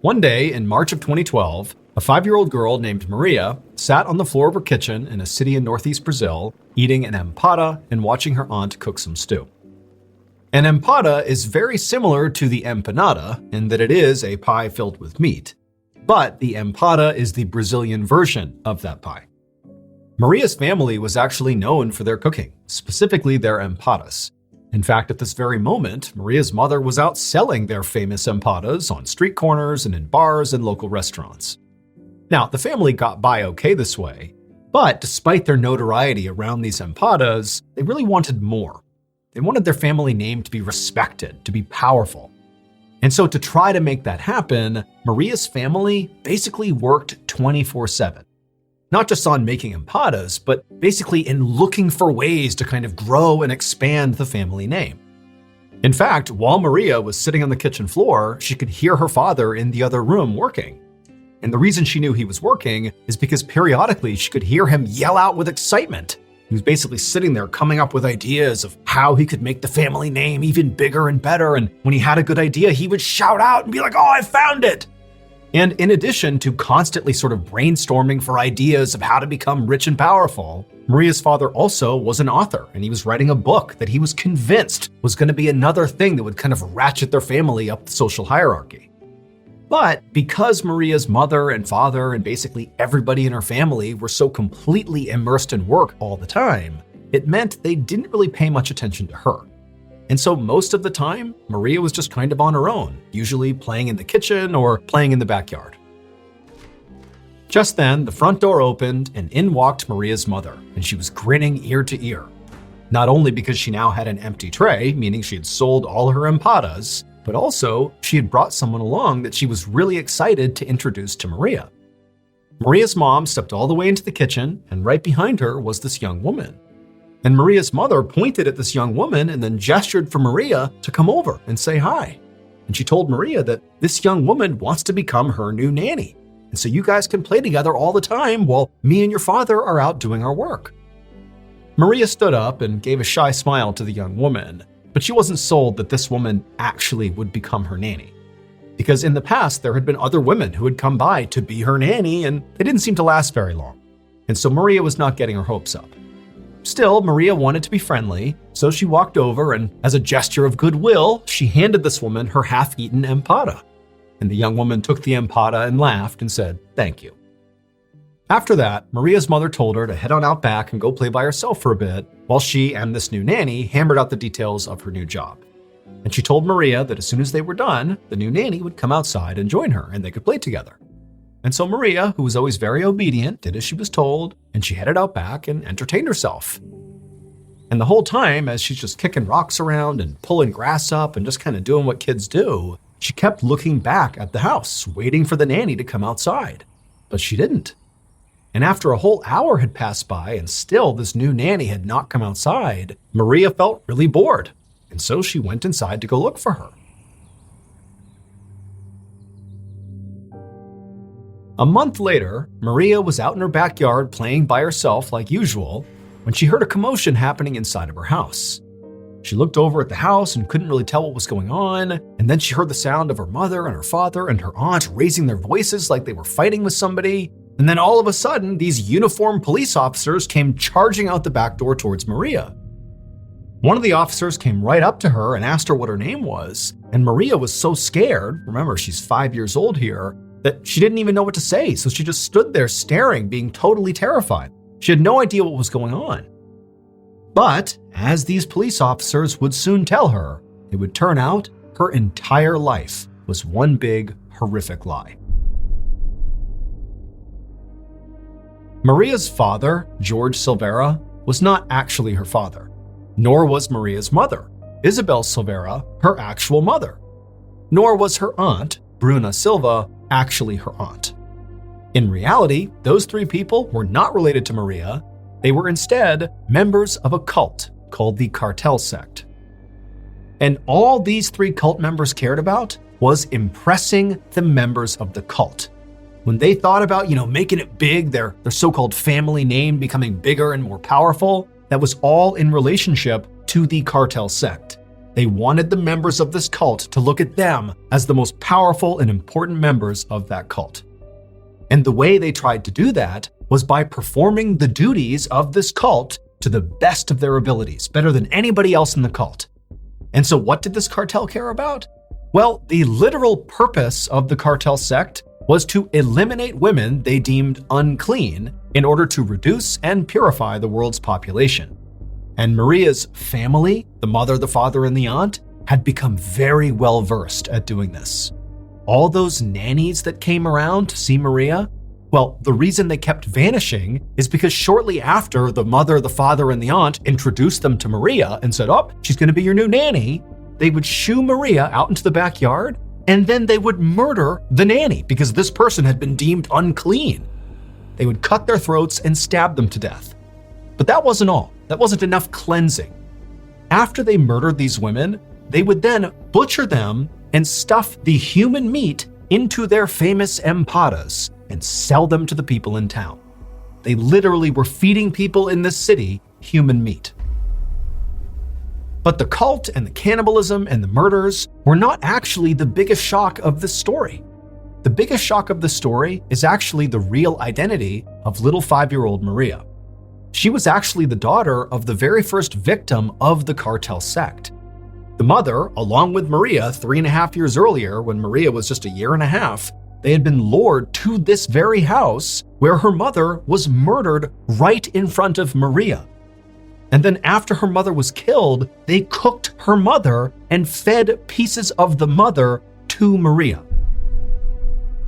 One day in March of 2012, a 5-year-old girl named Maria sat on the floor of her kitchen in a city in northeast Brazil, eating an empada and watching her aunt cook some stew. An empada is very similar to the empanada in that it is a pie filled with meat, but the empada is the Brazilian version of that pie. Maria's family was actually known for their cooking, specifically their empadas. In fact, at this very moment, Maria's mother was out selling their famous empadas on street corners and in bars and local restaurants. Now, the family got by okay this way, but despite their notoriety around these empadas, they really wanted more. They wanted their family name to be respected, to be powerful. And so to try to make that happen, Maria's family basically worked 24/7. Not just on making empadas, but basically in looking for ways to kind of grow and expand the family name. In fact, while Maria was sitting on the kitchen floor, she could hear her father in the other room working. And the reason she knew he was working is because periodically she could hear him yell out with excitement. He was basically sitting there coming up with ideas of how he could make the family name even bigger and better. And when he had a good idea, he would shout out and be like, "Oh, I found it!" And in addition to constantly sort of brainstorming for ideas of how to become rich and powerful, Maria's father also was an author, and he was writing a book that he was convinced was going to be another thing that would kind of ratchet their family up the social hierarchy. But because Maria's mother and father and basically everybody in her family were so completely immersed in work all the time, it meant they didn't really pay much attention to her. And so most of the time, Maria was just kind of on her own, usually playing in the kitchen or playing in the backyard. Just then, the front door opened and in walked Maria's mother, and she was grinning ear to ear. Not only because she now had an empty tray, meaning she had sold all her empadas, but also she had brought someone along that she was really excited to introduce to Maria. Maria's mom stepped all the way into the kitchen, and right behind her was this young woman. And Maria's mother pointed at this young woman and then gestured for Maria to come over and say hi. And she told Maria that this young woman wants to become her new nanny. And so you guys can play together all the time while me and your father are out doing our work. Maria stood up and gave a shy smile to the young woman, but she wasn't sold that this woman actually would become her nanny. Because in the past, there had been other women who had come by to be her nanny, and they didn't seem to last very long. And so Maria was not getting her hopes up. Still, Maria wanted to be friendly, so she walked over and, as a gesture of goodwill, she handed this woman her half-eaten empada. And the young woman took the empada and laughed and said, "Thank you." After that, Maria's mother told her to head on out back and go play by herself for a bit, while she and this new nanny hammered out the details of her new job. And she told Maria that as soon as they were done, the new nanny would come outside and join her and they could play together. And so Maria, who was always very obedient, did as she was told, and she headed out back and entertained herself. And the whole time, as she's just kicking rocks around and pulling grass up and just kind of doing what kids do, she kept looking back at the house, waiting for the nanny to come outside. But she didn't. And after a whole hour had passed by and still this new nanny had not come outside, Maria felt really bored. And so she went inside to go look for her. A month later, Maria was out in her backyard playing by herself like usual when she heard a commotion happening inside of her house. She looked over at the house and couldn't really tell what was going on, and then she heard the sound of her mother and her father and her aunt raising their voices like they were fighting with somebody, and then all of a sudden, these uniformed police officers came charging out the back door towards Maria. One of the officers came right up to her and asked her what her name was, and Maria was so scared, remember she's 5 years old here, that she didn't even know what to say, so she just stood there staring, being totally terrified. She had no idea what was going on. But, as these police officers would soon tell her, it would turn out her entire life was one big, horrific lie. Maria's father, George Silveira, was not actually her father, nor was Maria's mother, Isabel Silveira, her actual mother, nor was her aunt, Bruna Silva, actually her aunt. In reality, those three people were not related to Maria. They were instead members of a cult called the Cartel Sect. And all these three cult members cared about was impressing the members of the cult. When they thought about, making it big, their so-called family name becoming bigger and more powerful, that was all in relationship to the Cartel Sect. They wanted the members of this cult to look at them as the most powerful and important members of that cult. And the way they tried to do that was by performing the duties of this cult to the best of their abilities, better than anybody else in the cult. And so what did this cartel care about? Well, the literal purpose of the cartel sect was to eliminate women they deemed unclean in order to reduce and purify the world's population. And Maria's family, the mother, the father, and the aunt, had become very well versed at doing this. All those nannies that came around to see Maria, well, the reason they kept vanishing is because shortly after the mother, the father, and the aunt introduced them to Maria and said, "Oh, she's going to be your new nanny," they would shoo Maria out into the backyard, and then they would murder the nanny because this person had been deemed unclean. They would cut their throats and stab them to death. But that wasn't all. That wasn't enough cleansing. After they murdered these women, they would then butcher them and stuff the human meat into their famous empadas and sell them to the people in town. They literally were feeding people in this city human meat. But the cult and the cannibalism and the murders were not actually the biggest shock of this story. The biggest shock of the story is actually the real identity of little 5-year-old Maria. She was actually the daughter of the very first victim of the cartel sect. The mother, along with Maria 3.5 years earlier, when Maria was just 1.5 years, they had been lured to this very house where her mother was murdered right in front of Maria. And then after her mother was killed, they cooked her mother and fed pieces of the mother to Maria.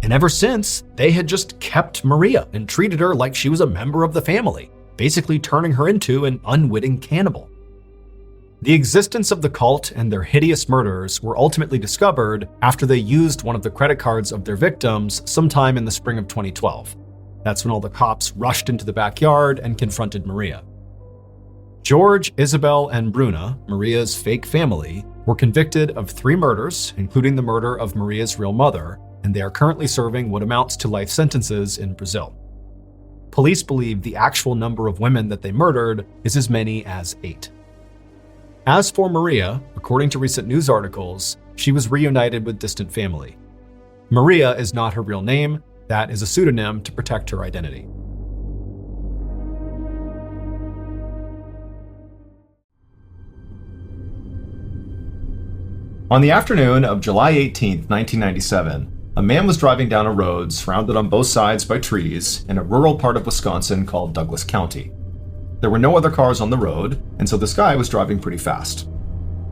And ever since, they had just kept Maria and treated her like she was a member of the family, basically turning her into an unwitting cannibal. The existence of the cult and their hideous murders were ultimately discovered after they used one of the credit cards of their victims sometime in the spring of 2012. That's when all the cops rushed into the backyard and confronted Maria. George, Isabel, and Bruna, Maria's fake family, were convicted of 3 murders, including the murder of Maria's real mother, and they are currently serving what amounts to life sentences in Brazil. Police believe the actual number of women that they murdered is as many as 8. As for Maria, according to recent news articles, she was reunited with distant family. Maria is not her real name. That is a pseudonym to protect her identity. On the afternoon of July 18, 1997, a man was driving down a road surrounded on both sides by trees in a rural part of Wisconsin called Douglas County. There were no other cars on the road, and so this guy was driving pretty fast.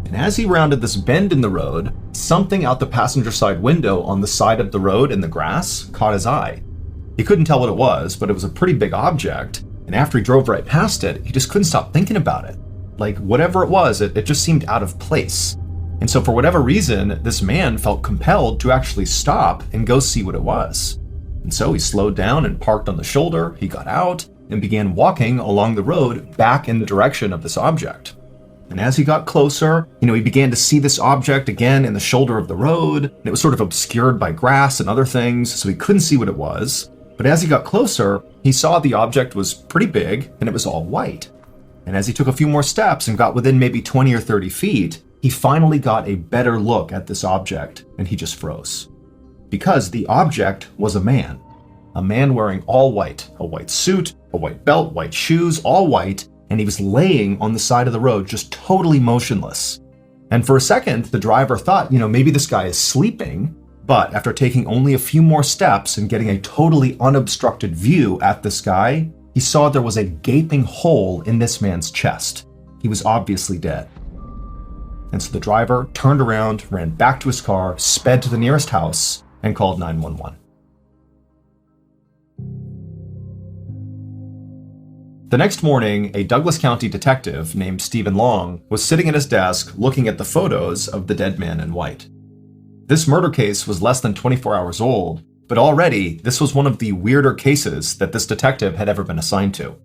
And as he rounded this bend in the road, something out the passenger side window on the side of the road in the grass caught his eye. He couldn't tell what it was, but it was a pretty big object, and after he drove right past it, he just couldn't stop thinking about it. Like, whatever it was, it just seemed out of place. And so for whatever reason, this man felt compelled to actually stop and go see what it was. And so he slowed down and parked on the shoulder, he got out, and began walking along the road back in the direction of this object. And as he got closer, he began to see this object again in the shoulder of the road, and it was sort of obscured by grass and other things, so he couldn't see what it was. But as he got closer, he saw the object was pretty big, and it was all white. And as he took a few more steps and got within maybe 20 or 30 feet, he finally got a better look at this object, and he just froze. Because the object was a man wearing all white, a white suit, a white belt, white shoes, all white, and he was laying on the side of the road, just totally motionless. And for a second, the driver thought, maybe this guy is sleeping, but after taking only a few more steps and getting a totally unobstructed view at this guy, he saw there was a gaping hole in this man's chest. He was obviously dead. And so the driver turned around, ran back to his car, sped to the nearest house, and called 911. The next morning, a Douglas County detective named Stephen Long was sitting at his desk looking at the photos of the dead man in white. This murder case was less than 24 hours old, but already this was one of the weirder cases that this detective had ever been assigned to.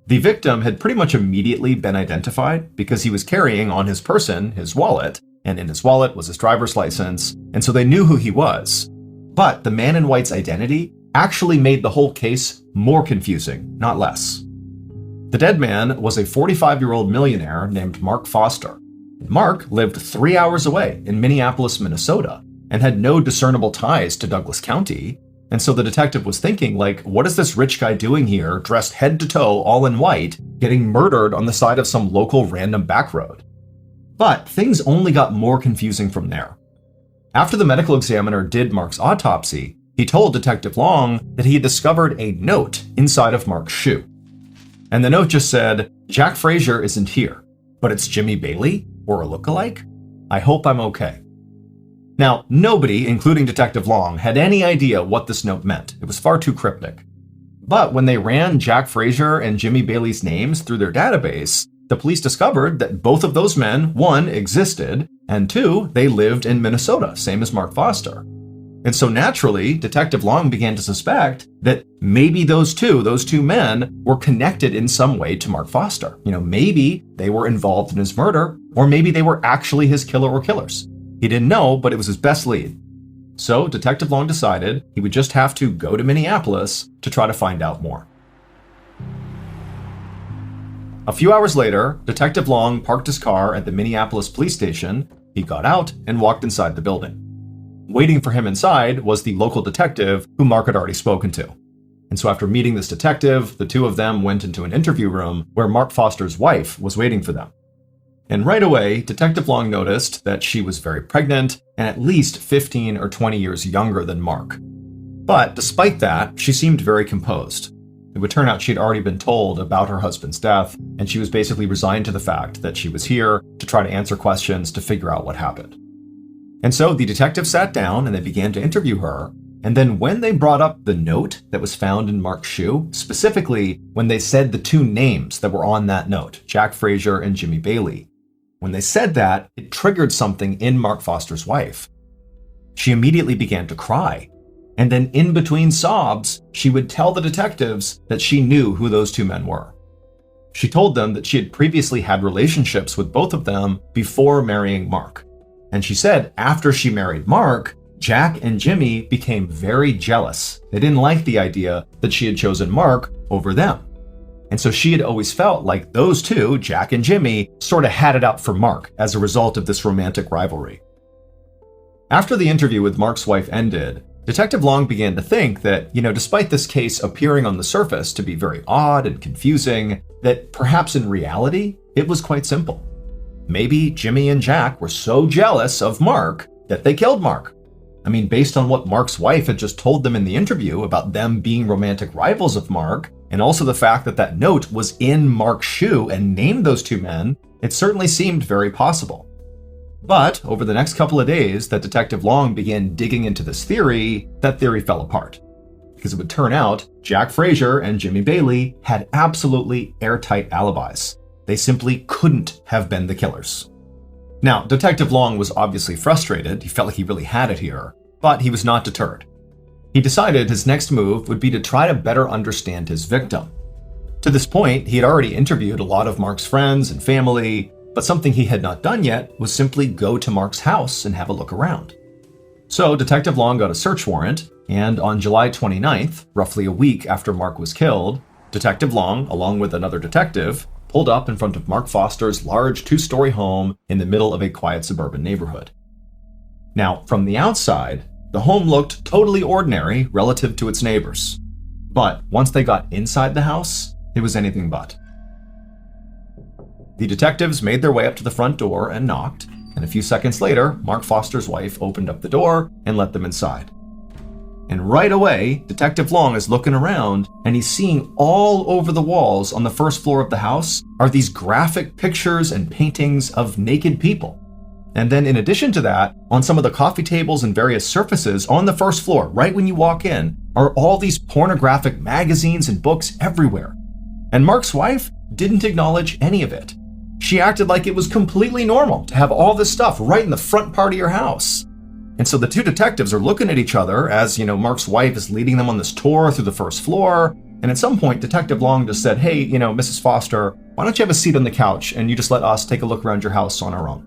The victim had pretty much immediately been identified because he was carrying on his person his wallet, and in his wallet was his driver's license, and so they knew who he was. But the man in white's identity actually made the whole case more confusing, not less. The dead man was a 45-year-old millionaire named Mark Foster, Mark lived 3 hours away in Minneapolis, Minnesota, and had no discernible ties to Douglas County. And so the detective was thinking, like, what is this rich guy doing here, dressed head to toe, all in white, getting murdered on the side of some local random back road? But things only got more confusing from there. After the medical examiner did Mark's autopsy, he told Detective Long that he had discovered a note inside of Mark's shoe. And the note just said, "Jack Frazier isn't here, but it's Jimmy Bailey, or a lookalike? I hope I'm okay." Now, nobody, including Detective Long, had any idea what this note meant. It was far too cryptic. But when they ran Jack Frazier and Jimmy Bailey's names through their database, the police discovered that both of those men, one, existed, and two, they lived in Minnesota, same as Mark Foster. And so naturally, Detective Long began to suspect that maybe those two men were connected in some way to Mark Foster. Maybe they were involved in his murder, or maybe they were actually his killer or killers. He didn't know, but it was his best lead. So Detective Long decided he would just have to go to Minneapolis to try to find out more. A few hours later, Detective Long parked his car at the Minneapolis police station. He got out and walked inside the building. Waiting for him inside was the local detective who Mark had already spoken to. And so after meeting this detective, the two of them went into an interview room where Mark Foster's wife was waiting for them. And right away, Detective Long noticed that she was very pregnant and at least 15 or 20 years younger than Mark. But despite that, she seemed very composed. It would turn out she'd already been told about her husband's death, and she was basically resigned to the fact that she was here to try to answer questions to figure out what happened. And so the detective sat down and they began to interview her. And then when they brought up the note that was found in Mark's shoe, specifically when they said the two names that were on that note, Jack Frazier and Jimmy Bailey, when they said that, it triggered something in Mark Foster's wife. She immediately began to cry. And then in between sobs, she would tell the detectives that she knew who those two men were. She told them that she had previously had relationships with both of them before marrying Mark. And she said after she married Mark, Jack and Jimmy became very jealous. They didn't like the idea that she had chosen Mark over them. And so she had always felt like those two, Jack and Jimmy, sort of had it out for Mark as a result of this romantic rivalry. After the interview with Mark's wife ended, Detective Long began to think that, despite this case appearing on the surface to be very odd and confusing, that perhaps in reality, it was quite simple. Maybe Jimmy and Jack were so jealous of Mark that they killed Mark. Based on what Mark's wife had just told them in the interview about them being romantic rivals of Mark, and also the fact that that note was in Mark's shoe and named those two men, it certainly seemed very possible. But over the next couple of days that Detective Long began digging into this theory, that theory fell apart. Because it would turn out Jack Frazier and Jimmy Bailey had absolutely airtight alibis. They simply couldn't have been the killers. Now, Detective Long was obviously frustrated. He felt like he really had it here, but he was not deterred. He decided his next move would be to try to better understand his victim. To this point, he had already interviewed a lot of Mark's friends and family, but something he had not done yet was simply go to Mark's house and have a look around. So Detective Long got a search warrant, and on July 29th, roughly a week after Mark was killed, Detective Long, along with another detective, pulled up in front of Mark Foster's large 2-story home in the middle of a quiet suburban neighborhood. Now, from the outside, the home looked totally ordinary relative to its neighbors. But once they got inside the house, it was anything but. The detectives made their way up to the front door and knocked, and a few seconds later, Mark Foster's wife opened up the door and let them inside. And right away, Detective Long is looking around, and he's seeing all over the walls on the first floor of the house are these graphic pictures and paintings of naked people. And then in addition to that, on some of the coffee tables and various surfaces on the first floor, right when you walk in, are all these pornographic magazines and books everywhere. And Mark's wife didn't acknowledge any of it. She acted like it was completely normal to have all this stuff right in the front part of your house. And so the two detectives are looking at each other as, Mark's wife is leading them on this tour through the first floor. And at some point, Detective Long just said, "Hey, Mrs. Foster, why don't you have a seat on the couch and you just let us take a look around your house on our own?"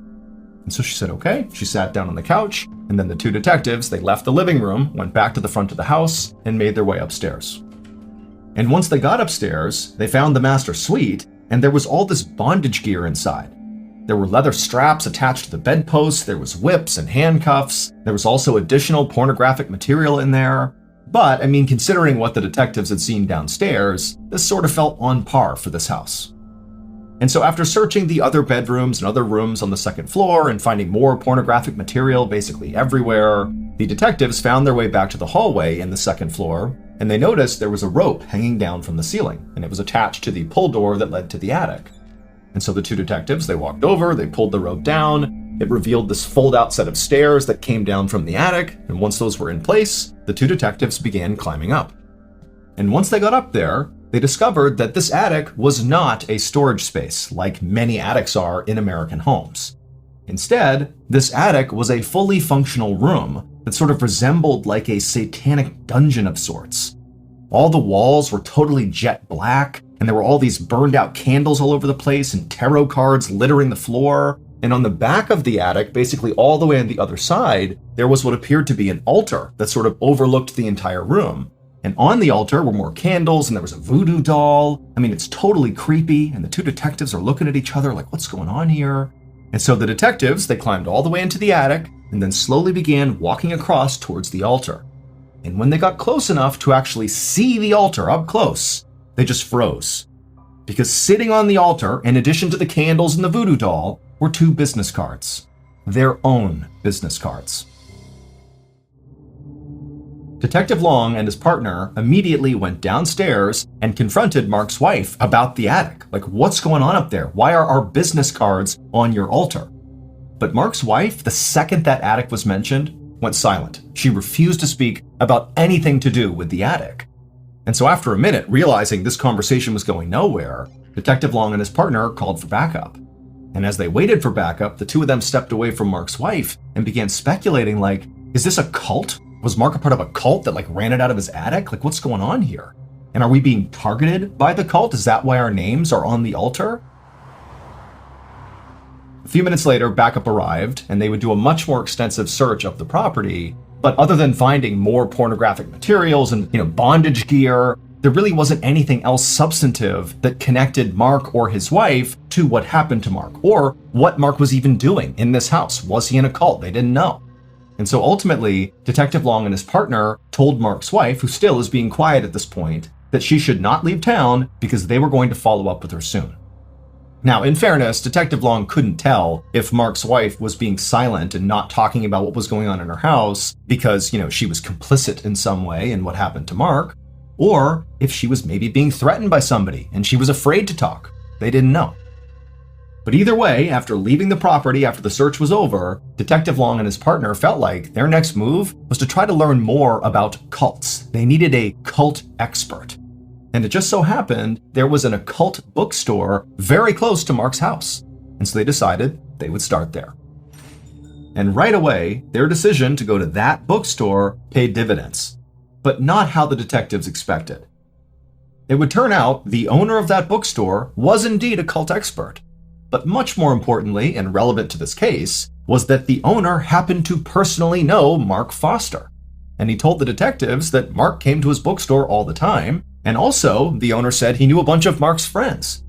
And so she said, okay. She sat down on the couch, and then the two detectives, they left the living room, went back to the front of the house, and made their way upstairs. And once they got upstairs, they found the master suite, and there was all this bondage gear inside. There were leather straps attached to the bedposts, there was whips and handcuffs, there was also additional pornographic material in there. But, considering what the detectives had seen downstairs, this sort of felt on par for this house. And so after searching the other bedrooms and other rooms on the second floor and finding more pornographic material basically everywhere, the detectives found their way back to the hallway in the second floor, and they noticed there was a rope hanging down from the ceiling, and it was attached to the pull door that led to the attic. And so the two detectives, they walked over, they pulled the rope down, it revealed this fold-out set of stairs that came down from the attic, and once those were in place, the two detectives began climbing up. And once they got up there, they discovered that this attic was not a storage space like many attics are in American homes. Instead, this attic was a fully functional room that sort of resembled like a satanic dungeon of sorts. All the walls were totally jet black, and there were all these burned out candles all over the place and tarot cards littering the floor. And on the back of the attic, basically all the way on the other side, there was what appeared to be an altar that sort of overlooked the entire room. And on the altar were more candles, and there was a voodoo doll. It's totally creepy, and the two detectives are looking at each other like, what's going on here? And so the detectives, they climbed all the way into the attic, and then slowly began walking across towards the altar. And when they got close enough to actually see the altar up close, they just froze. Because sitting on the altar, in addition to the candles and the voodoo doll, were two business cards. Their own business cards. Detective Long and his partner immediately went downstairs and confronted Mark's wife about the attic. Like, what's going on up there? Why are our business cards on your altar? But Mark's wife, the second that attic was mentioned, went silent. She refused to speak about anything to do with the attic. And so after a minute, realizing this conversation was going nowhere, Detective Long and his partner called for backup. And as they waited for backup, the two of them stepped away from Mark's wife and began speculating like, is this a cult? Was Mark a part of a cult that ran it out of his attic? Like, what's going on here? And are we being targeted by the cult? Is that why our names are on the altar? A few minutes later, backup arrived, and they would do a much more extensive search of the property. But other than finding more pornographic materials and, bondage gear, there really wasn't anything else substantive that connected Mark or his wife to what happened to Mark, or what Mark was even doing in this house. Was he in a cult? They didn't know. And so ultimately, Detective Long and his partner told Mark's wife, who still is being quiet at this point, that she should not leave town because they were going to follow up with her soon. Now, in fairness, Detective Long couldn't tell if Mark's wife was being silent and not talking about what was going on in her house because, she was complicit in some way in what happened to Mark, or if she was maybe being threatened by somebody and she was afraid to talk. They didn't know. But either way, after leaving the property after the search was over, Detective Long and his partner felt like their next move was to try to learn more about cults. They needed a cult expert. And it just so happened there was an occult bookstore very close to Mark's house. And so they decided they would start there. And right away, their decision to go to that bookstore paid dividends, but not how the detectives expected. It would turn out the owner of that bookstore was indeed a cult expert. But much more importantly, and relevant to this case, was that the owner happened to personally know Mark Foster. And he told the detectives that Mark came to his bookstore all the time, and also the owner said he knew a bunch of Mark's friends.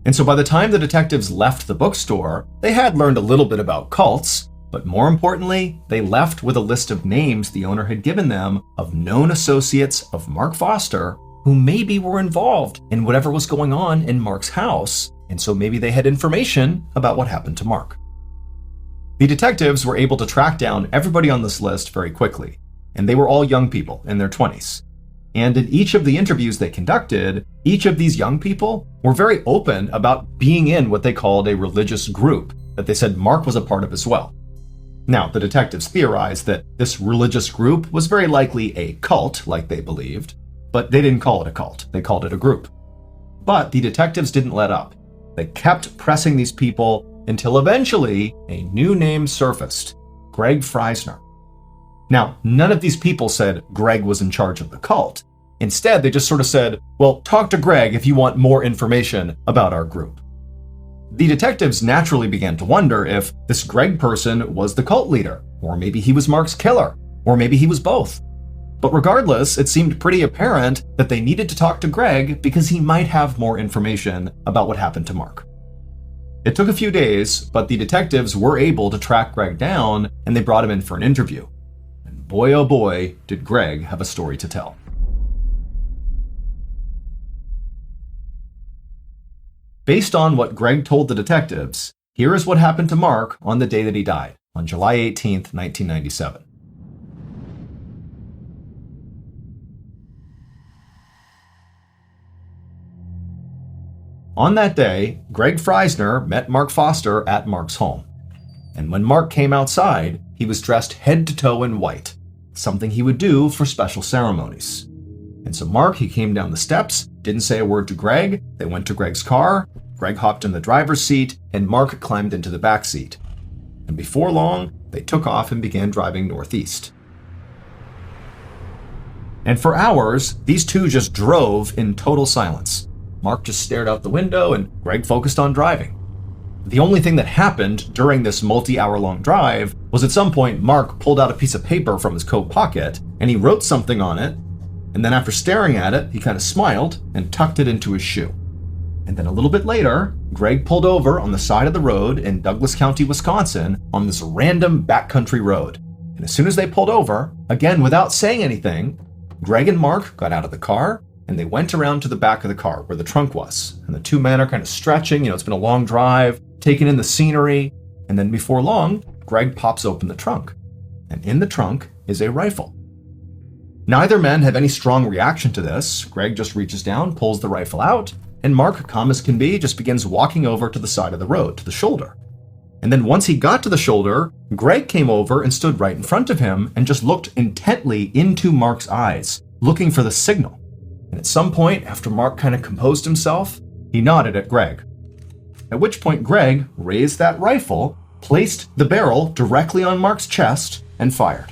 And so by the time the detectives left the bookstore, they had learned a little bit about cults, but more importantly, they left with a list of names the owner had given them of known associates of Mark Foster who maybe were involved in whatever was going on in Mark's house. And so maybe they had information about what happened to Mark. The detectives were able to track down everybody on this list very quickly, and they were all young people in their 20s. And in each of the interviews they conducted, each of these young people were very open about being in what they called a religious group that they said Mark was a part of as well. Now, the detectives theorized that this religious group was very likely a cult, like they believed, but they didn't call it a cult, they called it a group. But the detectives didn't let up. They kept pressing these people until eventually a new name surfaced, Greg Freisner. Now, none of these people said Greg was in charge of the cult. Instead, they just sort of said, well, talk to Greg if you want more information about our group. The detectives naturally began to wonder if this Greg person was the cult leader, or maybe he was Mark's killer, or maybe he was both. But regardless, it seemed pretty apparent that they needed to talk to Greg because he might have more information about what happened to Mark. It took a few days, but the detectives were able to track Greg down and they brought him in for an interview. And boy oh boy, did Greg have a story to tell. Based on what Greg told the detectives, here is what happened to Mark on the day that he died, on July 18th, 1997. On that day, Greg Freisner met Mark Foster at Mark's home. And when Mark came outside, he was dressed head to toe in white, something he would do for special ceremonies. And so Mark, he came down the steps, didn't say a word to Greg. They went to Greg's car. Greg hopped in the driver's seat, and Mark climbed into the back seat. And before long, they took off and began driving northeast. And for hours, these two just drove in total silence. Mark just stared out the window, and Greg focused on driving. The only thing that happened during this multi-hour-long drive was at some point Mark pulled out a piece of paper from his coat pocket, and he wrote something on it, and then after staring at it, he kind of smiled and tucked it into his shoe. And then a little bit later, Greg pulled over on the side of the road in Douglas County, Wisconsin, on this random backcountry road. And as soon as they pulled over, again without saying anything, Greg and Mark got out of the car, and they went around to the back of the car where the trunk was. And the two men are kind of stretching, it's been a long drive, taking in the scenery, and then before long, Greg pops open the trunk. And in the trunk is a rifle. Neither men have any strong reaction to this. Greg just reaches down, pulls the rifle out, and Mark, calm as can be, just begins walking over to the side of the road, to the shoulder. And then once he got to the shoulder, Greg came over and stood right in front of him and just looked intently into Mark's eyes, looking for the signal. And at some point, after Mark kind of composed himself, he nodded at Greg. At which point Greg raised that rifle, placed the barrel directly on Mark's chest, and fired.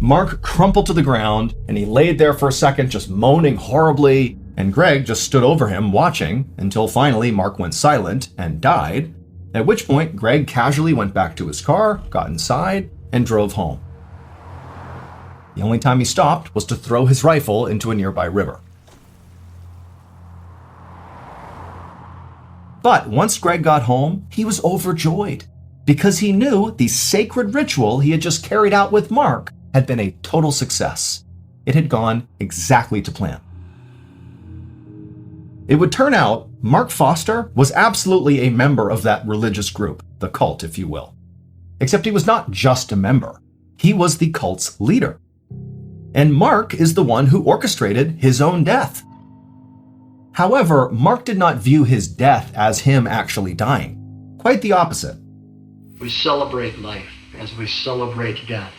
Mark crumpled to the ground, and he laid there for a second just moaning horribly, and Greg just stood over him watching until finally Mark went silent and died, at which point Greg casually went back to his car, got inside, and drove home. The only time he stopped was to throw his rifle into a nearby river. But once Greg got home, he was overjoyed because he knew the sacred ritual he had just carried out with Mark had been a total success. It had gone exactly to plan. It would turn out Mark Foster was absolutely a member of that religious group, the cult, if you will. Except he was not just a member. He was the cult's leader. And Mark is the one who orchestrated his own death. However, Mark did not view his death as him actually dying. Quite the opposite. We celebrate life as we celebrate death.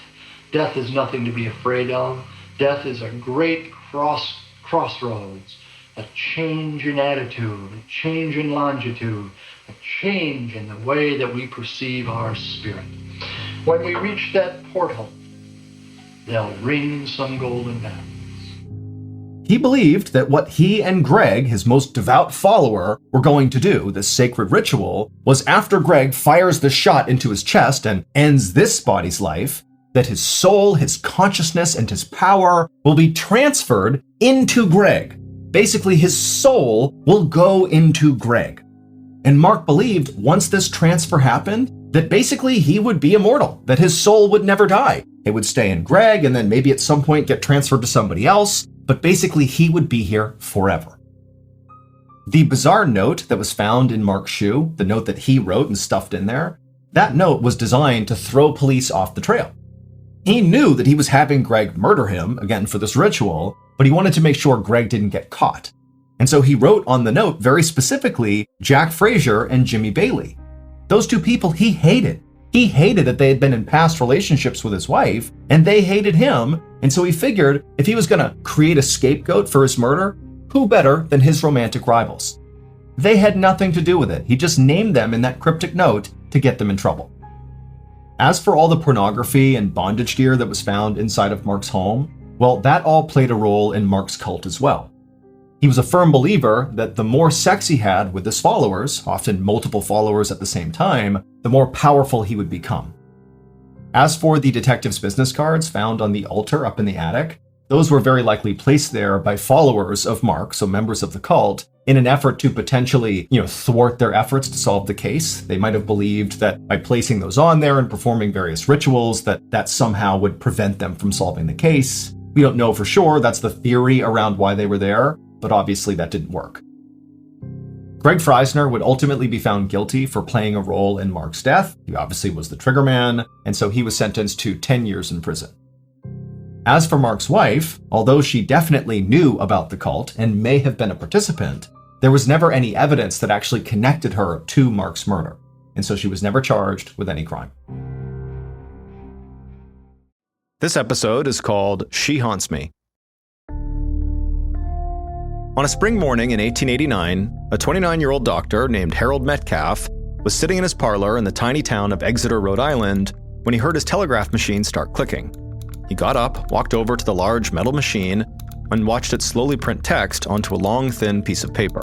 Death is nothing to be afraid of. Death is a great crossroads, a change in attitude, a change in longitude, a change in the way that we perceive our spirit. When we reach that portal, they'll ring some golden bells. He believed that what he and Greg, his most devout follower, were going to do, this sacred ritual, was after Greg fires the shot into his chest and ends this body's life, that his soul, his consciousness, and his power will be transferred into Greg. Basically, his soul will go into Greg. And Mark believed once this transfer happened, that basically he would be immortal, that his soul would never die. It would stay in Greg and then maybe at some point get transferred to somebody else, but basically he would be here forever. The bizarre note that was found in Mark's shoe, the note that he wrote and stuffed in there, that note was designed to throw police off the trail. He knew that he was having Greg murder him, again for this ritual, but he wanted to make sure Greg didn't get caught. And so he wrote on the note very specifically Jack Frazier and Jimmy Bailey. Those two people he hated. He hated that they had been in past relationships with his wife, and they hated him, and so he figured if he was going to create a scapegoat for his murder, who better than his romantic rivals? They had nothing to do with it. He just named them in that cryptic note to get them in trouble. As for all the pornography and bondage gear that was found inside of Mark's home, well, that all played a role in Mark's cult as well. He was a firm believer that the more sex he had with his followers, often multiple followers at the same time, the more powerful he would become. As for the detective's business cards found on the altar up in the attic, those were very likely placed there by followers of Mark, so members of the cult, in an effort to potentially, thwart their efforts to solve the case. They might have believed that by placing those on there and performing various rituals, that somehow would prevent them from solving the case. We don't know for sure. That's the theory around why they were there, but obviously that didn't work. Greg Freisner would ultimately be found guilty for playing a role in Mark's death. He obviously was the triggerman, and so he was sentenced to 10 years in prison. As for Mark's wife, although she definitely knew about the cult and may have been a participant, there was never any evidence that actually connected her to Mark's murder, and so she was never charged with any crime. This episode is called She Haunts Me. On a spring morning in 1889, a 29-year-old doctor named Harold Metcalf was sitting in his parlor in the tiny town of Exeter, Rhode Island, when he heard his telegraph machine start clicking. He got up, walked over to the large metal machine, and watched it slowly print text onto a long, thin piece of paper.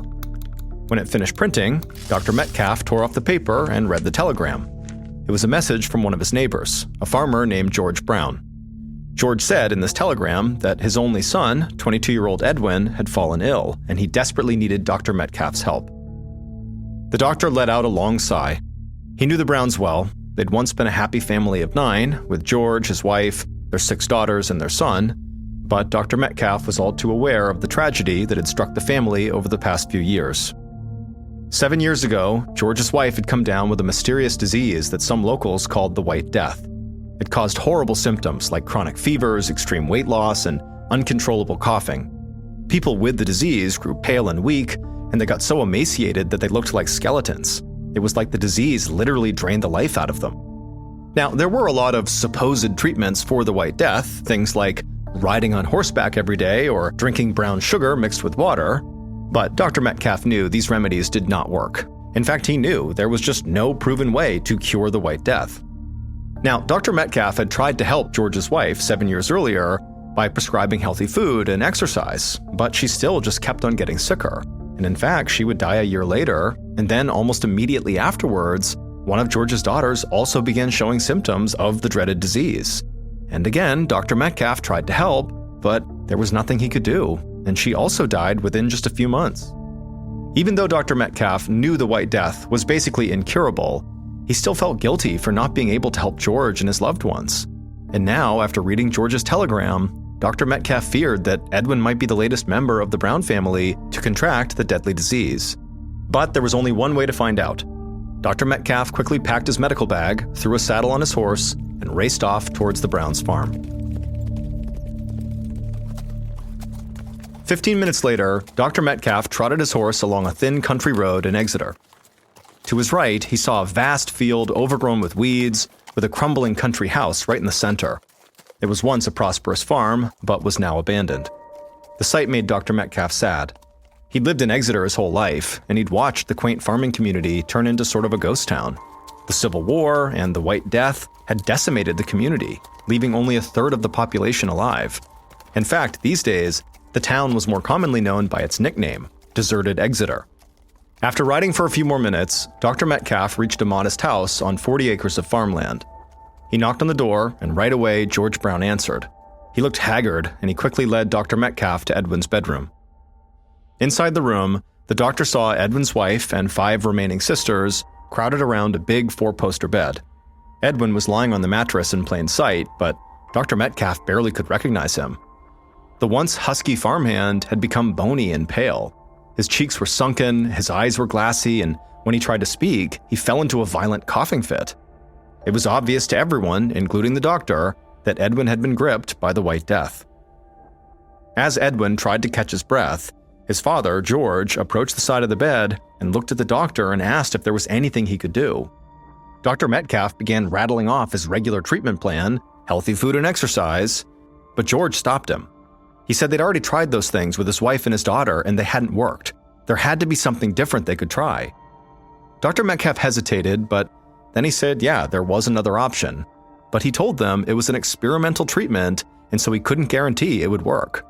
When it finished printing, Dr. Metcalf tore off the paper and read the telegram. It was a message from one of his neighbors, a farmer named George Brown. George said in this telegram that his only son, 22-year-old Edwin, had fallen ill, and he desperately needed Dr. Metcalf's help. The doctor let out a long sigh. He knew the Browns well. They'd once been a happy family of 9, with George, his wife, their 6 daughters, and their son, but Dr. Metcalf was all too aware of the tragedy that had struck the family over the past few years. 7 years ago, George's wife had come down with a mysterious disease that some locals called the White Death. It caused horrible symptoms like chronic fevers, extreme weight loss, and uncontrollable coughing. People with the disease grew pale and weak, and they got so emaciated that they looked like skeletons. It was like the disease literally drained the life out of them. Now, there were a lot of supposed treatments for the White Death, things like riding on horseback every day or drinking brown sugar mixed with water, but Dr. Metcalf knew these remedies did not work. In fact, he knew there was just no proven way to cure the White Death. Now, Dr. Metcalf had tried to help George's wife 7 years earlier by prescribing healthy food and exercise, but she still just kept on getting sicker. And in fact, she would die a year later, and then almost immediately afterwards, one of George's daughters also began showing symptoms of the dreaded disease. And again, Dr. Metcalf tried to help, but there was nothing he could do, and she also died within just a few months. Even though Dr. Metcalf knew the White Death was basically incurable, he still felt guilty for not being able to help George and his loved ones. And now, after reading George's telegram, Dr. Metcalf feared that Edwin might be the latest member of the Brown family to contract the deadly disease. But there was only one way to find out. Dr. Metcalf quickly packed his medical bag, threw a saddle on his horse, and raced off towards the Browns' farm. 15 minutes later, Dr. Metcalf trotted his horse along a thin country road in Exeter. To his right, he saw a vast field overgrown with weeds, with a crumbling country house right in the center. It was once a prosperous farm, but was now abandoned. The sight made Dr. Metcalf sad. He'd lived in Exeter his whole life, and he'd watched the quaint farming community turn into sort of a ghost town. The Civil War and the White Death had decimated the community, leaving only a third of the population alive. In fact, these days, the town was more commonly known by its nickname, Deserted Exeter. After riding for a few more minutes, Dr. Metcalf reached a modest house on 40 acres of farmland. He knocked on the door, and right away, George Brown answered. He looked haggard, and he quickly led Dr. Metcalf to Edwin's bedroom. Inside the room, the doctor saw Edwin's wife and 5 remaining sisters crowded around a big 4-poster bed. Edwin was lying on the mattress in plain sight, but Dr. Metcalf barely could recognize him. The once husky farmhand had become bony and pale. His cheeks were sunken, his eyes were glassy, and when he tried to speak, he fell into a violent coughing fit. It was obvious to everyone, including the doctor, that Edwin had been gripped by the White Death. As Edwin tried to catch his breath, his father, George, approached the side of the bed and looked at the doctor and asked if there was anything he could do. Dr. Metcalf began rattling off his regular treatment plan, healthy food and exercise, but George stopped him. He said they'd already tried those things with his wife and his daughter, and they hadn't worked. There had to be something different they could try. Dr. Metcalf hesitated, but then he said, yeah, there was another option. But he told them it was an experimental treatment, and so he couldn't guarantee it would work.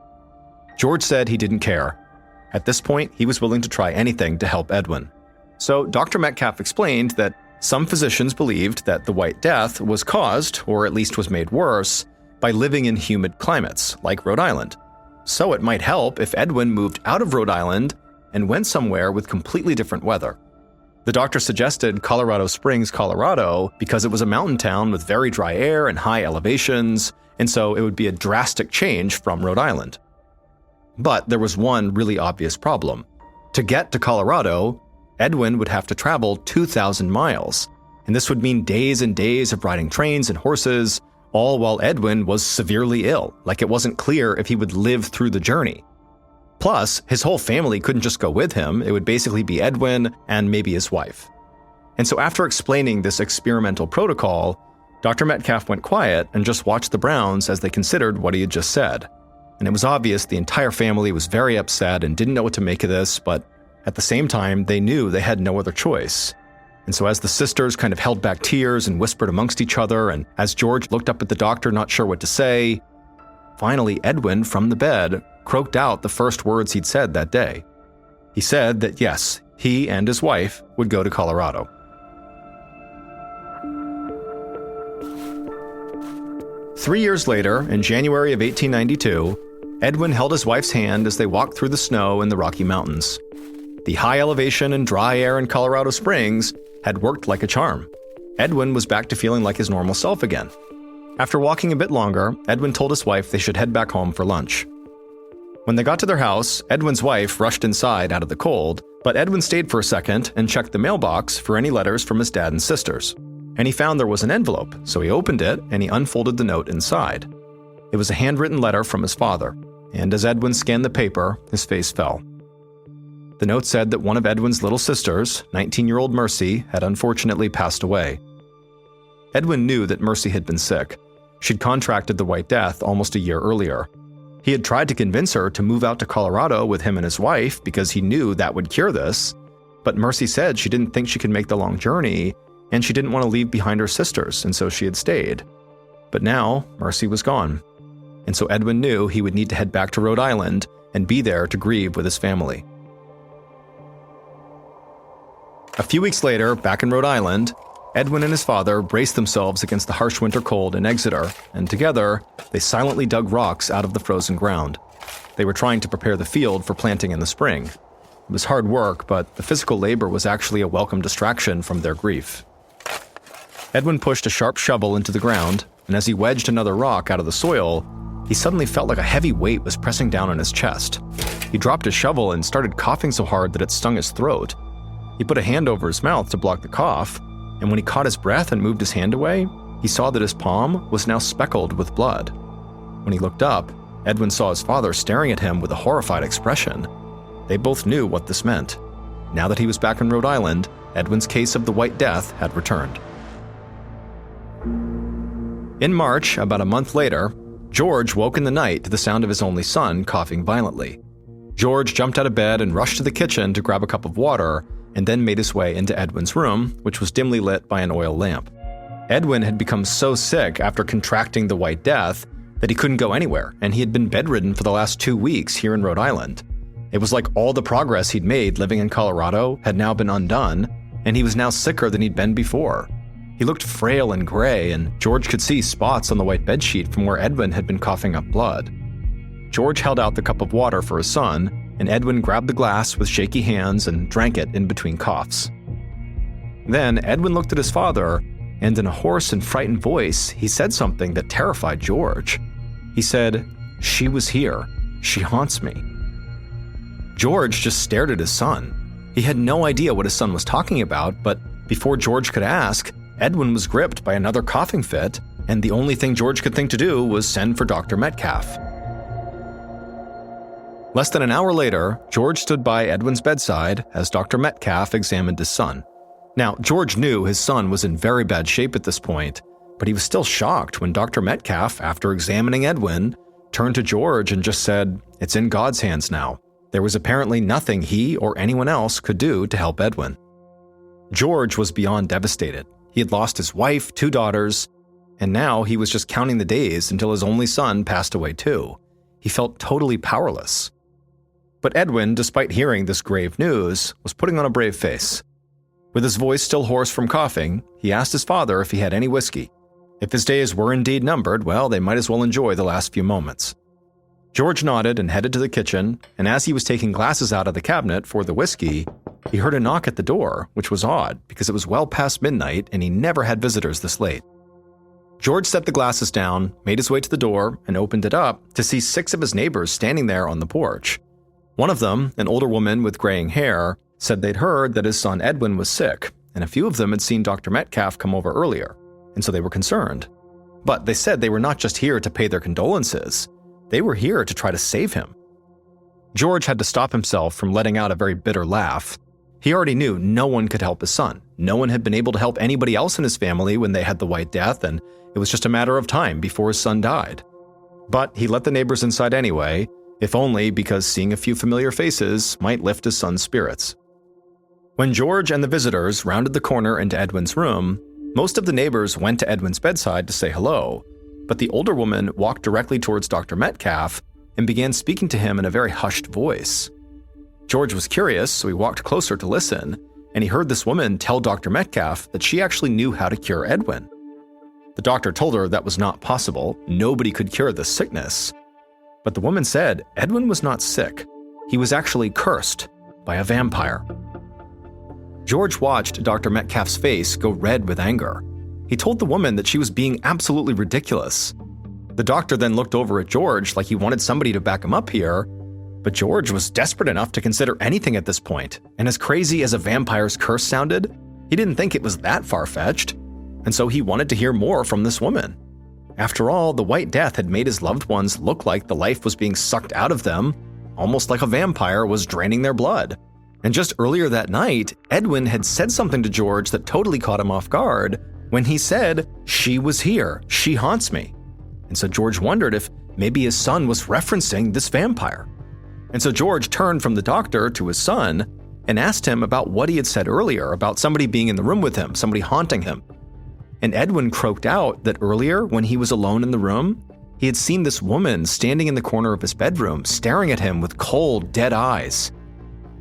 George said he didn't care. At this point, he was willing to try anything to help Edwin. So Dr. Metcalf explained that some physicians believed that the White Death was caused, or at least was made worse, by living in humid climates, like Rhode Island. So it might help if Edwin moved out of Rhode Island and went somewhere with completely different weather. The doctor suggested Colorado Springs, Colorado, because it was a mountain town with very dry air and high elevations, and so it would be a drastic change from Rhode Island. But there was one really obvious problem. To get to Colorado, Edwin would have to travel 2,000 miles, and this would mean days and days of riding trains and horses, all while Edwin was severely ill, like it wasn't clear if he would live through the journey. Plus, his whole family couldn't just go with him, it would basically be Edwin and maybe his wife. And so after explaining this experimental protocol, Dr. Metcalf went quiet and just watched the Browns as they considered what he had just said. And it was obvious the entire family was very upset and didn't know what to make of this, but at the same time, they knew they had no other choice. And so as the sisters kind of held back tears and whispered amongst each other, and as George looked up at the doctor not sure what to say, finally Edwin, from the bed, croaked out the first words he'd said that day. He said that yes, he and his wife would go to Colorado. Three years later, in January of 1892, Edwin held his wife's hand as they walked through the snow in the Rocky Mountains. The high elevation and dry air in Colorado Springs had worked like a charm. Edwin was back to feeling like his normal self again. After walking a bit longer, Edwin told his wife they should head back home for lunch. When they got to their house, Edwin's wife rushed inside out of the cold, but Edwin stayed for a second and checked the mailbox for any letters from his dad and sisters. And he found there was an envelope, so he opened it and he unfolded the note inside. It was a handwritten letter from his father, and as Edwin scanned the paper, his face fell. The note said that one of Edwin's little sisters, 19-year-old Mercy, had unfortunately passed away. Edwin knew that Mercy had been sick. She'd contracted the White Death almost a year earlier. He had tried to convince her to move out to Colorado with him and his wife because he knew that would cure this, but Mercy said she didn't think she could make the long journey, and she didn't want to leave behind her sisters, and so she had stayed. But now, Mercy was gone, and so Edwin knew he would need to head back to Rhode Island and be there to grieve with his family. A few weeks later, back in Rhode Island, Edwin and his father braced themselves against the harsh winter cold in Exeter, and together, they silently dug rocks out of the frozen ground. They were trying to prepare the field for planting in the spring. It was hard work, but the physical labor was actually a welcome distraction from their grief. Edwin pushed a sharp shovel into the ground, and as he wedged another rock out of the soil, he suddenly felt like a heavy weight was pressing down on his chest. He dropped his shovel and started coughing so hard that it stung his throat. He put a hand over his mouth to block the cough, and when he caught his breath and moved his hand away, he saw that his palm was now speckled with blood. When he looked up, Edwin saw his father staring at him with a horrified expression. They both knew what this meant. Now that he was back in Rhode Island, Edwin's case of the White Death had returned. In March, about a month later, George woke in the night to the sound of his only son coughing violently. George jumped out of bed and rushed to the kitchen to grab a cup of water, and then made his way into Edwin's room, which was dimly lit by an oil lamp. Edwin had become so sick after contracting the White Death that he couldn't go anywhere, and he had been bedridden for the last 2 weeks here in Rhode Island. It was like all the progress he'd made living in Colorado had now been undone, and he was now sicker than he'd been before. He looked frail and gray, and George could see spots on the white bedsheet from where Edwin had been coughing up blood. George held out the cup of water for his son, and Edwin grabbed the glass with shaky hands and drank it in between coughs. Then Edwin looked at his father, and in a hoarse and frightened voice, he said something that terrified George. He said, "She was here. She haunts me." George just stared at his son. He had no idea what his son was talking about, but before George could ask, Edwin was gripped by another coughing fit, and the only thing George could think to do was send for Dr. Metcalf. Less than an hour later, George stood by Edwin's bedside as Dr. Metcalf examined his son. Now, George knew his son was in very bad shape at this point, but he was still shocked when Dr. Metcalf, after examining Edwin, turned to George and just said, "It's in God's hands now." There was apparently nothing he or anyone else could do to help Edwin. George was beyond devastated. He had lost his wife, 2 daughters, and now he was just counting the days until his only son passed away too. He felt totally powerless. But Edwin, despite hearing this grave news, was putting on a brave face. With his voice still hoarse from coughing, he asked his father if he had any whiskey. If his days were indeed numbered, well, they might as well enjoy the last few moments. George nodded and headed to the kitchen, and as he was taking glasses out of the cabinet for the whiskey, he heard a knock at the door, which was odd because it was well past midnight and he never had visitors this late. George set the glasses down, made his way to the door, and opened it up to see 6 of his neighbors standing there on the porch. One of them, an older woman with graying hair, said they'd heard that his son Edwin was sick, and a few of them had seen Dr. Metcalf come over earlier, and so they were concerned. But they said they were not just here to pay their condolences, they were here to try to save him. George had to stop himself from letting out a very bitter laugh. He already knew no one could help his son. No one had been able to help anybody else in his family when they had the White Death, and it was just a matter of time before his son died. But he let the neighbors inside anyway, if only because seeing a few familiar faces might lift his son's spirits. When George and the visitors rounded the corner into Edwin's room, most of the neighbors went to Edwin's bedside to say hello, but the older woman walked directly towards Dr. Metcalf and began speaking to him in a very hushed voice. George was curious, so he walked closer to listen, and he heard this woman tell Dr. Metcalf that she actually knew how to cure Edwin. The doctor told her that was not possible, nobody could cure this sickness. But the woman said Edwin was not sick, he was actually cursed by a vampire. George watched Dr. Metcalf's face go red with anger. He told the woman that she was being absolutely ridiculous. The doctor then looked over at George like he wanted somebody to back him up here, but George was desperate enough to consider anything at this point, and as crazy as a vampire's curse sounded, he didn't think it was that far-fetched, and so he wanted to hear more from this woman. After all, the White Death had made his loved ones look like the life was being sucked out of them, almost like a vampire was draining their blood. And just earlier that night, Edwin had said something to George that totally caught him off guard when he said, "She was here, she haunts me." And so George wondered if maybe his son was referencing this vampire. And so George turned from the doctor to his son and asked him about what he had said earlier about somebody being in the room with him, somebody haunting him. And Edwin croaked out that earlier, when he was alone in the room, he had seen this woman standing in the corner of his bedroom, staring at him with cold, dead eyes.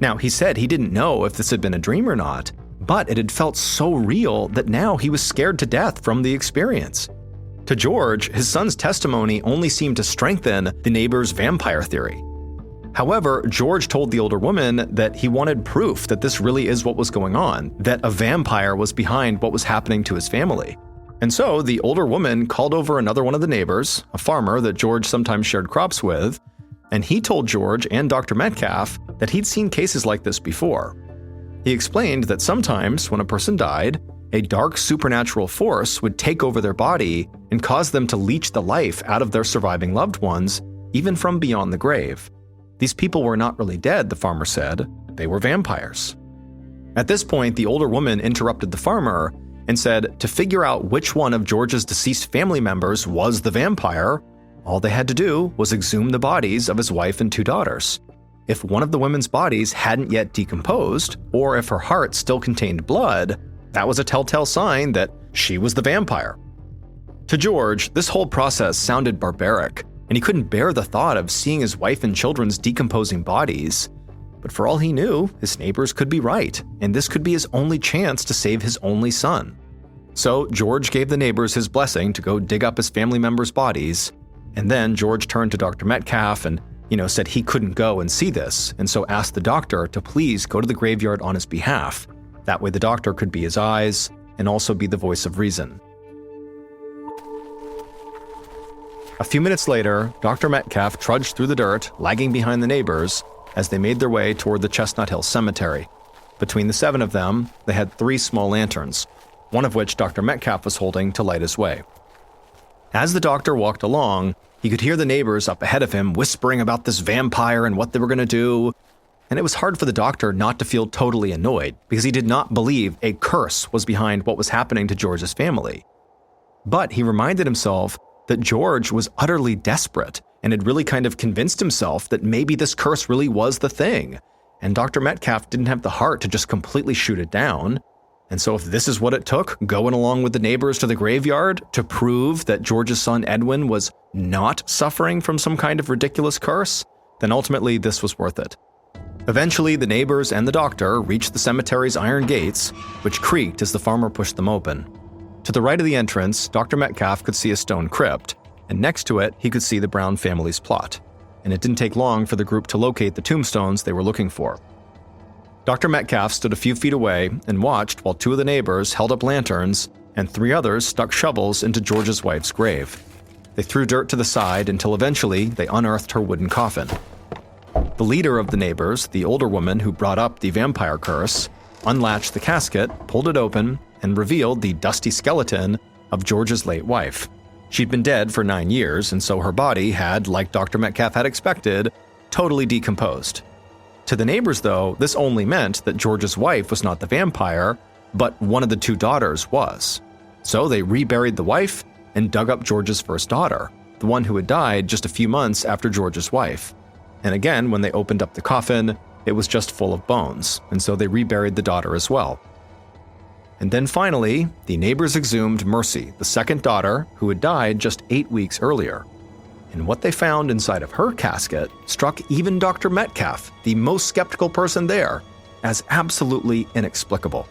Now, he said he didn't know if this had been a dream or not, but it had felt so real that now he was scared to death from the experience. To George, his son's testimony only seemed to strengthen the neighbor's vampire theory. However, George told the older woman that he wanted proof that this really is what was going on, that a vampire was behind what was happening to his family. And so the older woman called over another one of the neighbors, a farmer that George sometimes shared crops with, and he told George and Dr. Metcalf that he'd seen cases like this before. He explained that sometimes when a person died, a dark supernatural force would take over their body and cause them to leech the life out of their surviving loved ones, even from beyond the grave. These people were not really dead, the farmer said. They were vampires. At this point, the older woman interrupted the farmer and said to figure out which one of George's deceased family members was the vampire, all they had to do was exhume the bodies of his wife and 2 daughters. If one of the women's bodies hadn't yet decomposed, or if her heart still contained blood, that was a telltale sign that she was the vampire. To George, this whole process sounded barbaric, and he couldn't bear the thought of seeing his wife and children's decomposing bodies. But for all he knew, his neighbors could be right, and this could be his only chance to save his only son. So George gave the neighbors his blessing to go dig up his family members' bodies, and then George turned to Dr. Metcalf and, said he couldn't go and see this, and so asked the doctor to please go to the graveyard on his behalf. That way the doctor could be his eyes and also be the voice of reason. A few minutes later, Dr. Metcalf trudged through the dirt, lagging behind the neighbors, as they made their way toward the Chestnut Hill Cemetery. Between the 7 of them, they had 3 small lanterns, one of which Dr. Metcalf was holding to light his way. As the doctor walked along, he could hear the neighbors up ahead of him whispering about this vampire and what they were going to do, and it was hard for the doctor not to feel totally annoyed because he did not believe a curse was behind what was happening to George's family. But he reminded himself that George was utterly desperate and had really kind of convinced himself that maybe this curse really was the thing, and Dr. Metcalf didn't have the heart to just completely shoot it down. And so if this is what it took, going along with the neighbors to the graveyard to prove that George's son Edwin was not suffering from some kind of ridiculous curse, then ultimately this was worth it. Eventually, the neighbors and the doctor reached the cemetery's iron gates, which creaked as the farmer pushed them open. To the right of the entrance, Dr. Metcalf could see a stone crypt, and next to it, he could see the Brown family's plot. and it didn't take long for the group to locate the tombstones they were looking for. Dr. Metcalf stood a few feet away and watched while 2 of the neighbors held up lanterns and 3 others stuck shovels into George's wife's grave. They threw dirt to the side until eventually they unearthed her wooden coffin. The leader of the neighbors, the older woman who brought up the vampire curse, unlatched the casket, pulled it open, and revealed the dusty skeleton of George's late wife. She'd been dead for 9 years, and so her body had, like Dr. Metcalf had expected, totally decomposed. To the neighbors, though, this only meant that George's wife was not the vampire, but one of the 2 daughters was. So they reburied the wife and dug up George's first daughter, the one who had died just a few months after George's wife. And again, when they opened up the coffin, it was just full of bones, and so they reburied the daughter as well. And then finally, the neighbors exhumed Mercy, the second daughter, who had died just 8 weeks earlier. And what they found inside of her casket struck even Dr. Metcalf, the most skeptical person there, as absolutely inexplicable.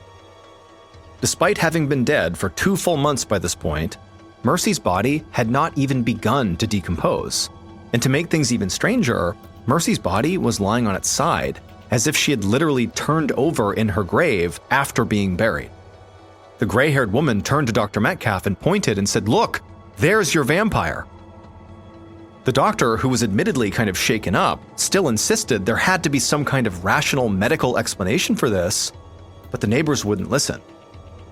Despite having been dead for 2 full months by this point, Mercy's body had not even begun to decompose. And to make things even stranger, Mercy's body was lying on its side, as if she had literally turned over in her grave after being buried. The gray-haired woman turned to Dr. Metcalf and pointed and said, "Look, there's your vampire." The doctor, who was admittedly kind of shaken up, still insisted there had to be some kind of rational medical explanation for this, but the neighbors wouldn't listen.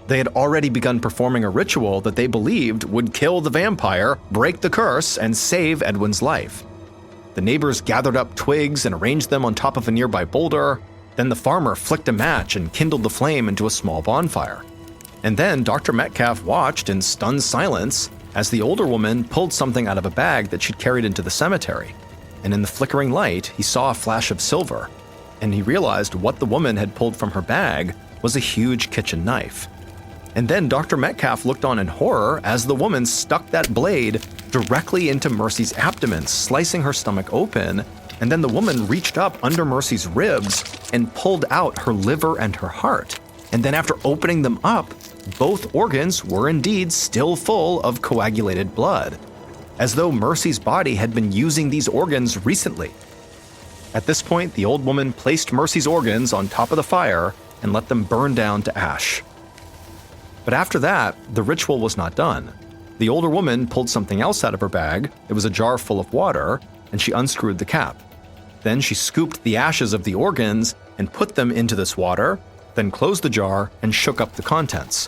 They had already begun performing a ritual that they believed would kill the vampire, break the curse, and save Edwin's life. The neighbors gathered up twigs and arranged them on top of a nearby boulder. Then the farmer flicked a match and kindled the flame into a small bonfire. And then Dr. Metcalf watched in stunned silence as the older woman pulled something out of a bag that she'd carried into the cemetery. And in the flickering light, he saw a flash of silver, and he realized what the woman had pulled from her bag was a huge kitchen knife. And then Dr. Metcalf looked on in horror as the woman stuck that blade directly into Mercy's abdomen, slicing her stomach open, and then the woman reached up under Mercy's ribs and pulled out her liver and her heart. And then after opening them up, both organs were indeed still full of coagulated blood, as though Mercy's body had been using these organs recently. At this point, the old woman placed Mercy's organs on top of the fire and let them burn down to ash. But after that, the ritual was not done. The older woman pulled something else out of her bag. It was a jar full of water, and she unscrewed the cap. Then she scooped the ashes of the organs and put them into this water, then closed the jar and shook up the contents.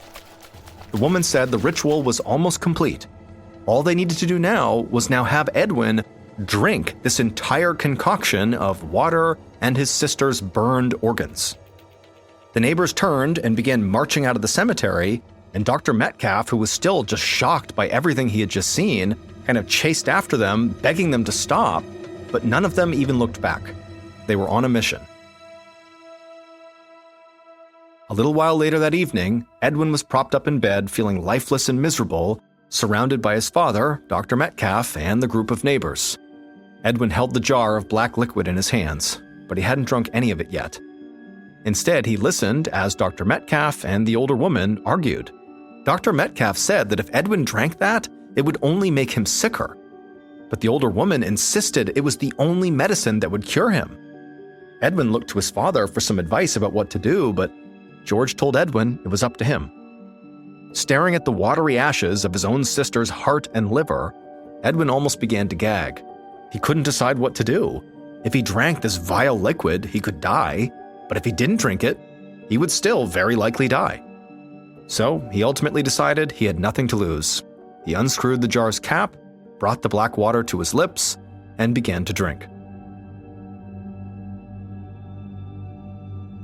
The woman said the ritual was almost complete. All they needed to do now was have Edwin drink this entire concoction of water and his sister's burned organs. The neighbors turned and began marching out of the cemetery, and Dr. Metcalf, who was still just shocked by everything he had just seen, kind of chased after them, begging them to stop, but none of them even looked back. They were on a mission. A little while later that evening, Edwin was propped up in bed, feeling lifeless and miserable, surrounded by his father, Dr. Metcalf, and the group of neighbors. Edwin held the jar of black liquid in his hands, but he hadn't drunk any of it yet. Instead, he listened as Dr. Metcalf and the older woman argued. Dr. Metcalf said that if Edwin drank that, it would only make him sicker. But the older woman insisted it was the only medicine that would cure him. Edwin looked to his father for some advice about what to do, but George told Edwin it was up to him. Staring at the watery ashes of his own sister's heart and liver, Edwin almost began to gag. He couldn't decide what to do. If he drank this vile liquid, he could die, but if he didn't drink it, he would still very likely die. So he ultimately decided he had nothing to lose. He unscrewed the jar's cap, brought the black water to his lips, and began to drink.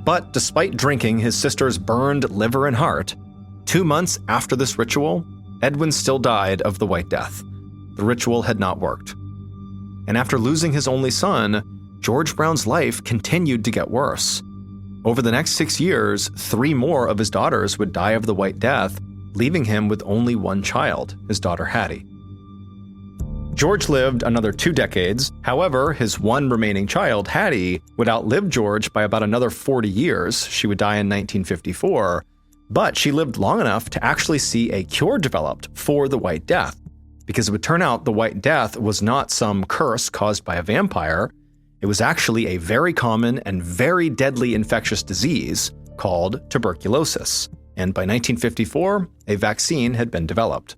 But despite drinking his sister's burned liver and heart, 2 months after this ritual, Edwin still died of the White Death. The ritual had not worked. And after losing his only son, George Brown's life continued to get worse. Over the next 6 years, 3 more of his daughters would die of the White Death, leaving him with only one child, his daughter Hattie. George lived another 2 decades. However, his one remaining child, Hattie, would outlive George by about another 40 years. She would die in 1954, but she lived long enough to actually see a cure developed for the White Death. because it would turn out the White Death was not some curse caused by a vampire. It was actually a very common and very deadly infectious disease called tuberculosis, and by 1954, a vaccine had been developed.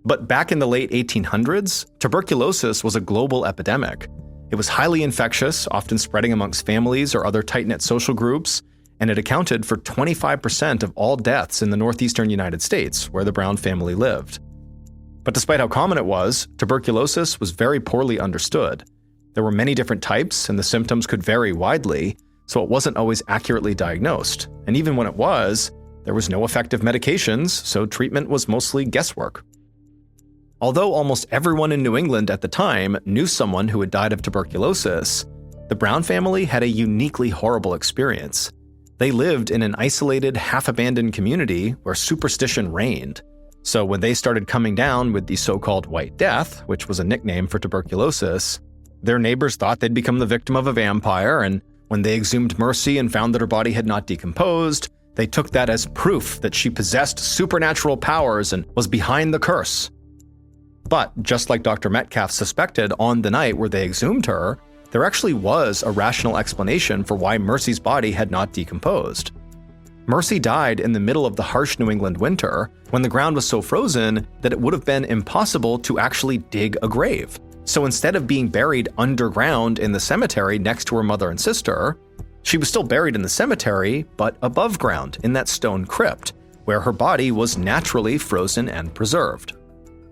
But back in the late 1800s, tuberculosis was a global epidemic. It was highly infectious, often spreading amongst families or other tight-knit social groups, and it accounted for 25% of all deaths in the northeastern United States, where the Brown family lived. But despite how common it was, tuberculosis was very poorly understood. There were many different types, and the symptoms could vary widely, so it wasn't always accurately diagnosed. And even when it was, there was no effective medications, so treatment was mostly guesswork. Although almost everyone in New England at the time knew someone who had died of tuberculosis, the Brown family had a uniquely horrible experience. They lived in an isolated, half-abandoned community where superstition reigned. So when they started coming down with the so-called White Death, which was a nickname for tuberculosis, their neighbors thought they'd become the victim of a vampire, and when they exhumed Mercy and found that her body had not decomposed, they took that as proof that she possessed supernatural powers and was behind the curse. But just like Dr. Metcalf suspected on the night where they exhumed her, there actually was a rational explanation for why Mercy's body had not decomposed. Mercy died in the middle of the harsh New England winter, when the ground was so frozen that it would have been impossible to actually dig a grave. So instead of being buried underground in the cemetery next to her mother and sister, she was still buried in the cemetery, but above ground in that stone crypt, where her body was naturally frozen and preserved.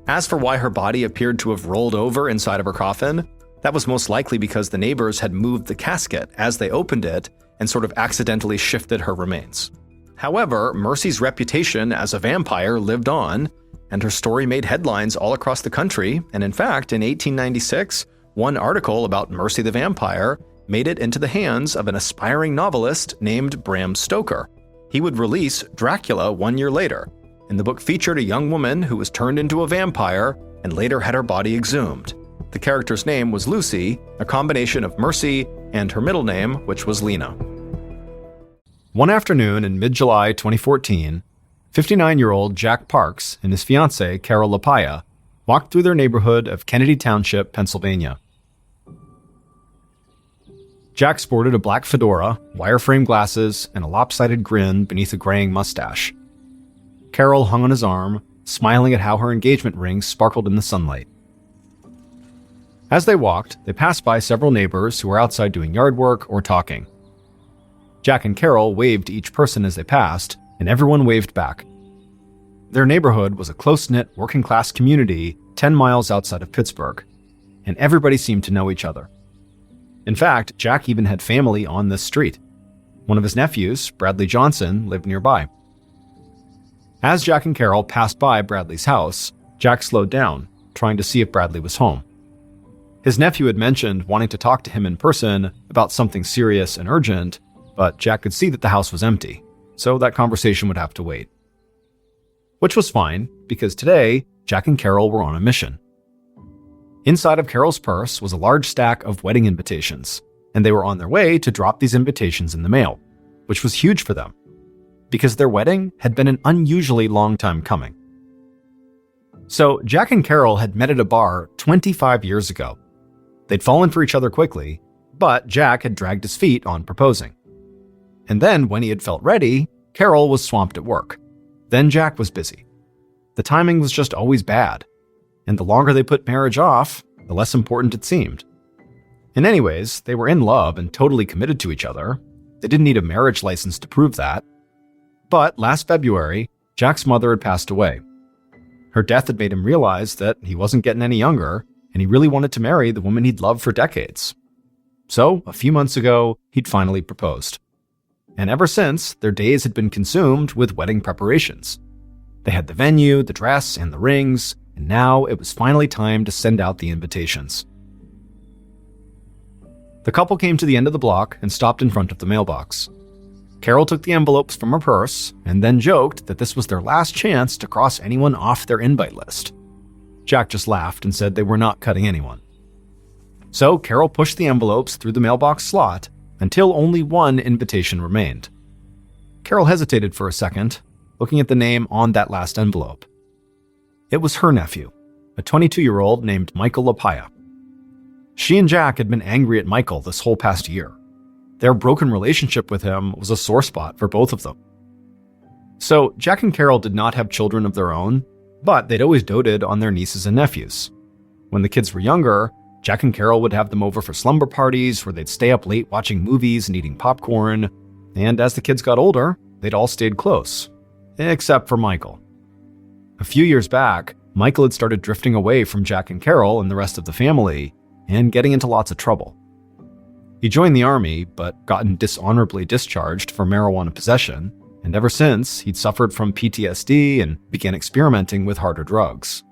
As for why her body appeared to have rolled over inside of her coffin, that was most likely because the neighbors had moved the casket as they opened it and sort of accidentally shifted her remains. However, Mercy's reputation as a vampire lived on, and her story made headlines all across the country, and in fact, in 1896, one article about Mercy the Vampire made it into the hands of an aspiring novelist named Bram Stoker. He would release Dracula 1 year later, and the book featured a young woman who was turned into a vampire and later had her body exhumed. The character's name was Lucy, a combination of Mercy and her middle name, which was Lena. One afternoon in mid-July 2014, 59-year-old Jack Parks and his fiancée, Carol LaPaya, walked through their neighborhood of Kennedy Township, Pennsylvania. Jack sported a black fedora, wireframe glasses, and a lopsided grin beneath a graying mustache. Carol hung on his arm, smiling at how her engagement ring sparkled in the sunlight. As they walked, they passed by several neighbors who were outside doing yard work or talking. Jack and Carol waved to each person as they passed, and everyone waved back. Their neighborhood was a close-knit, working-class community 10 miles outside of Pittsburgh, and everybody seemed to know each other. In fact, Jack even had family on this street. One of his nephews, Bradley Johnson, lived nearby. As Jack and Carol passed by Bradley's house, Jack slowed down, trying to see if Bradley was home. His nephew had mentioned wanting to talk to him in person about something serious and urgent, but Jack could see that the house was empty, so that conversation would have to wait. Which was fine, because today, Jack and Carol were on a mission. Inside of Carol's purse was a large stack of wedding invitations, and they were on their way to drop these invitations in the mail, which was huge for them, because their wedding had been an unusually long time coming. So Jack and Carol had met at a bar 25 years ago. They'd fallen for each other quickly, but Jack had dragged his feet on proposing. And then, when he had felt ready, Carol was swamped at work. Then Jack was busy. The timing was just always bad, and the longer they put marriage off, the less important it seemed. And anyways, they were in love and totally committed to each other. They didn't need a marriage license to prove that. But last February, Jack's mother had passed away. Her death had made him realize that he wasn't getting any younger, and he really wanted to marry the woman he'd loved for decades. So, a few months ago, he'd finally proposed. And ever since, their days had been consumed with wedding preparations. They had the venue, the dress, and the rings, and now it was finally time to send out the invitations. The couple came to the end of the block and stopped in front of the mailbox. Carol took the envelopes from her purse and then joked that this was their last chance to cross anyone off their invite list. Jack just laughed and said they were not cutting anyone. So Carol pushed the envelopes through the mailbox slot until only one invitation remained. Carol hesitated for a second, looking at the name on that last envelope. It was her nephew, a 22-year-old named Michael LaPaya. She and Jack had been angry at Michael this whole past year. Their broken relationship with him was a sore spot for both of them. So Jack and Carol did not have children of their own, but they'd always doted on their nieces and nephews. When the kids were younger, Jack and Carol would have them over for slumber parties where they'd stay up late watching movies and eating popcorn, and as the kids got older, they'd all stayed close, except for Michael. A few years back, Michael had started drifting away from Jack and Carol and the rest of the family, and getting into lots of trouble. He joined the army, but gotten dishonorably discharged for marijuana possession, and ever since, he'd suffered from PTSD and began experimenting with harder drugs.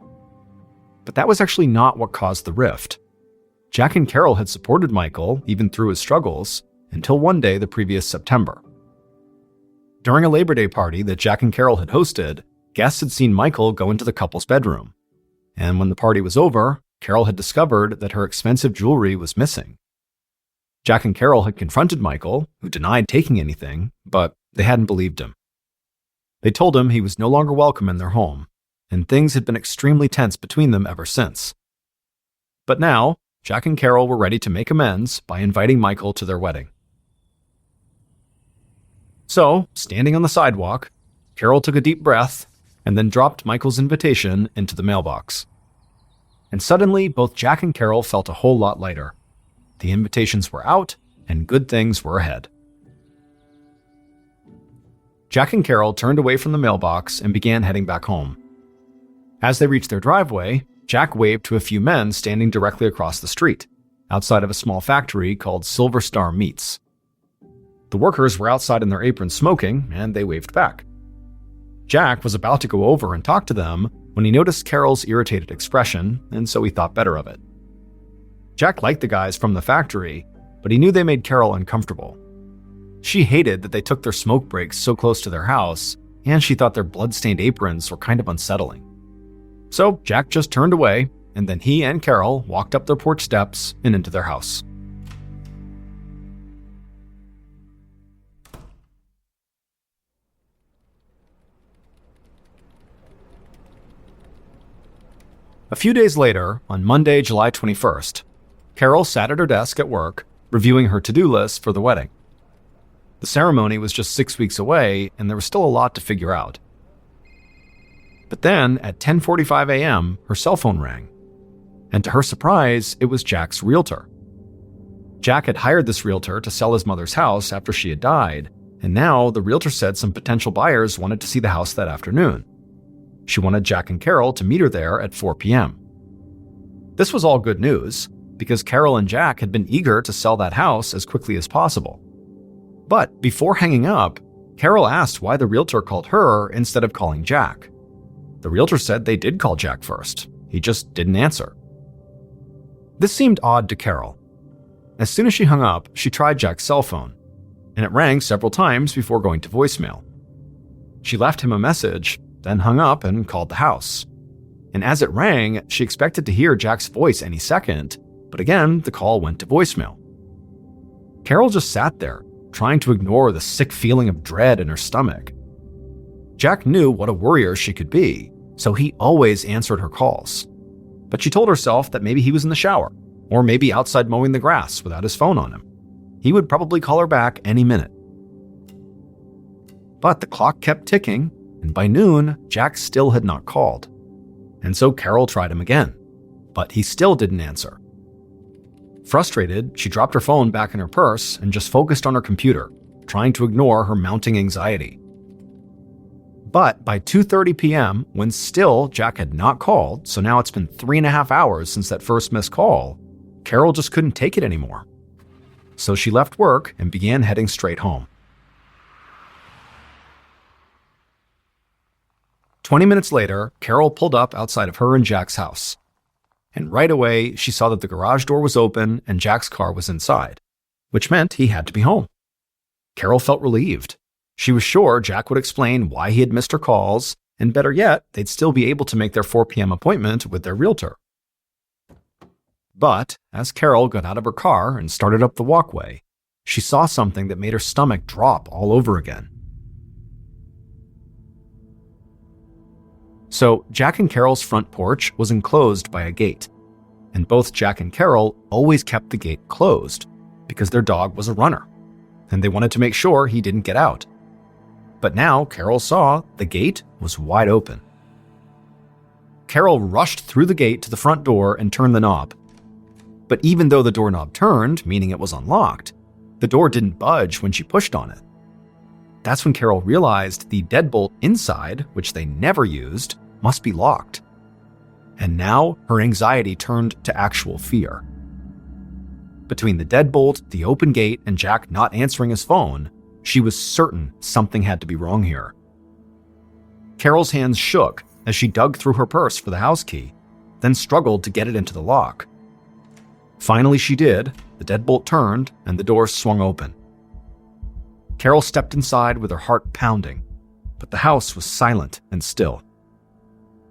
But that was actually not what caused the rift. Jack and Carol had supported Michael, even through his struggles, until one day the previous September. During a Labor Day party that Jack and Carol had hosted, guests had seen Michael go into the couple's bedroom. And when the party was over, Carol had discovered that her expensive jewelry was missing. Jack and Carol had confronted Michael, who denied taking anything, but they hadn't believed him. They told him he was no longer welcome in their home, and things had been extremely tense between them ever since. But now, Jack and Carol were ready to make amends by inviting Michael to their wedding. So, standing on the sidewalk, Carol took a deep breath and then dropped Michael's invitation into the mailbox. And suddenly, both Jack and Carol felt a whole lot lighter. The invitations were out, and good things were ahead. Jack and Carol turned away from the mailbox and began heading back home. As they reached their driveway, Jack waved to a few men standing directly across the street, outside of a small factory called Silver Star Meats. The workers were outside in their aprons smoking, and they waved back. Jack was about to go over and talk to them when he noticed Carol's irritated expression, and so he thought better of it. Jack liked the guys from the factory, but he knew they made Carol uncomfortable. She hated that they took their smoke breaks so close to their house, and she thought their blood-stained aprons were kind of unsettling. So Jack just turned away, and then he and Carol walked up their porch steps and into their house. A few days later, on Monday, July 21st, Carol sat at her desk at work, reviewing her to-do list for the wedding. The ceremony was just 6 weeks away, and there was still a lot to figure out. But then, at 10:45 a.m., her cell phone rang. And to her surprise, it was Jack's realtor. Jack had hired this realtor to sell his mother's house after she had died, and now the realtor said some potential buyers wanted to see the house that afternoon. She wanted Jack and Carol to meet her there at 4 p.m. This was all good news, because Carol and Jack had been eager to sell that house as quickly as possible. But before hanging up, Carol asked why the realtor called her instead of calling Jack. The realtor said they did call Jack first. He just didn't answer. This seemed odd to Carol. As soon as she hung up, she tried Jack's cell phone, and it rang several times before going to voicemail. She left him a message, then hung up and called the house. And as it rang, she expected to hear Jack's voice any second, but again, the call went to voicemail. Carol just sat there, trying to ignore the sick feeling of dread in her stomach. Jack knew what a worrier she could be, so he always answered her calls. But she told herself that maybe he was in the shower, or maybe outside mowing the grass without his phone on him. He would probably call her back any minute. But the clock kept ticking, and by noon, Jack still had not called. And so Carol tried him again, but he still didn't answer. Frustrated, she dropped her phone back in her purse and just focused on her computer, trying to ignore her mounting anxiety. But by 2:30 p.m., when still Jack had not called, so now it's been 3.5 hours since that first missed call, Carol just couldn't take it anymore. So she left work and began heading straight home. 20 minutes later, Carol pulled up outside of her and Jack's house. And right away, she saw that the garage door was open and Jack's car was inside, which meant he had to be home. Carol felt relieved. She was sure Jack would explain why he had missed her calls, and better yet, they'd still be able to make their 4 p.m. appointment with their realtor. But as Carol got out of her car and started up the walkway, she saw something that made her stomach drop all over again. So Jack and Carol's front porch was enclosed by a gate, and both Jack and Carol always kept the gate closed because their dog was a runner, and they wanted to make sure he didn't get out. But now Carol saw the gate was wide open. Carol rushed through the gate to the front door and turned the knob. But even though the doorknob turned, meaning it was unlocked, the door didn't budge when she pushed on it. That's when Carol realized the deadbolt inside, which they never used, must be locked. And now her anxiety turned to actual fear. Between the deadbolt, the open gate, and Jack not answering his phone, she was certain something had to be wrong here. Carol's hands shook as she dug through her purse for the house key, then struggled to get it into the lock. Finally she did, the deadbolt turned, and the door swung open. Carol stepped inside with her heart pounding, but the house was silent and still.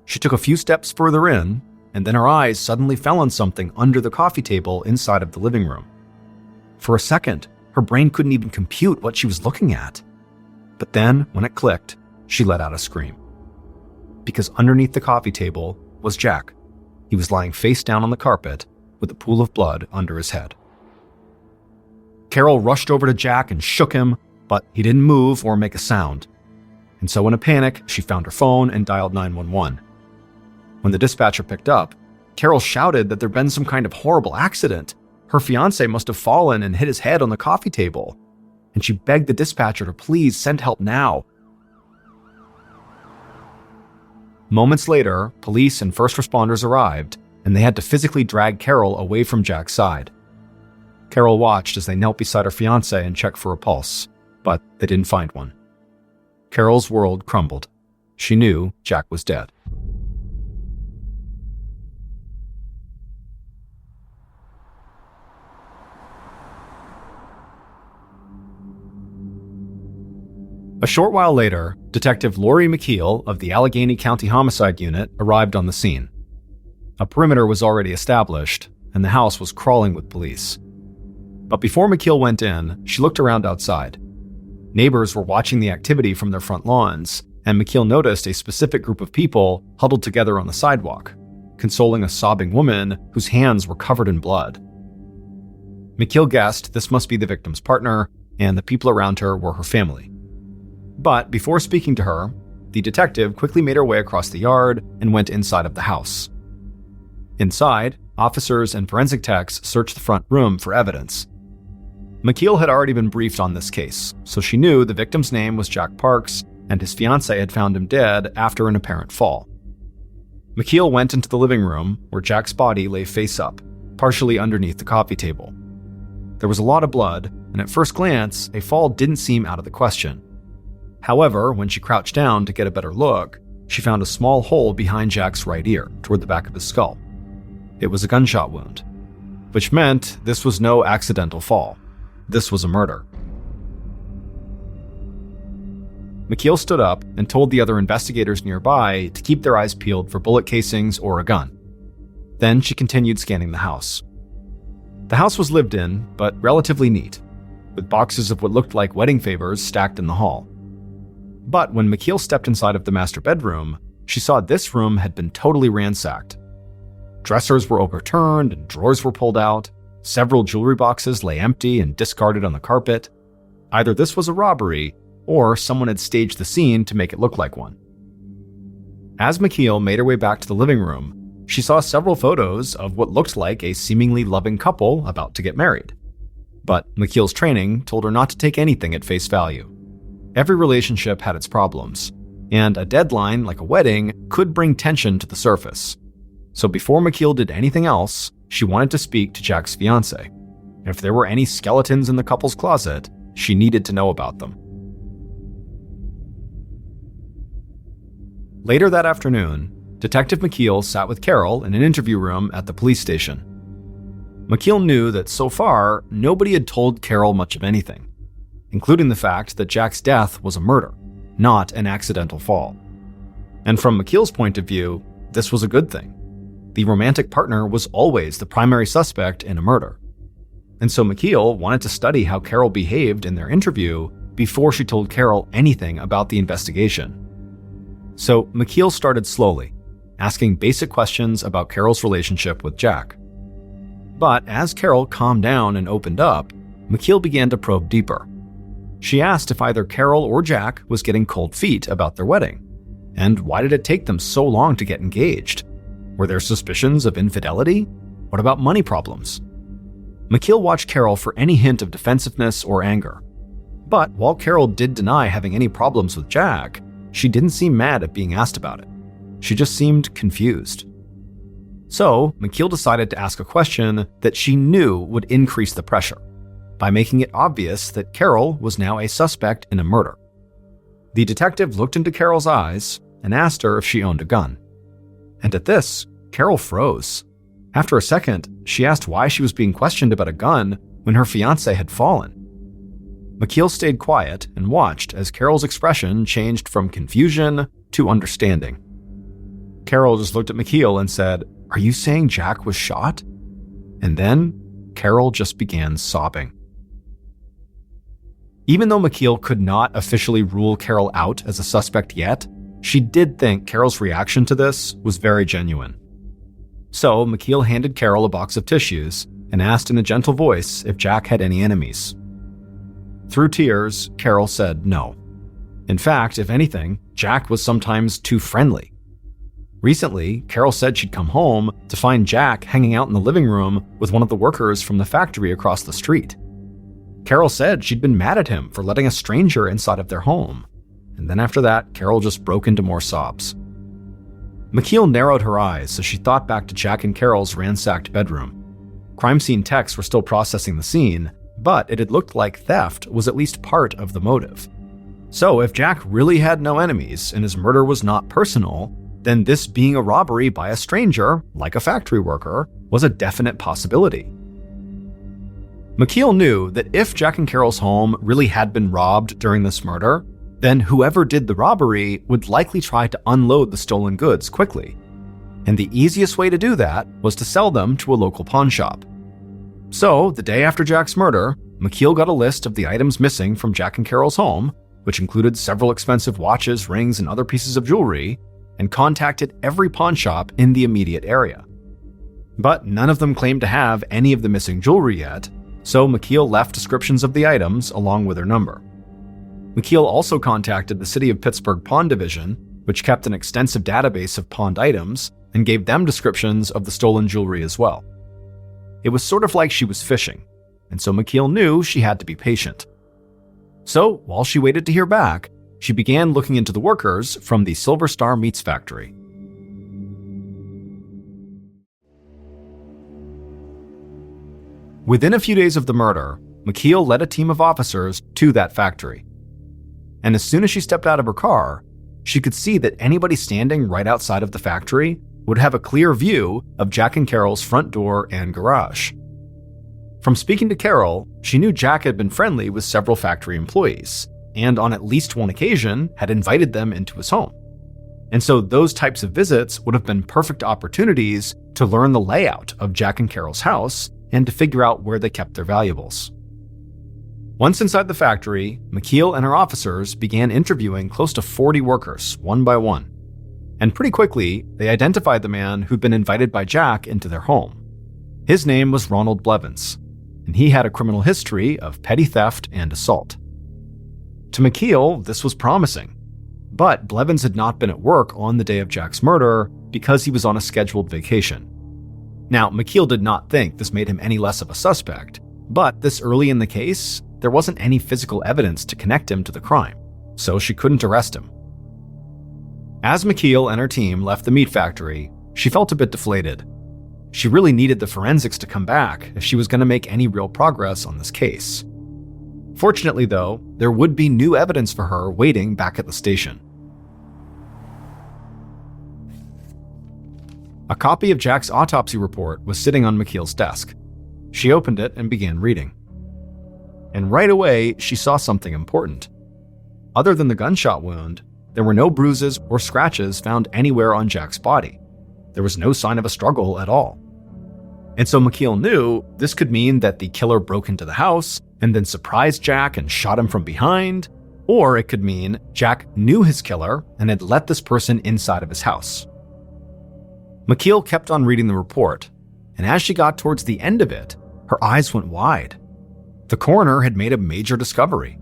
She took a few steps further in, and then her eyes suddenly fell on something under the coffee table inside of the living room. For a second, her brain couldn't even compute what she was looking at. But then, when it clicked, she let out a scream. Because underneath the coffee table was Jack. He was lying face down on the carpet with a pool of blood under his head. Carol rushed over to Jack and shook him, but he didn't move or make a sound. And so in a panic, she found her phone and dialed 911. When the dispatcher picked up, Carol shouted that there'd been some kind of horrible accident. Her fiancé must have fallen and hit his head on the coffee table. And she begged the dispatcher to please send help now. Moments later, police and first responders arrived, and they had to physically drag Carol away from Jack's side. Carol watched as they knelt beside her fiancé and checked for a pulse, but they didn't find one. Carol's world crumbled. She knew Jack was dead. A short while later, Detective Lori McKeel of the Allegheny County Homicide Unit arrived on the scene. A perimeter was already established, and the house was crawling with police. But before McKeel went in, she looked around outside. Neighbors were watching the activity from their front lawns, and McKeel noticed a specific group of people huddled together on the sidewalk, consoling a sobbing woman whose hands were covered in blood. McKeel guessed this must be the victim's partner, and the people around her were her family. But before speaking to her, the detective quickly made her way across the yard and went inside of the house. Inside, officers and forensic techs searched the front room for evidence. McKeel had already been briefed on this case, so she knew the victim's name was Jack Parks, and his fiancée had found him dead after an apparent fall. McKeel went into the living room, where Jack's body lay face up, partially underneath the coffee table. There was a lot of blood, and at first glance, a fall didn't seem out of the question. However, when she crouched down to get a better look, she found a small hole behind Jack's right ear, toward the back of his skull. It was a gunshot wound, which meant this was no accidental fall. This was a murder. McKeel stood up and told the other investigators nearby to keep their eyes peeled for bullet casings or a gun. Then she continued scanning the house. The house was lived in, but relatively neat, with boxes of what looked like wedding favors stacked in the hall. But when McKeel stepped inside of the master bedroom, she saw this room had been totally ransacked. Dressers were overturned and drawers were pulled out. Several jewelry boxes lay empty and discarded on the carpet. Either this was a robbery, or someone had staged the scene to make it look like one. As McKeel made her way back to the living room, she saw several photos of what looked like a seemingly loving couple about to get married. But McKeel's training told her not to take anything at face value. Every relationship had its problems, and a deadline like a wedding could bring tension to the surface. So before McKeel did anything else, she wanted to speak to Jack's fiancé. If there were any skeletons in the couple's closet, she needed to know about them. Later that afternoon, Detective McKeel sat with Carol in an interview room at the police station. McKeel knew that so far, nobody had told Carol much of anything, including the fact that Jack's death was a murder, not an accidental fall. And from McKeel's point of view, this was a good thing. The romantic partner was always the primary suspect in a murder. And so McKeel wanted to study how Carol behaved in their interview before she told Carol anything about the investigation. So McKeel started slowly, asking basic questions about Carol's relationship with Jack. But as Carol calmed down and opened up, McKeel began to probe deeper. She asked if either Carol or Jack was getting cold feet about their wedding. And why did it take them so long to get engaged? Were there suspicions of infidelity? What about money problems? McKeel watched Carol for any hint of defensiveness or anger. But while Carol did deny having any problems with Jack, she didn't seem mad at being asked about it. She just seemed confused. So, McKeel decided to ask a question that she knew would increase the pressure, by making it obvious that Carol was now a suspect in a murder. The detective looked into Carol's eyes and asked her if she owned a gun. And at this, Carol froze. After a second, she asked why she was being questioned about a gun when her fiancé had fallen. McKeel stayed quiet and watched as Carol's expression changed from confusion to understanding. Carol just looked at McKeel and said, "Are you saying Jack was shot?" And then Carol just began sobbing. Even though McKeel could not officially rule Carol out as a suspect yet, she did think Carol's reaction to this was very genuine. So McKeel handed Carol a box of tissues and asked in a gentle voice if Jack had any enemies. Through tears, Carol said no. In fact, if anything, Jack was sometimes too friendly. Recently, Carol said she'd come home to find Jack hanging out in the living room with one of the workers from the factory across the street. Carol said she'd been mad at him for letting a stranger inside of their home. And then after that, Carol just broke into more sobs. McKeel narrowed her eyes as she thought back to Jack and Carol's ransacked bedroom. Crime scene techs were still processing the scene, but it had looked like theft was at least part of the motive. So if Jack really had no enemies and his murder was not personal, then this being a robbery by a stranger, like a factory worker, was a definite possibility. McKeel knew that if Jack and Carol's home really had been robbed during this murder, then whoever did the robbery would likely try to unload the stolen goods quickly. And the easiest way to do that was to sell them to a local pawn shop. So, the day after Jack's murder, McKeel got a list of the items missing from Jack and Carol's home, which included several expensive watches, rings, and other pieces of jewelry, and contacted every pawn shop in the immediate area. But none of them claimed to have any of the missing jewelry yet, so McKeel left descriptions of the items along with their number. McKeel also contacted the City of Pittsburgh Pawn Division, which kept an extensive database of pawned items, and gave them descriptions of the stolen jewelry as well. It was sort of like she was fishing, and so McKeel knew she had to be patient. So, while she waited to hear back, she began looking into the workers from the Silver Star Meats Factory. Within a few days of the murder, McKeel led a team of officers to that factory. And as soon as she stepped out of her car, she could see that anybody standing right outside of the factory would have a clear view of Jack and Carol's front door and garage. From speaking to Carol, she knew Jack had been friendly with several factory employees, and on at least one occasion had invited them into his home. And so those types of visits would have been perfect opportunities to learn the layout of Jack and Carol's house and to figure out where they kept their valuables. Once inside the factory, McKeel and her officers began interviewing close to 40 workers, one by one. And pretty quickly, they identified the man who'd been invited by Jack into their home. His name was Ronald Blevins, and he had a criminal history of petty theft and assault. To McKeel, this was promising. But Blevins had not been at work on the day of Jack's murder because he was on a scheduled vacation. Now, McKeel did not think this made him any less of a suspect, but this early in the case, there wasn't any physical evidence to connect him to the crime, so she couldn't arrest him. As McKeel and her team left the meat factory, she felt a bit deflated. She really needed the forensics to come back if she was going to make any real progress on this case. Fortunately, though, there would be new evidence for her waiting back at the station. A copy of Jack's autopsy report was sitting on McKeel's desk. She opened it and began reading. And right away, she saw something important. Other than the gunshot wound, there were no bruises or scratches found anywhere on Jack's body. There was no sign of a struggle at all. And so McKeel knew this could mean that the killer broke into the house and then surprised Jack and shot him from behind, Or it could mean Jack knew his killer and had let this person inside of his house. McKeel kept on reading the report, and as she got towards the end of it, her eyes went wide. The coroner had made a major discovery.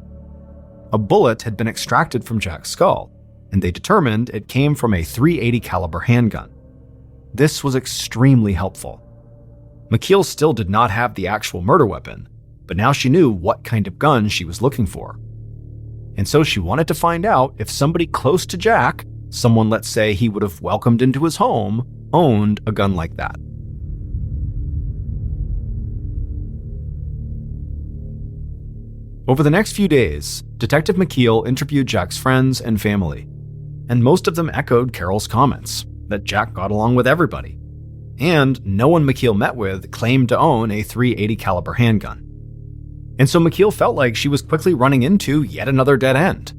A bullet had been extracted from Jack's skull, and they determined it came from a .380 caliber handgun. This was extremely helpful. McKeel still did not have the actual murder weapon, but now she knew what kind of gun she was looking for. And so she wanted to find out if somebody close to Jack, someone let's say he would have welcomed into his home, owned a gun like that. Over the next few days, Detective McKeel interviewed Jack's friends and family, and most of them echoed Carol's comments that Jack got along with everybody, and no one McKeel met with claimed to own a .380 caliber handgun. And so McKeel felt like she was quickly running into yet another dead end.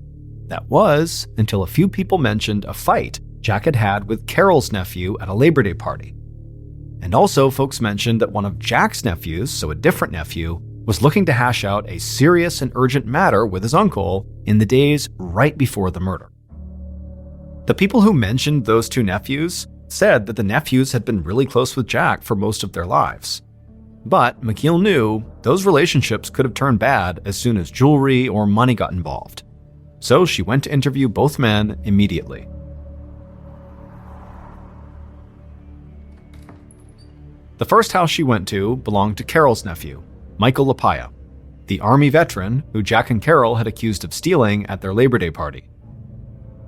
That was until a few people mentioned a fight Jack had had with Carol's nephew at a Labor Day party. And also folks mentioned that one of Jack's nephews, so a different nephew, was looking to hash out a serious and urgent matter with his uncle in the days right before the murder. The people who mentioned those two nephews said that the nephews had been really close with Jack for most of their lives. But McKeel knew those relationships could have turned bad as soon as jewelry or money got involved. So she went to interview both men immediately. The first house she went to belonged to Carol's nephew, Michael Lapaya, the Army veteran who Jack and Carol had accused of stealing at their Labor Day party.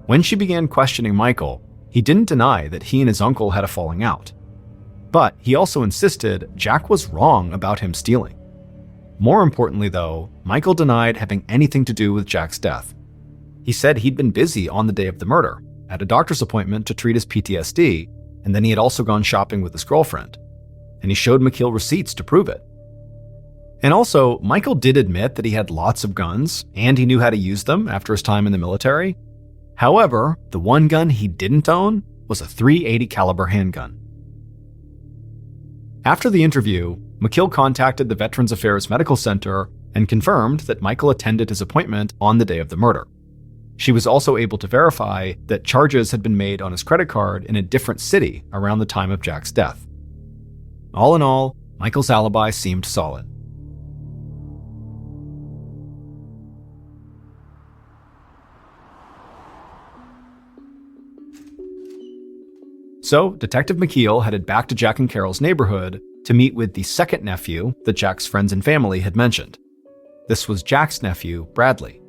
When she began questioning Michael, he didn't deny that he and his uncle had a falling out. But he also insisted Jack was wrong about him stealing. More importantly, though, Michael denied having anything to do with Jack's death. He said he'd been busy on the day of the murder, at a doctor's appointment to treat his PTSD, and then he had also gone shopping with his girlfriend. And he showed McKeel receipts to prove it. And also, Michael did admit that he had lots of guns, and he knew how to use them after his time in the military. However, the one gun he didn't own was a .380 caliber handgun. After the interview, McKeel contacted the Veterans Affairs Medical Center and confirmed that Michael attended his appointment on the day of the murder. She was also able to verify that charges had been made on his credit card in a different city around the time of Jack's death. All in all, Michael's alibi seemed solid. So, Detective McKeel headed back to Jack and Carol's neighborhood to meet with the second nephew that Jack's friends and family had mentioned. This was Jack's nephew, Bradley,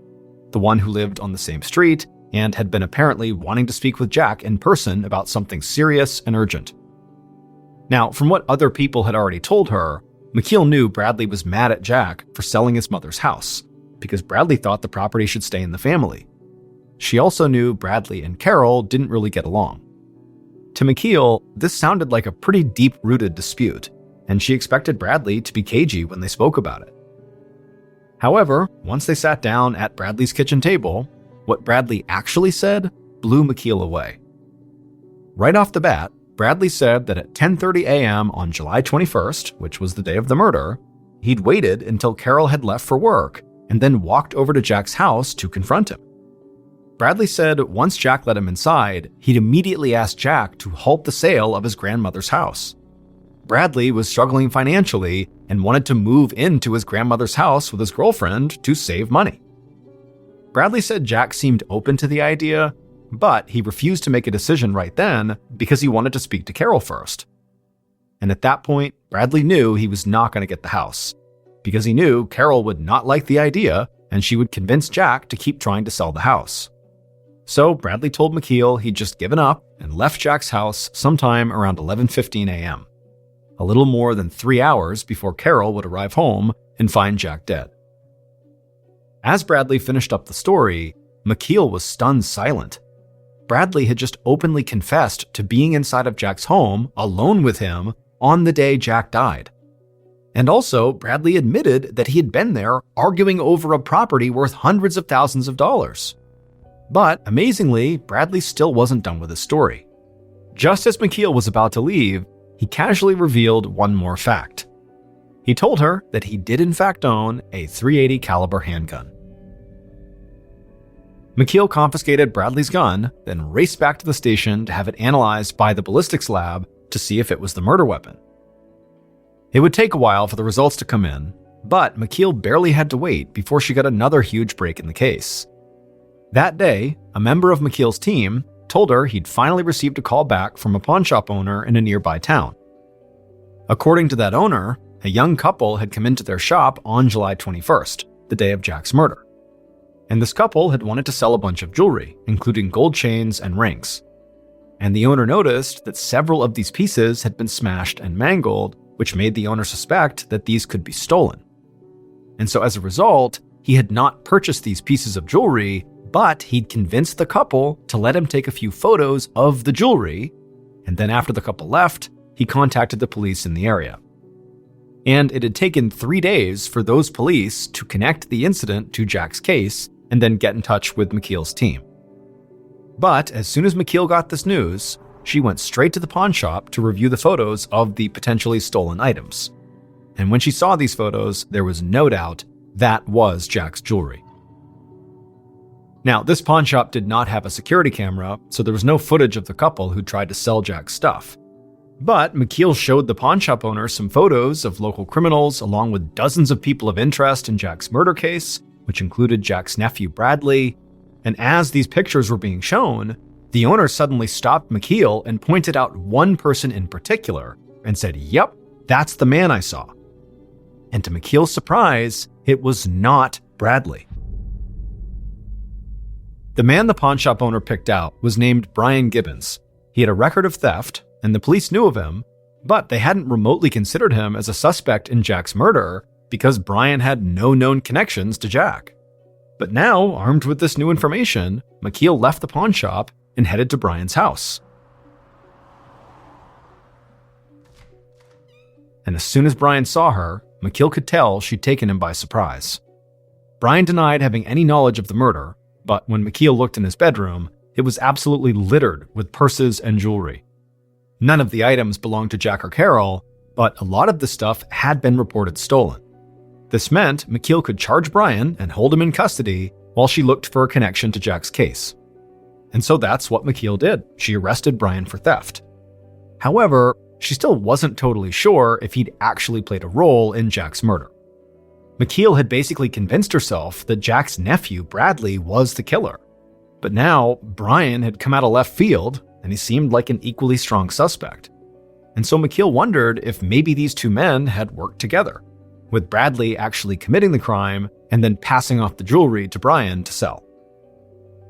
the one who lived on the same street and had been apparently wanting to speak with Jack in person about something serious and urgent. Now, from what other people had already told her, McKeel knew Bradley was mad at Jack for selling his mother's house, because Bradley thought the property should stay in the family. She also knew Bradley and Carol didn't really get along. To McKeel, this sounded like a pretty deep-rooted dispute, and she expected Bradley to be cagey when they spoke about it. However, once they sat down at Bradley's kitchen table, what Bradley actually said blew McKeel away. Right off the bat, Bradley said that at 10:30 a.m. on July 21st, which was the day of the murder, he'd waited until Carol had left for work and then walked over to Jack's house to confront him. Bradley said once Jack let him inside, he'd immediately asked Jack to halt the sale of his grandmother's house. Bradley was struggling financially and wanted to move into his grandmother's house with his girlfriend to save money. Bradley said Jack seemed open to the idea, but he refused to make a decision right then because he wanted to speak to Carol first. And at that point, Bradley knew he was not going to get the house, because he knew Carol would not like the idea and she would convince Jack to keep trying to sell the house. So Bradley told McKeel he'd just given up and left Jack's house sometime around 11:15 a.m., a little more than 3 hours before Carol would arrive home and find Jack dead. As Bradley finished up the story, McKeel was stunned silent. Bradley had just openly confessed to being inside of Jack's home, alone with him, on the day Jack died. And also, Bradley admitted that he had been there arguing over a property worth hundreds of thousands of dollars. But, amazingly, Bradley still wasn't done with his story. Just as McKeel was about to leave, he casually revealed one more fact. He told her that he did in fact own a .380 caliber handgun. McKeel confiscated Bradley's gun, then raced back to the station to have it analyzed by the ballistics lab to see if it was the murder weapon. It would take a while for the results to come in, but McKeel barely had to wait before she got another huge break in the case. That day, a member of McKeel's team told her he'd finally received a call back from a pawn shop owner in a nearby town. According to that owner, a young couple had come into their shop on July 21st, the day of Jack's murder. And this couple had wanted to sell a bunch of jewelry, including gold chains and rings. And the owner noticed that several of these pieces had been smashed and mangled, which made the owner suspect that these could be stolen. And so as a result, he had not purchased these pieces of jewelry, but he'd convinced the couple to let him take a few photos of the jewelry, and then after the couple left, he contacted the police in the area. And it had taken 3 days for those police to connect the incident to Jack's case and then get in touch with McKeel's team. But as soon as McKeel got this news, she went straight to the pawn shop to review the photos of the potentially stolen items. And when she saw these photos, there was no doubt that was Jack's jewelry. Now, this pawn shop did not have a security camera, so there was no footage of the couple who tried to sell Jack's stuff. But McKeel showed the pawn shop owner some photos of local criminals along with dozens of people of interest in Jack's murder case, which included Jack's nephew Bradley. And as these pictures were being shown, the owner suddenly stopped McKeel and pointed out one person in particular and said, "Yep, that's the man I saw." And to McKeel's surprise, it was not Bradley. The man the pawn shop owner picked out was named Brian Gibbons. He had a record of theft, and the police knew of him, but they hadn't remotely considered him as a suspect in Jack's murder because Brian had no known connections to Jack. But now, armed with this new information, McKeel left the pawn shop and headed to Brian's house. And as soon as Brian saw her, McKeel could tell she'd taken him by surprise. Brian denied having any knowledge of the murder, but when McKeel looked in his bedroom, it was absolutely littered with purses and jewelry. None of the items belonged to Jack or Carol, but a lot of the stuff had been reported stolen. This meant McKeel could charge Brian and hold him in custody while she looked for a connection to Jack's case. And so that's what McKeel did. She arrested Brian for theft. However, she still wasn't totally sure if he'd actually played a role in Jack's murder. McKeel had basically convinced herself that Jack's nephew, Bradley, was the killer. But now, Brian had come out of left field, and he seemed like an equally strong suspect. And so McKeel wondered if maybe these two men had worked together, with Bradley actually committing the crime and then passing off the jewelry to Brian to sell.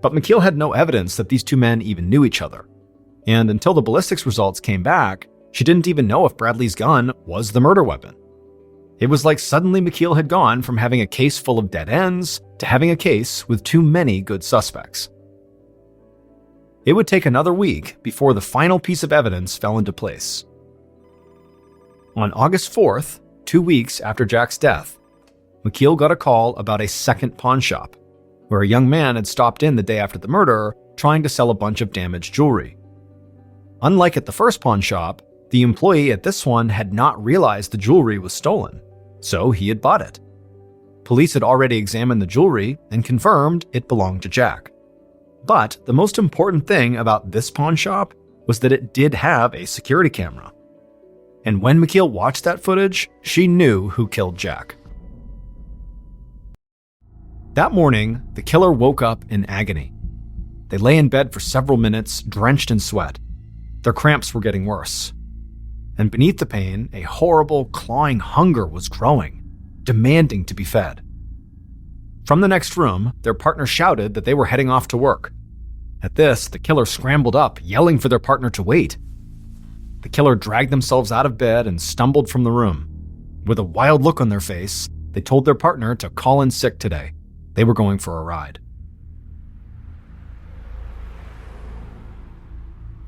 But McKeel had no evidence that these two men even knew each other. And until the ballistics results came back, she didn't even know if Bradley's gun was the murder weapon. It was like suddenly McKeel had gone from having a case full of dead ends to having a case with too many good suspects. It would take another week before the final piece of evidence fell into place. On August 4th, 2 weeks after Jack's death, McKeel got a call about a second pawn shop, where a young man had stopped in the day after the murder trying to sell a bunch of damaged jewelry. Unlike at the first pawn shop, the employee at this one had not realized the jewelry was stolen, so he had bought it. Police had already examined the jewelry and confirmed it belonged to Jack. But the most important thing about this pawn shop was that it did have a security camera. And when McKeel watched that footage, she knew who killed Jack. That morning, the killer woke up in agony. They lay in bed for several minutes, drenched in sweat. Their cramps were getting worse. And beneath the pain, a horrible, clawing hunger was growing, demanding to be fed. From the next room, their partner shouted that they were heading off to work. At this, the killer scrambled up, yelling for their partner to wait. The killer dragged themselves out of bed and stumbled from the room. With a wild look on their face, they told their partner to call in sick today. They were going for a ride.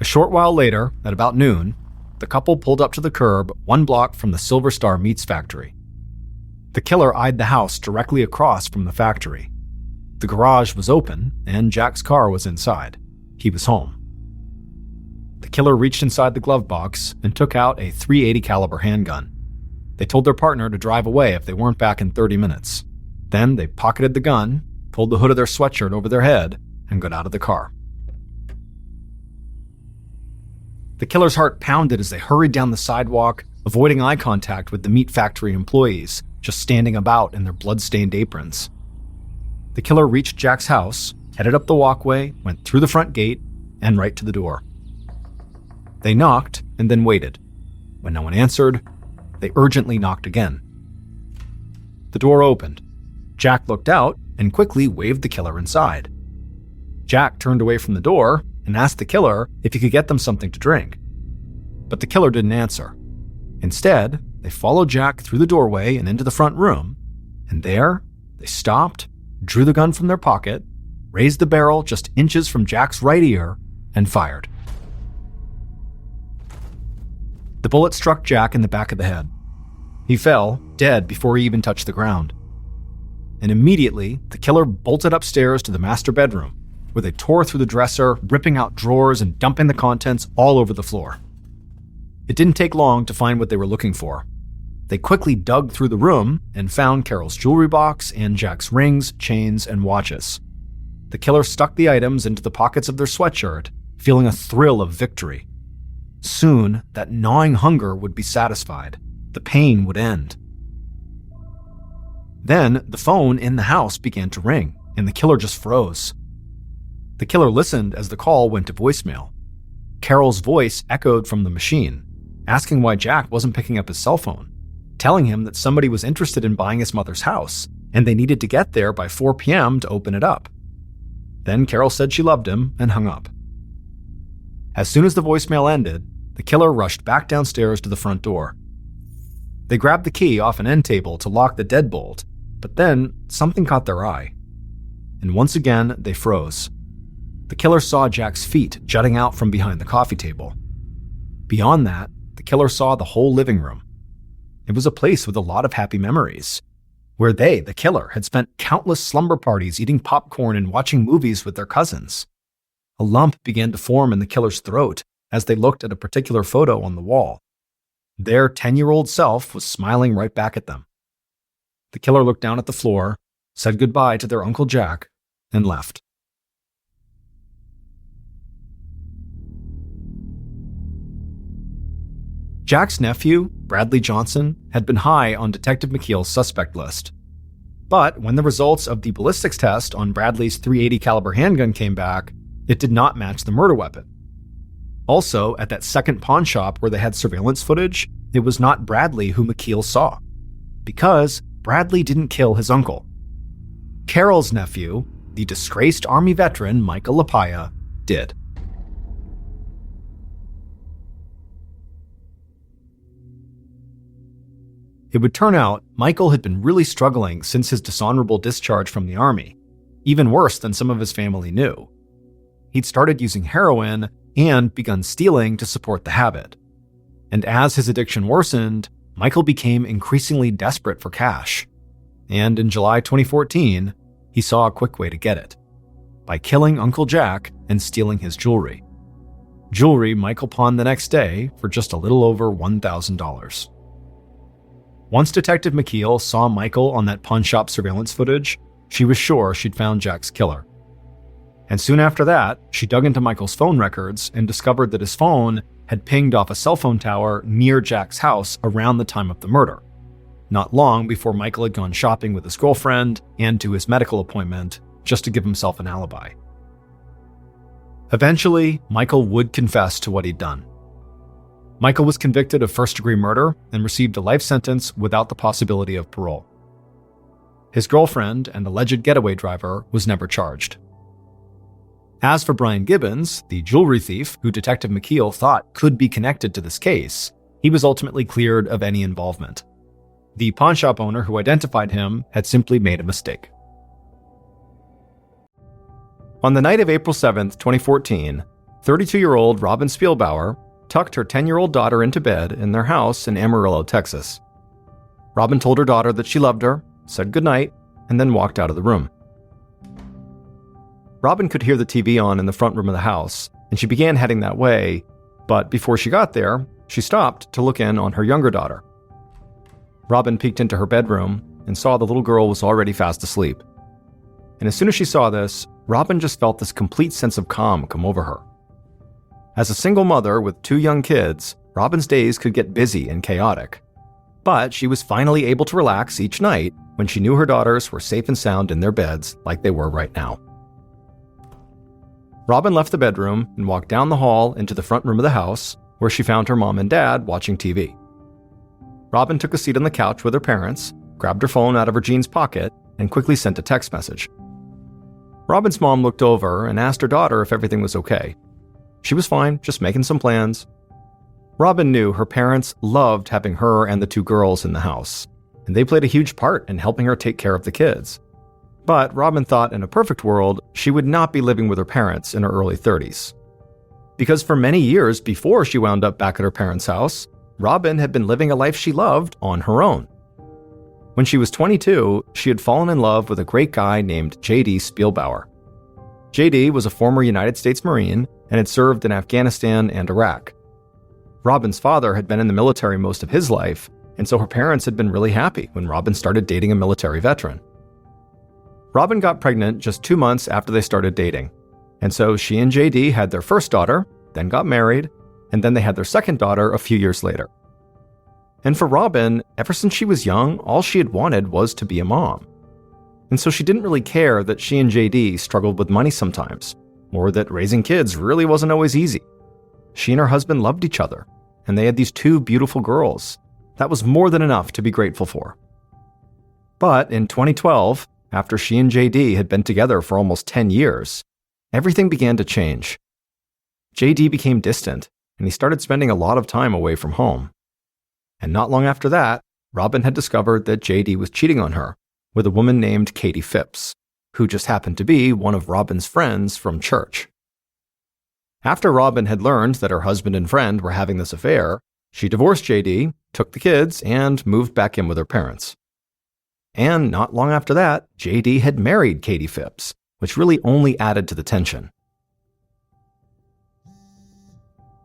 A short while later, at about noon, the couple pulled up to the curb 1 block from the Silver Star Meats factory. The killer eyed the house directly across from the factory. The garage was open, and Jack's car was inside. He was home. The killer reached inside the glove box and took out a .380 caliber handgun. They told their partner to drive away if they weren't back in 30 minutes. Then they pocketed the gun pulled the hood of their sweatshirt over their head, and got out of the car. The killer's heart pounded as they hurried down the sidewalk, avoiding eye contact with the meat factory employees just standing about in their blood-stained aprons. The killer reached Jack's house, headed up the walkway, went through the front gate, and right to the door. They knocked and then waited. When no one answered, they urgently knocked again. The door opened. Jack looked out and quickly waved the killer inside. Jack turned away from the door and asked the killer if he could get them something to drink. But the killer didn't answer. Instead, they followed Jack through the doorway and into the front room, and there, they stopped, drew the gun from their pocket, raised the barrel just inches from Jack's right ear, and fired. The bullet struck Jack in the back of the head. He fell, dead before he even touched the ground. And immediately, the killer bolted upstairs to the master bedroom, where they tore through the dresser, ripping out drawers and dumping the contents all over the floor. It didn't take long to find what they were looking for. They quickly dug through the room and found Carol's jewelry box and Jack's rings, chains, and watches. The killer stuck the items into the pockets of their sweatshirt, feeling a thrill of victory. Soon, that gnawing hunger would be satisfied. The pain would end. Then, the phone in the house began to ring, and the killer just froze. The killer listened as the call went to voicemail. Carol's voice echoed from the machine, asking why Jack wasn't picking up his cell phone, telling him that somebody was interested in buying his mother's house, and they needed to get there by 4 p.m. to open it up. Then Carol said she loved him and hung up. As soon as the voicemail ended, the killer rushed back downstairs to the front door. They grabbed the key off an end table to lock the deadbolt, but then something caught their eye. And once again, they froze. The killer saw Jack's feet jutting out from behind the coffee table. Beyond that, the killer saw the whole living room. It was a place with a lot of happy memories, where they, the killer, had spent countless slumber parties eating popcorn and watching movies with their cousins. A lump began to form in the killer's throat as they looked at a particular photo on the wall. Their 10-year-old self was smiling right back at them. The killer looked down at the floor, said goodbye to their Uncle Jack, and left. Jack's nephew, Bradley Johnson, had been high on Detective McKeel's suspect list. But when the results of the ballistics test on Bradley's .380 caliber handgun came back, it did not match the murder weapon. Also, at that second pawn shop where they had surveillance footage, it was not Bradley who McKeel saw, because Bradley didn't kill his uncle. Carol's nephew, the disgraced Army veteran Michael Lapaya, did. It would turn out Michael had been really struggling since his dishonorable discharge from the Army, even worse than some of his family knew. He'd started using heroin and begun stealing to support the habit. And as his addiction worsened, Michael became increasingly desperate for cash. And in July 2014, he saw a quick way to get it, by killing Uncle Jack and stealing his jewelry. Jewelry Michael pawned the next day for just a little over $1,000. Once Detective McKeel saw Michael on that pawn shop surveillance footage, she was sure she'd found Jack's killer. And soon after that, she dug into Michael's phone records and discovered that his phone had pinged off a cell phone tower near Jack's house around the time of the murder, not long before Michael had gone shopping with his girlfriend and to his medical appointment just to give himself an alibi. Eventually, Michael would confess to what he'd done. Michael was convicted of first-degree murder and received a life sentence without the possibility of parole. His girlfriend and alleged getaway driver was never charged. As for Brian Gibbons, the jewelry thief who Detective McKeel thought could be connected to this case, he was ultimately cleared of any involvement. The pawnshop owner who identified him had simply made a mistake. On the night of April 7, 2014, 32-year-old Robin Spielbauer tucked her 10-year-old daughter into bed in their house in Amarillo, Texas. Robin told her daughter that she loved her, said goodnight, and then walked out of the room. Robin could hear the TV on in the front room of the house, and she began heading that way, but before she got there, she stopped to look in on her younger daughter. Robin peeked into her bedroom and saw the little girl was already fast asleep. and as soon as she saw this, Robin just felt this complete sense of calm come over her. As a single mother with 2 young kids, Robin's days could get busy and chaotic. But she was finally able to relax each night when she knew her daughters were safe and sound in their beds like they were right now. Robin left the bedroom and walked down the hall into the front room of the house, where she found her mom and dad watching TV. Robin took a seat on the couch with her parents, grabbed her phone out of her jeans pocket, and quickly sent a text message. Robin's mom looked over and asked her daughter if everything was okay. She was fine, just making some plans. Robin knew her parents loved having her and the 2 girls in the house, and they played a huge part in helping her take care of the kids. But Robin thought in a perfect world, she would not be living with her parents in her early 30s. Because for many years before she wound up back at her parents' house, Robin had been living a life she loved on her own. When she was 22, she had fallen in love with a great guy named J.D. Spielbauer. J.D. was a former United States Marine and had served in Afghanistan and Iraq. Robin's father had been in the military most of his life, and so her parents had been really happy when Robin started dating a military veteran. Robin got pregnant just 2 months after they started dating, and so she and J.D. had their first daughter, then got married, and then they had their second daughter a few years later. And for Robin, ever since she was young, all she had wanted was to be a mom. And so she didn't really care that she and J.D. struggled with money sometimes, or that raising kids really wasn't always easy. She and her husband loved each other, and they had these 2 beautiful girls. That was more than enough to be grateful for. But in 2012, after she and J.D. had been together for almost 10 years, everything began to change. J.D. became distant, and he started spending a lot of time away from home. And not long after that, Robin had discovered that J.D. was cheating on her with a woman named Katie Phipps, who just happened to be one of Robin's friends from church. After Robin had learned that her husband and friend were having this affair, she divorced J.D., took the kids, and moved back in with her parents. And not long after that, J.D. had married Katie Phipps, which really only added to the tension.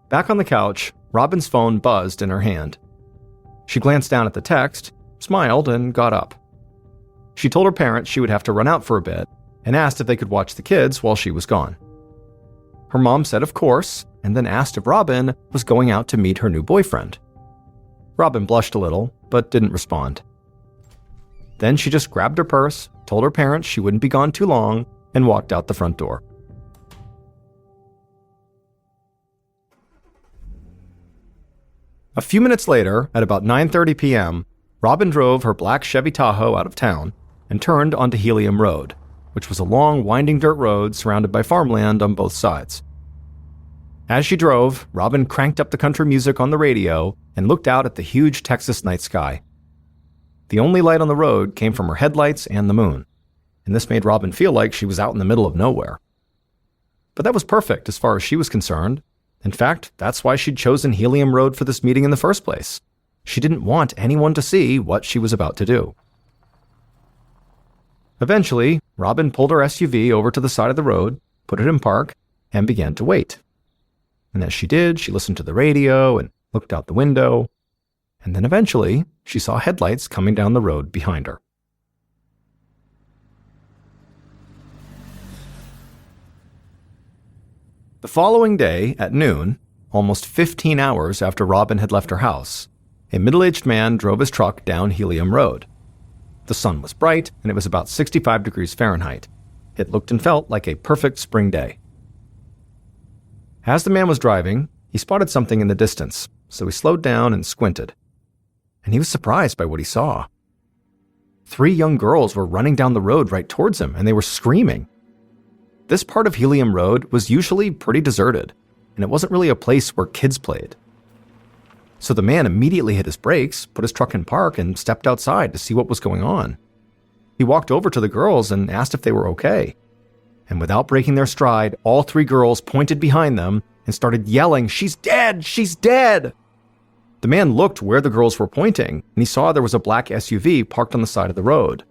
Back on the couch, Robin's phone buzzed in her hand. She glanced down at the text, smiled, and got up. She told her parents she would have to run out for a bit, and asked if they could watch the kids while she was gone. Her mom said of course, and then asked if Robin was going out to meet her new boyfriend. Robin blushed a little, but didn't respond. Then she just grabbed her purse, told her parents she wouldn't be gone too long, and walked out the front door. A few minutes later, at about 9:30 p.m., Robin drove her black Chevy Tahoe out of town and turned onto Helium Road, which was a long, winding dirt road surrounded by farmland on both sides. As she drove, Robin cranked up the country music on the radio and looked out at the huge Texas night sky. The only light on the road came from her headlights and the moon, and this made Robin feel like she was out in the middle of nowhere. But that was perfect as far as she was concerned. In fact, that's why she'd chosen Helium Road for this meeting in the first place. She didn't want anyone to see what she was about to do. Eventually, Robin pulled her SUV over to the side of the road, put it in park, and began to wait. And as she did, she listened to the radio and looked out the window. And then eventually, she saw headlights coming down the road behind her. The following day, at noon, almost 15 hours after Robin had left her house, a middle-aged man drove his truck down Helium Road. The sun was bright, and it was about 65 degrees Fahrenheit. It looked and felt like a perfect spring day. As the man was driving, he spotted something in the distance, so he slowed down and squinted. And he was surprised by what he saw. 3 young girls were running down the road right towards him, and they were screaming. This part of Helium Road was usually pretty deserted, and it wasn't really a place where kids played. So the man immediately hit his brakes, put his truck in park, and stepped outside to see what was going on. He walked over to the girls and asked if they were okay. And without breaking their stride, all 3 girls pointed behind them and started yelling, "She's dead! She's dead!" The man looked where the girls were pointing, and he saw there was a black SUV parked on the side of the road.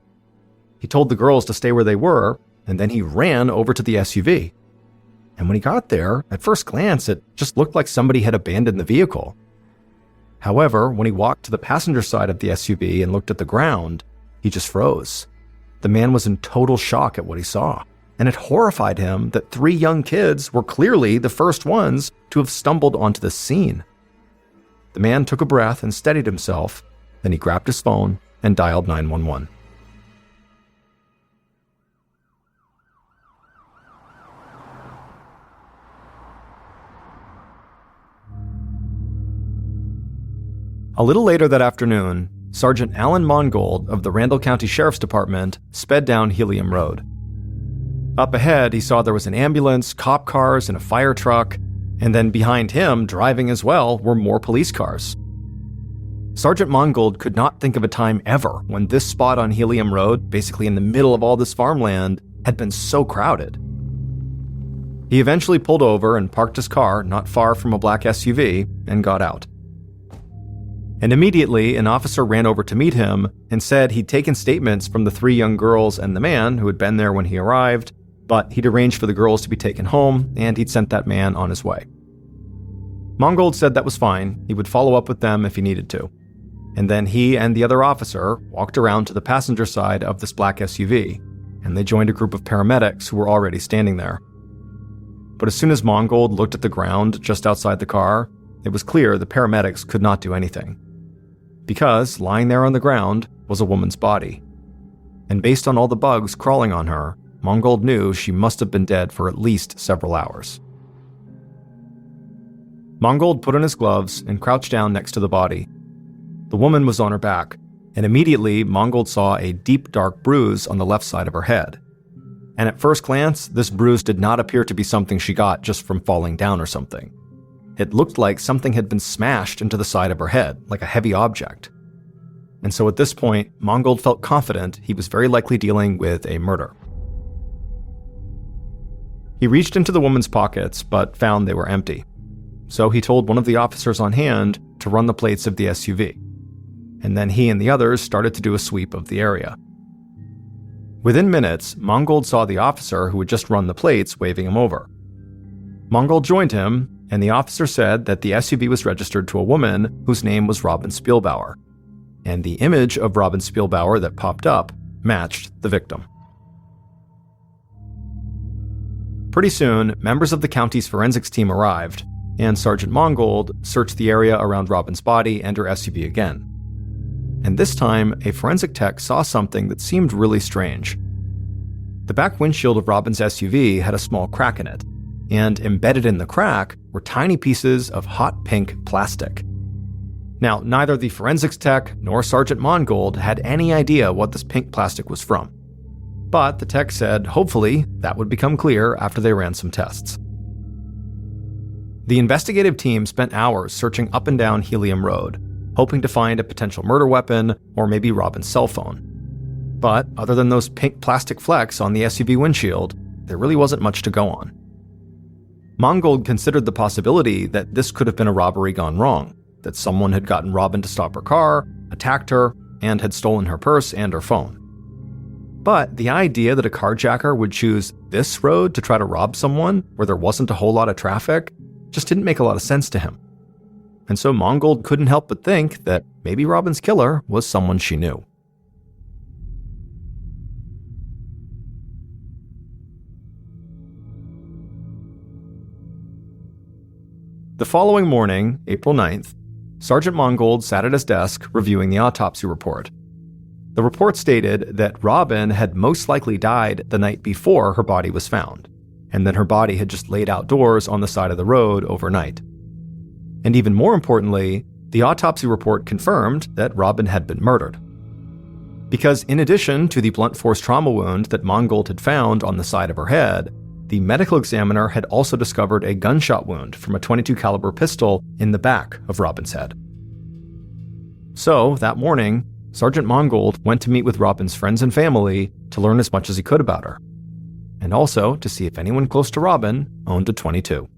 He told the girls to stay where they were, and then he ran over to the SUV. And when he got there, at first glance, it just looked like somebody had abandoned the vehicle. However, when he walked to the passenger side of the SUV and looked at the ground, he just froze. The man was in total shock at what he saw, and it horrified him that 3 young kids were clearly the first ones to have stumbled onto the scene. The man took a breath and steadied himself, then he grabbed his phone and dialed 911. A little later that afternoon, Sergeant Alan Mongold of the Randall County Sheriff's Department sped down Helium Road. Up ahead, he saw there was an ambulance, cop cars, and a fire truck, and then behind him, driving as well, were more police cars. Sergeant Mongold could not think of a time ever when this spot on Helium Road, basically in the middle of all this farmland, had been so crowded. He eventually pulled over and parked his car not far from a black SUV and got out. And immediately, an officer ran over to meet him and said he'd taken statements from the 3 young girls and the man who had been there when he arrived, but he'd arranged for the girls to be taken home and he'd sent that man on his way. Mongold said that was fine, he would follow up with them if he needed to. And then he and the other officer walked around to the passenger side of this black SUV, and they joined a group of paramedics who were already standing there. But as soon as Mongold looked at the ground just outside the car, it was clear the paramedics could not do anything. Because lying there on the ground was a woman's body. And based on all the bugs crawling on her, Mongold knew she must have been dead for at least several hours. Mongold put on his gloves and crouched down next to the body. The woman was on her back, and immediately Mongold saw a deep dark bruise on the left side of her head. And at first glance, this bruise did not appear to be something she got just from falling down or something. It looked like something had been smashed into the side of her head, like a heavy object. And so at this point, Mongold felt confident he was very likely dealing with a murder. He reached into the woman's pockets, but found they were empty. So he told one of the officers on hand to run the plates of the SUV. And then he and the others started to do a sweep of the area. Within minutes, Mongold saw the officer who had just run the plates waving him over. Mongold joined him, and the officer said that the SUV was registered to a woman whose name was Robin Spielbauer, and the image of Robin Spielbauer that popped up matched the victim. Pretty soon, members of the county's forensics team arrived, and Sergeant Mongold searched the area around Robin's body and her SUV again. And this time, a forensic tech saw something that seemed really strange. The back windshield of Robin's SUV had a small crack in it, and embedded in the crack were tiny pieces of hot pink plastic. Now, neither the forensics tech nor Sergeant Mongold had any idea what this pink plastic was from. But the tech said hopefully that would become clear after they ran some tests. The investigative team spent hours searching up and down Helium Road, hoping to find a potential murder weapon or maybe Robin's cell phone. But other than those pink plastic flecks on the SUV windshield, there really wasn't much to go on. Mongold considered the possibility that this could have been a robbery gone wrong, that someone had gotten Robin to stop her car, attacked her, and had stolen her purse and her phone. But the idea that a carjacker would choose this road to try to rob someone where there wasn't a whole lot of traffic just didn't make a lot of sense to him. And so Mongold couldn't help but think that maybe Robin's killer was someone she knew. The following morning, April 9th, Sergeant Mongold sat at his desk reviewing the autopsy report. The report stated that Robin had most likely died the night before her body was found, and then her body had just laid outdoors on the side of the road overnight. And even more importantly, the autopsy report confirmed that Robin had been murdered. Because in addition to the blunt force trauma wound that Mongold had found on the side of her head, the medical examiner had also discovered a gunshot wound from a .22 caliber pistol in the back of Robin's head. So, that morning, Sergeant Mongold went to meet with Robin's friends and family to learn as much as he could about her, and also to see if anyone close to Robin owned a .22.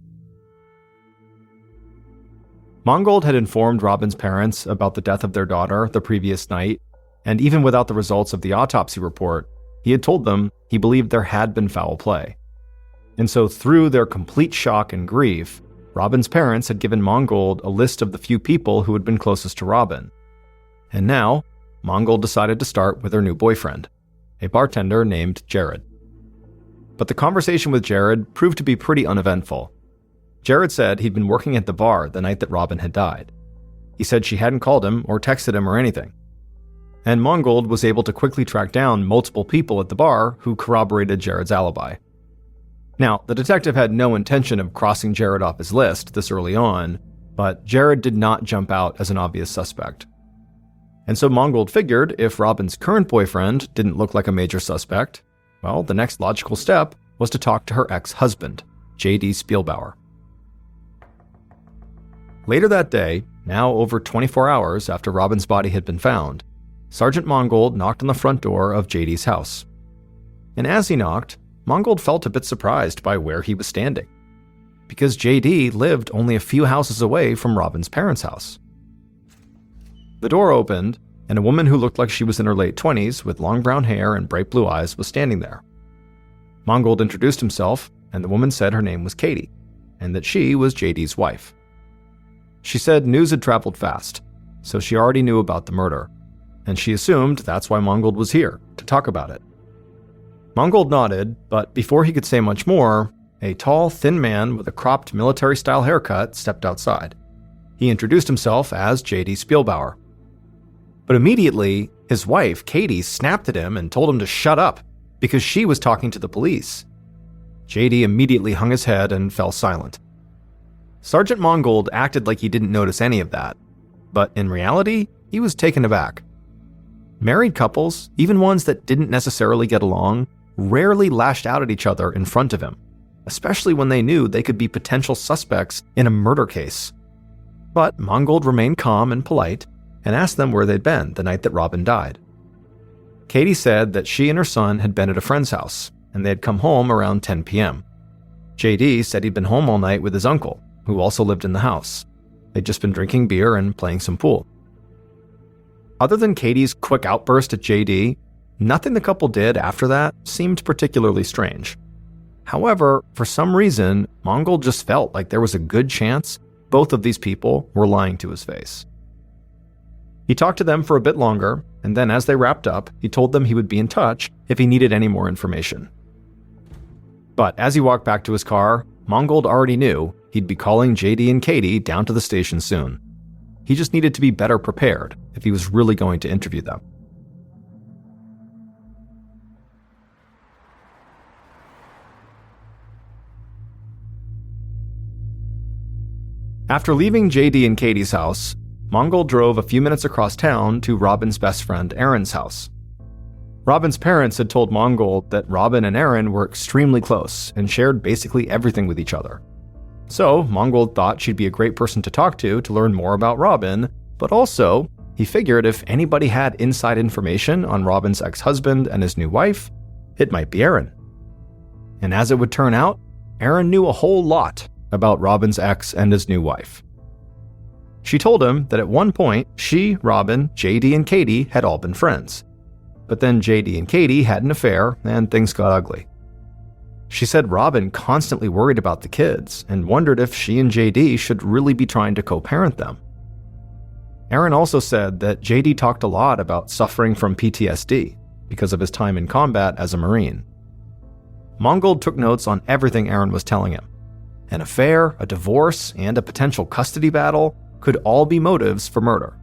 Mongold had informed Robin's parents about the death of their daughter the previous night, and even without the results of the autopsy report, he had told them he believed there had been foul play. And so through their complete shock and grief, Robin's parents had given Mongold a list of the few people who had been closest to Robin. And now, Mongold decided to start with her new boyfriend. a bartender named Jared. But the conversation with Jared proved to be pretty uneventful. Jared said he'd been working at the bar the night that Robin had died. He said she hadn't called him or texted him or anything. And Mongold was able to quickly track down multiple people at the bar who corroborated Jared's alibi. Now, the detective had no intention of crossing Jared off his list this early on, but Jared did not jump out as an obvious suspect. And so Mongold figured if Robin's current boyfriend didn't look like a major suspect, well, the next logical step was to talk to her ex-husband, J.D. Spielbauer. Later that day, now over 24 hours after Robin's body had been found, Sergeant Mongold knocked on the front door of J.D.'s house. And as he knocked, Mongold felt a bit surprised by where he was standing, because J.D. lived only a few houses away from Robin's parents' house. The door opened, and a woman who looked like she was in her late 20s with long brown hair and bright blue eyes was standing there. Mongold introduced himself, and the woman said her name was Katie, and that she was J.D.'s wife. She said news had traveled fast, so she already knew about the murder, and she assumed that's why Mongold was here, to talk about it. Mongold nodded, but before he could say much more, a tall, thin man with a cropped military-style haircut stepped outside. He introduced himself as J.D. Spielbauer. But immediately, his wife, Katie, snapped at him and told him to shut up because she was talking to the police. J.D. immediately hung his head and fell silent. Sergeant Mongold acted like he didn't notice any of that, but in reality, he was taken aback. Married couples, even ones that didn't necessarily get along, rarely lashed out at each other in front of him, especially when they knew they could be potential suspects in a murder case. But Mongold remained calm and polite and asked them where they'd been the night that Robin died. Katie said that she and her son had been at a friend's house, and they had come home around 10 p.m. J.D. said he'd been home all night with his uncle, who also lived in the house. They'd just been drinking beer and playing some pool. Other than Katie's quick outburst at J.D., nothing the couple did after that seemed particularly strange. However, for some reason, Mongold just felt like there was a good chance both of these people were lying to his face. He talked to them for a bit longer, and then as they wrapped up, he told them he would be in touch if he needed any more information. But as he walked back to his car, Mongold already knew he'd be calling J.D. and Katie down to the station soon. He just needed to be better prepared if he was really going to interview them. After leaving J.D. and Katie's house, Mongold drove a few minutes across town to Robin's best friend Aaron's house. Robin's parents had told Mongold that Robin and Aaron were extremely close and shared basically everything with each other. So Mongold thought she'd be a great person to talk to learn more about Robin, but also he figured if anybody had inside information on Robin's ex-husband and his new wife, it might be Aaron. And as it would turn out, Aaron knew a whole lot about Robin's ex and his new wife. She told him that at one point, she, Robin, J.D., and Katie had all been friends. But then J.D. and Katie had an affair, and things got ugly. She said Robin constantly worried about the kids and wondered if she and J.D. should really be trying to co-parent them. Aaron also said that J.D. talked a lot about suffering from PTSD because of his time in combat as a Marine. Mongold took notes on everything Aaron was telling him. An affair, a divorce, and a potential custody battle could all be motives for murder.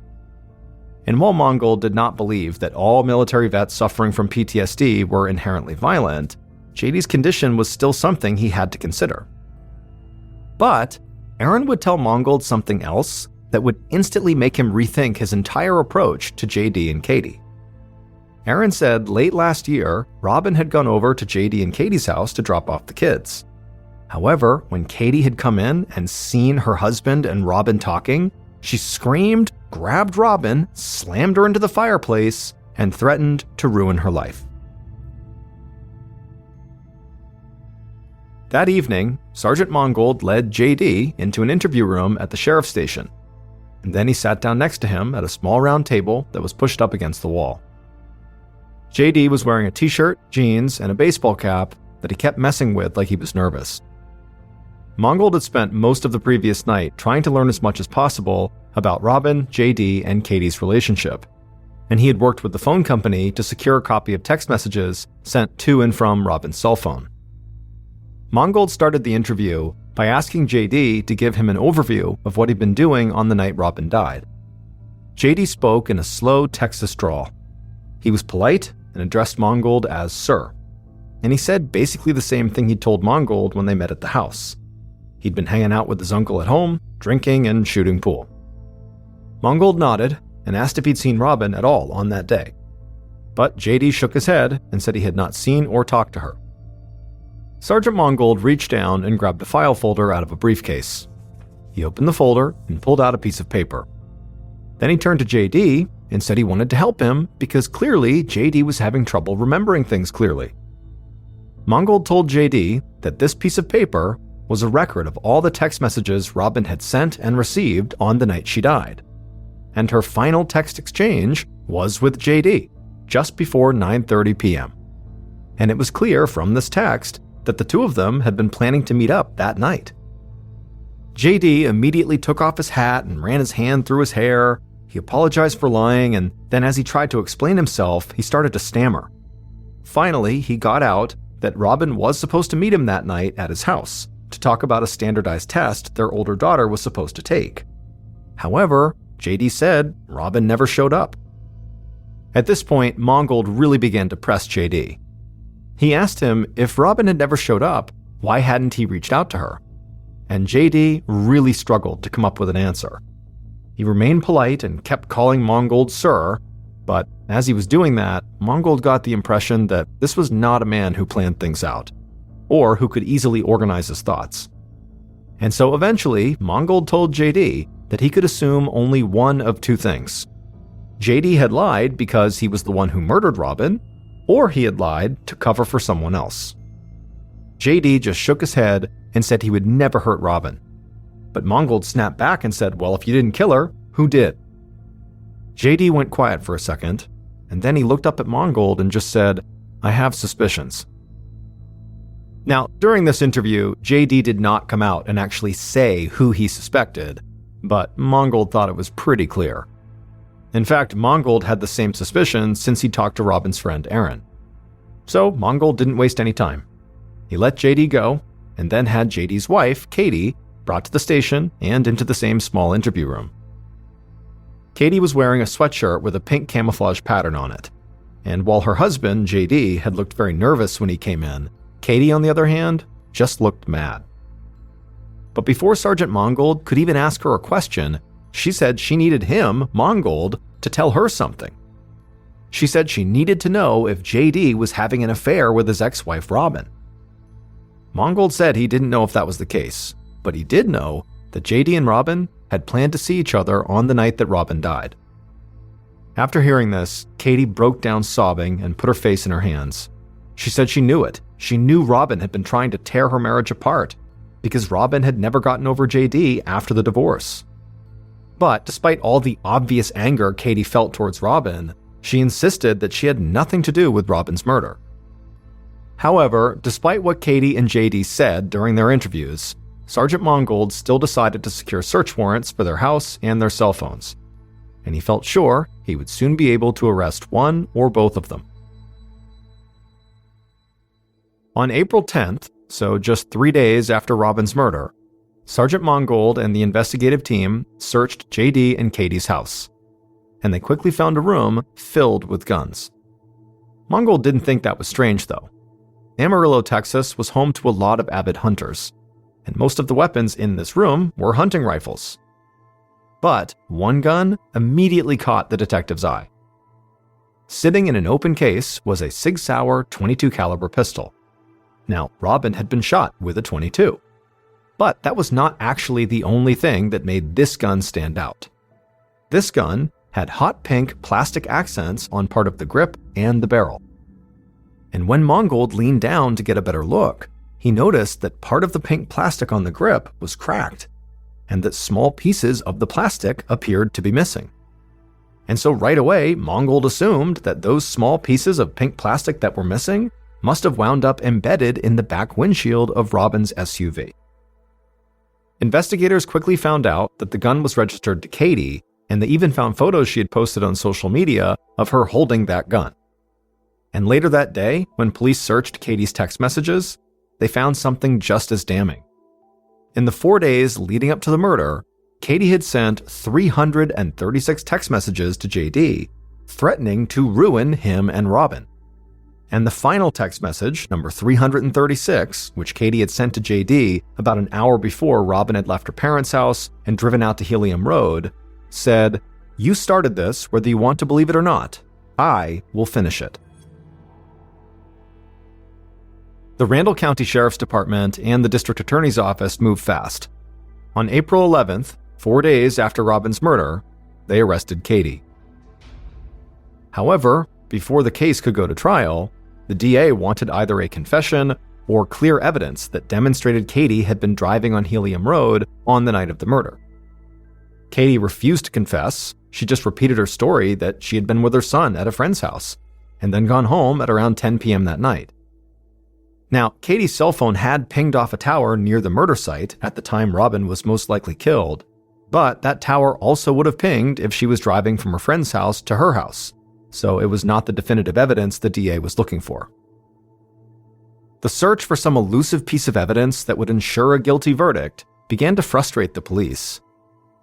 And while Mongold did not believe that all military vets suffering from PTSD were inherently violent, JD's condition was still something he had to consider. But Aaron would tell Mongold something else that would instantly make him rethink his entire approach to JD and Katie. Aaron said late last year, Robin had gone over to JD and Katie's house to drop off the kids. However, when Katie had come in and seen her husband and Robin talking, she screamed, grabbed Robin, slammed her into the fireplace, and threatened to ruin her life. That evening, Sergeant Mongold led JD into an interview room at the sheriff's station, and then he sat down next to him at a small round table that was pushed up against the wall. JD was wearing a t-shirt, jeans, and a baseball cap that he kept messing with like he was nervous. Mongold had spent most of the previous night trying to learn as much as possible about Robin, JD, and Katie's relationship. and he had worked with the phone company to secure a copy of text messages sent to and from Robin's cell phone. Mangold started the interview by asking JD to give him an overview of what he'd been doing on the night Robin died. JD spoke in a slow Texas drawl. He was polite and addressed Mangold as Sir, and he said basically the same thing he'd told Mangold when they met at the house. He'd been hanging out with his uncle at home, drinking and shooting pool. Mangold nodded and asked if he'd seen Robin at all on that day. But JD shook his head and said he had not seen or talked to her. Sergeant Mangold reached down and grabbed a file folder out of a briefcase. He opened the folder and pulled out a piece of paper. Then he turned to JD and said he wanted to help him because clearly JD was having trouble remembering things clearly. Mangold told JD that this piece of paper was a record of all the text messages Robin had sent and received on the night she died. And her final text exchange was with JD, just before 9:30 p.m. And it was clear from this text that the two of them had been planning to meet up that night. JD immediately took off his hat and ran his hand through his hair. He apologized for lying, and then as he tried to explain himself, he started to stammer. Finally, he got out that Robin was supposed to meet him that night at his house to talk about a standardized test their older daughter was supposed to take. However, JD said Robin never showed up. At this point, Mangold really began to press JD. He asked him if Robin had never showed up, why hadn't he reached out to her? And JD really struggled to come up with an answer. He remained polite and kept calling Mangold Sir, but as he was doing that, Mangold got the impression that this was not a man who planned things out, or who could easily organize his thoughts. And so eventually, Mangold told JD that he could assume only one of two things. JD had lied because he was the one who murdered Robin, or he had lied to cover for someone else. JD just shook his head and said he would never hurt Robin. But Mangold snapped back and said, well, if you didn't kill her, who did? JD went quiet for a second, and then he looked up at Mangold and just said, I have suspicions. Now, during this interview, JD did not come out and actually say who he suspected, but Mangold thought it was pretty clear. In fact, Mangold had the same suspicion since he talked to Robin's friend Aaron. So Mangold didn't waste any time. He let JD go, and then had JD's wife, Katie, brought to the station and into the same small interview room. Katie was wearing a sweatshirt with a pink camouflage pattern on it, and while her husband, JD, had looked very nervous when he came in, Katie, on the other hand, just looked mad. But before Sergeant Mangold could even ask her a question, she said she needed him, Mangold, to tell her something. She said she needed to know if JD was having an affair with his ex-wife Robin. Mangold said he didn't know if that was the case, but he did know that JD and Robin had planned to see each other on the night that Robin died. After hearing this, Katie broke down sobbing and put her face in her hands. She said she knew it. She knew Robin had been trying to tear her marriage apart because Robin had never gotten over JD after the divorce. But despite all the obvious anger Katie felt towards Robin, she insisted that she had nothing to do with Robin's murder. However, despite what Katie and JD said during their interviews, Sergeant Mangold still decided to secure search warrants for their house and their cell phones, and he felt sure he would soon be able to arrest one or both of them. On April 10th, so just 3 days after Robin's murder, Sergeant Mangold and the investigative team searched JD and Katie's house, and they quickly found a room filled with guns. Mangold didn't think that was strange, though. Amarillo, Texas was home to a lot of avid hunters, and most of the weapons in this room were hunting rifles. But one gun immediately caught the detective's eye. Sitting in an open case was a Sig Sauer .22 caliber pistol. Now, Robin had been shot with a .22. But that was not actually the only thing that made this gun stand out. This gun had hot pink plastic accents on part of the grip and the barrel. And when Mangold leaned down to get a better look, he noticed that part of the pink plastic on the grip was cracked, and that small pieces of the plastic appeared to be missing. And so right away, Mangold assumed that those small pieces of pink plastic that were missing must have wound up embedded in the back windshield of Robin's SUV. Investigators quickly found out that the gun was registered to Katie and they even found photos she had posted on social media of her holding that gun. And later that day, when police searched Katie's text messages, they found something just as damning. In the 4 days leading up to the murder, Katie had sent 336 text messages to JD, threatening to ruin him and Robin. And the final text message, number 336, which Katie had sent to JD about an hour before Robin had left her parents' house and driven out to Helium Road, said, "You started this, whether you want to believe it or not. I will finish it." The Randall County Sheriff's Department and the District Attorney's Office moved fast. On April 11th, 4 days after Robin's murder, they arrested Katie. However, before the case could go to trial, the DA wanted either a confession or clear evidence that demonstrated Katie had been driving on Helium Road on the night of the murder. Katie refused to confess. She just repeated her story that she had been with her son at a friend's house and then gone home at around 10 p.m. that night. Now, Katie's cell phone had pinged off a tower near the murder site at the time Robin was most likely killed, but that tower also would have pinged if she was driving from her friend's house to her house, so it was not the definitive evidence the DA was looking for. The search for some elusive piece of evidence that would ensure a guilty verdict began to frustrate the police.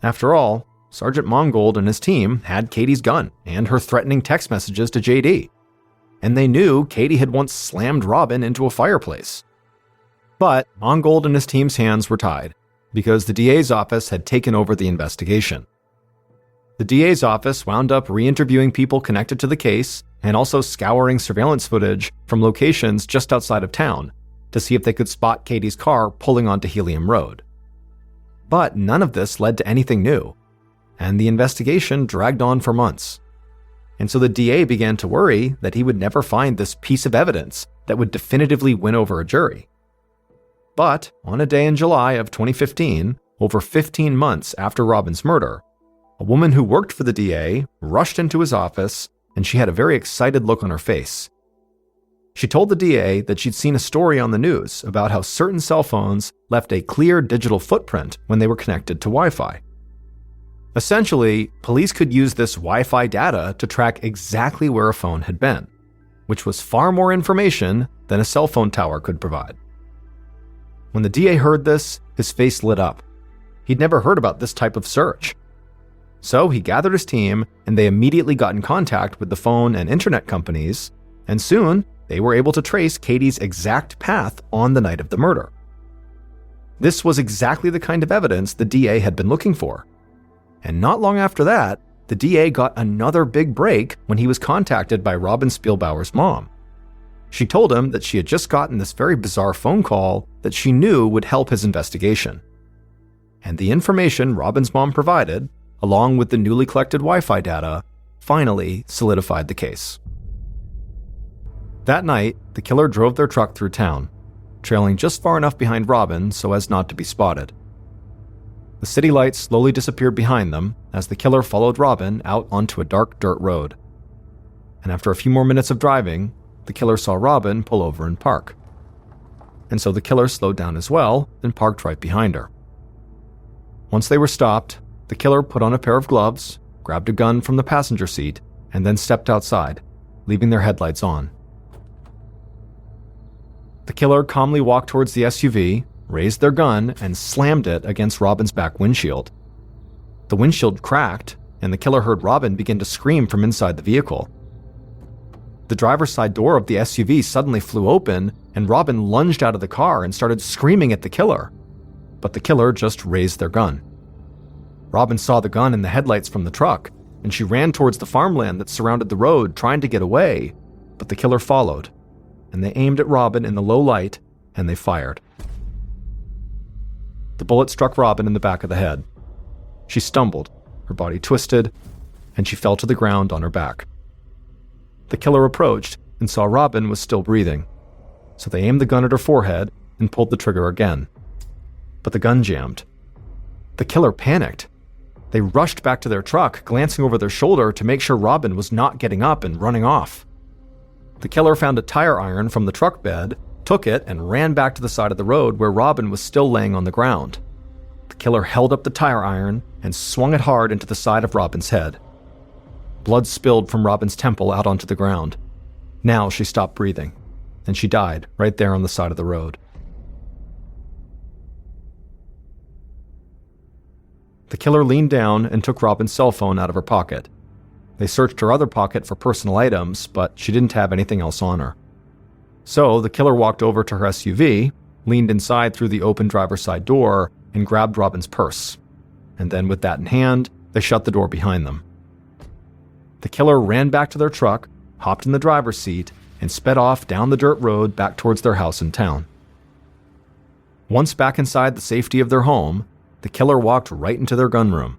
After all, Sergeant Mongold and his team had Katie's gun and her threatening text messages to JD, and they knew Katie had once slammed Robin into a fireplace. But Mongold and his team's hands were tied, because the DA's office had taken over the investigation. The DA's office wound up re-interviewing people connected to the case and also scouring surveillance footage from locations just outside of town to see if they could spot Katie's car pulling onto Helium Road. But none of this led to anything new, and the investigation dragged on for months. And so the DA began to worry that he would never find this piece of evidence that would definitively win over a jury. But on a day in July of 2015, over 15 months after Robin's murder, a woman who worked for the DA rushed into his office, and she had a very excited look on her face. She told the DA that she'd seen a story on the news about how certain cell phones left a clear digital footprint when they were connected to Wi-Fi. Essentially, police could use this Wi-Fi data to track exactly where a phone had been, which was far more information than a cell phone tower could provide. When the DA heard this, his face lit up. He'd never heard about this type of search. So he gathered his team, and they immediately got in contact with the phone and internet companies, and soon they were able to trace Katie's exact path on the night of the murder. This was exactly the kind of evidence the DA had been looking for. And not long after that, the DA got another big break when he was contacted by Robin Spielbauer's mom. She told him that she had just gotten this very bizarre phone call that she knew would help his investigation. And the information Robin's mom provided, along with the newly collected Wi-Fi data, finally solidified the case. That night, the killer drove their truck through town, trailing just far enough behind Robin so as not to be spotted. The city lights slowly disappeared behind them as the killer followed Robin out onto a dark dirt road. And after a few more minutes of driving, the killer saw Robin pull over and park. And so the killer slowed down as well and parked right behind her. Once they were stopped, the killer put on a pair of gloves, grabbed a gun from the passenger seat, and then stepped outside, leaving their headlights on. The killer calmly walked towards the SUV, raised their gun, and slammed it against Robin's back windshield. The windshield cracked, and the killer heard Robin begin to scream from inside the vehicle. The driver's side door of the SUV suddenly flew open, and Robin lunged out of the car and started screaming at the killer. But the killer just raised their gun. Robin saw the gun in the headlights from the truck, and she ran towards the farmland that surrounded the road, trying to get away, but the killer followed, and they aimed at Robin in the low light, and they fired. The bullet struck Robin in the back of the head. She stumbled, her body twisted, and she fell to the ground on her back. The killer approached and saw Robin was still breathing, so they aimed the gun at her forehead and pulled the trigger again. But the gun jammed. The killer panicked. They rushed back to their truck, glancing over their shoulder to make sure Robin was not getting up and running off. The killer found a tire iron from the truck bed, took it, and ran back to the side of the road where Robin was still laying on the ground. the killer held up the tire iron and swung it hard into the side of Robin's head. Blood spilled from Robin's temple out onto the ground. Now she stopped breathing, and she died right there on the side of the road. The killer leaned down and took Robin's cell phone out of her pocket. They searched her other pocket for personal items, but she didn't have anything else on her. So the killer walked over to her SUV, leaned inside through the open driver's side door, and grabbed Robin's purse. And then with that in hand, they shut the door behind them. The killer ran back to their truck, hopped in the driver's seat, and sped off down the dirt road back towards their house in town. Once back inside the safety of their home, the killer walked right into their gun room,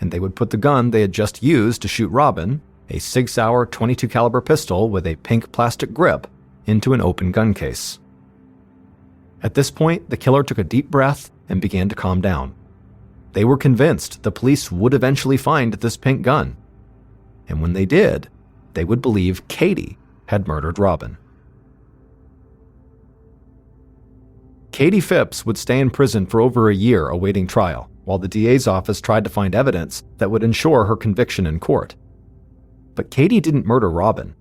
and they would put the gun they had just used to shoot Robin, a Sig Sauer .22 caliber pistol with a pink plastic grip, into an open gun case. At this point, the killer took a deep breath and began to calm down. They were convinced the police would eventually find this pink gun, and when they did, they would believe Katie had murdered Robin. Katie Phipps would stay in prison for over a year awaiting trial, while the DA's office tried to find evidence that would ensure her conviction in court. But Katie didn't murder Robin.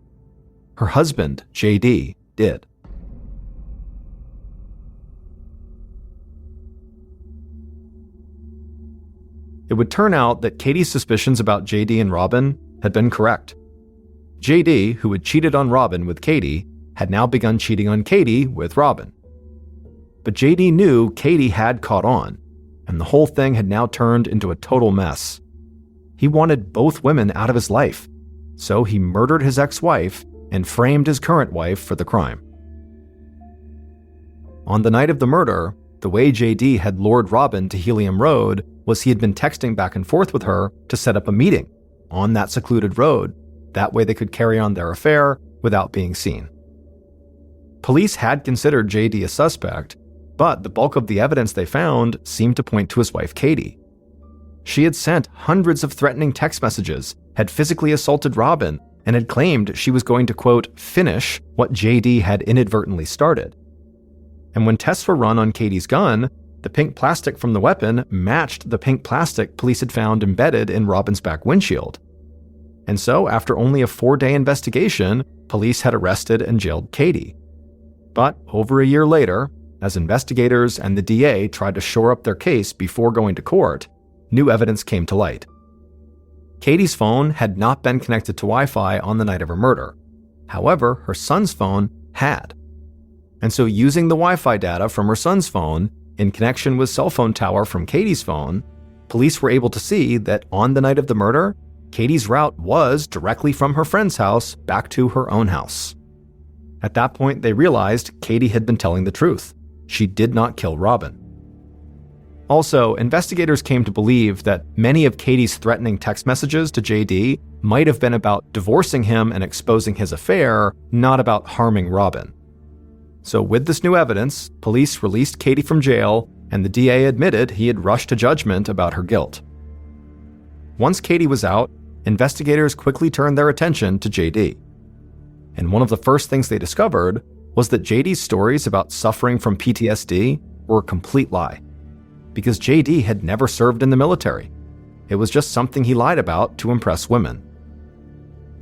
Her husband, JD, did. It would turn out that Katie's suspicions about JD and Robin had been correct. JD, who had cheated on Robin with Katie, had now begun cheating on Katie with Robin. But JD knew Katie had caught on, and the whole thing had now turned into a total mess. He wanted both women out of his life, so he murdered his ex-wife and framed his current wife for the crime. On the night of the murder, the way JD had lured Robin to Helium Road was he had been texting back and forth with her to set up a meeting on that secluded road. That way they could carry on their affair without being seen. Police had considered JD a suspect, but the bulk of the evidence they found seemed to point to his wife Katie. She had sent hundreds of threatening text messages, had physically assaulted Robin, and had claimed she was going to, quote, finish what JD had inadvertently started. And when tests were run on Katie's gun, the pink plastic from the weapon matched the pink plastic police had found embedded in Robin's back windshield. And so, after only a 4-day investigation, police had arrested and jailed Katie. But over a year later, as investigators and the DA tried to shore up their case before going to court, new evidence came to light. Katie's phone had not been connected to Wi-Fi on the night of her murder. However, her son's phone had. And so using the Wi-Fi data from her son's phone, in connection with cell phone tower from Katie's phone, police were able to see that on the night of the murder, Katie's route was directly from her friend's house back to her own house. At that point, they realized Katie had been telling the truth. She did not kill Robin. Also, investigators came to believe that many of Katie's threatening text messages to JD might have been about divorcing him and exposing his affair, not about harming Robin. So with this new evidence, police released Katie from jail, and the DA admitted he had rushed to judgment about her guilt. Once Katie was out, investigators quickly turned their attention to JD. And one of the first things they discovered was that JD's stories about suffering from PTSD were a complete lie. Because JD had never served in the military. It was just something he lied about to impress women.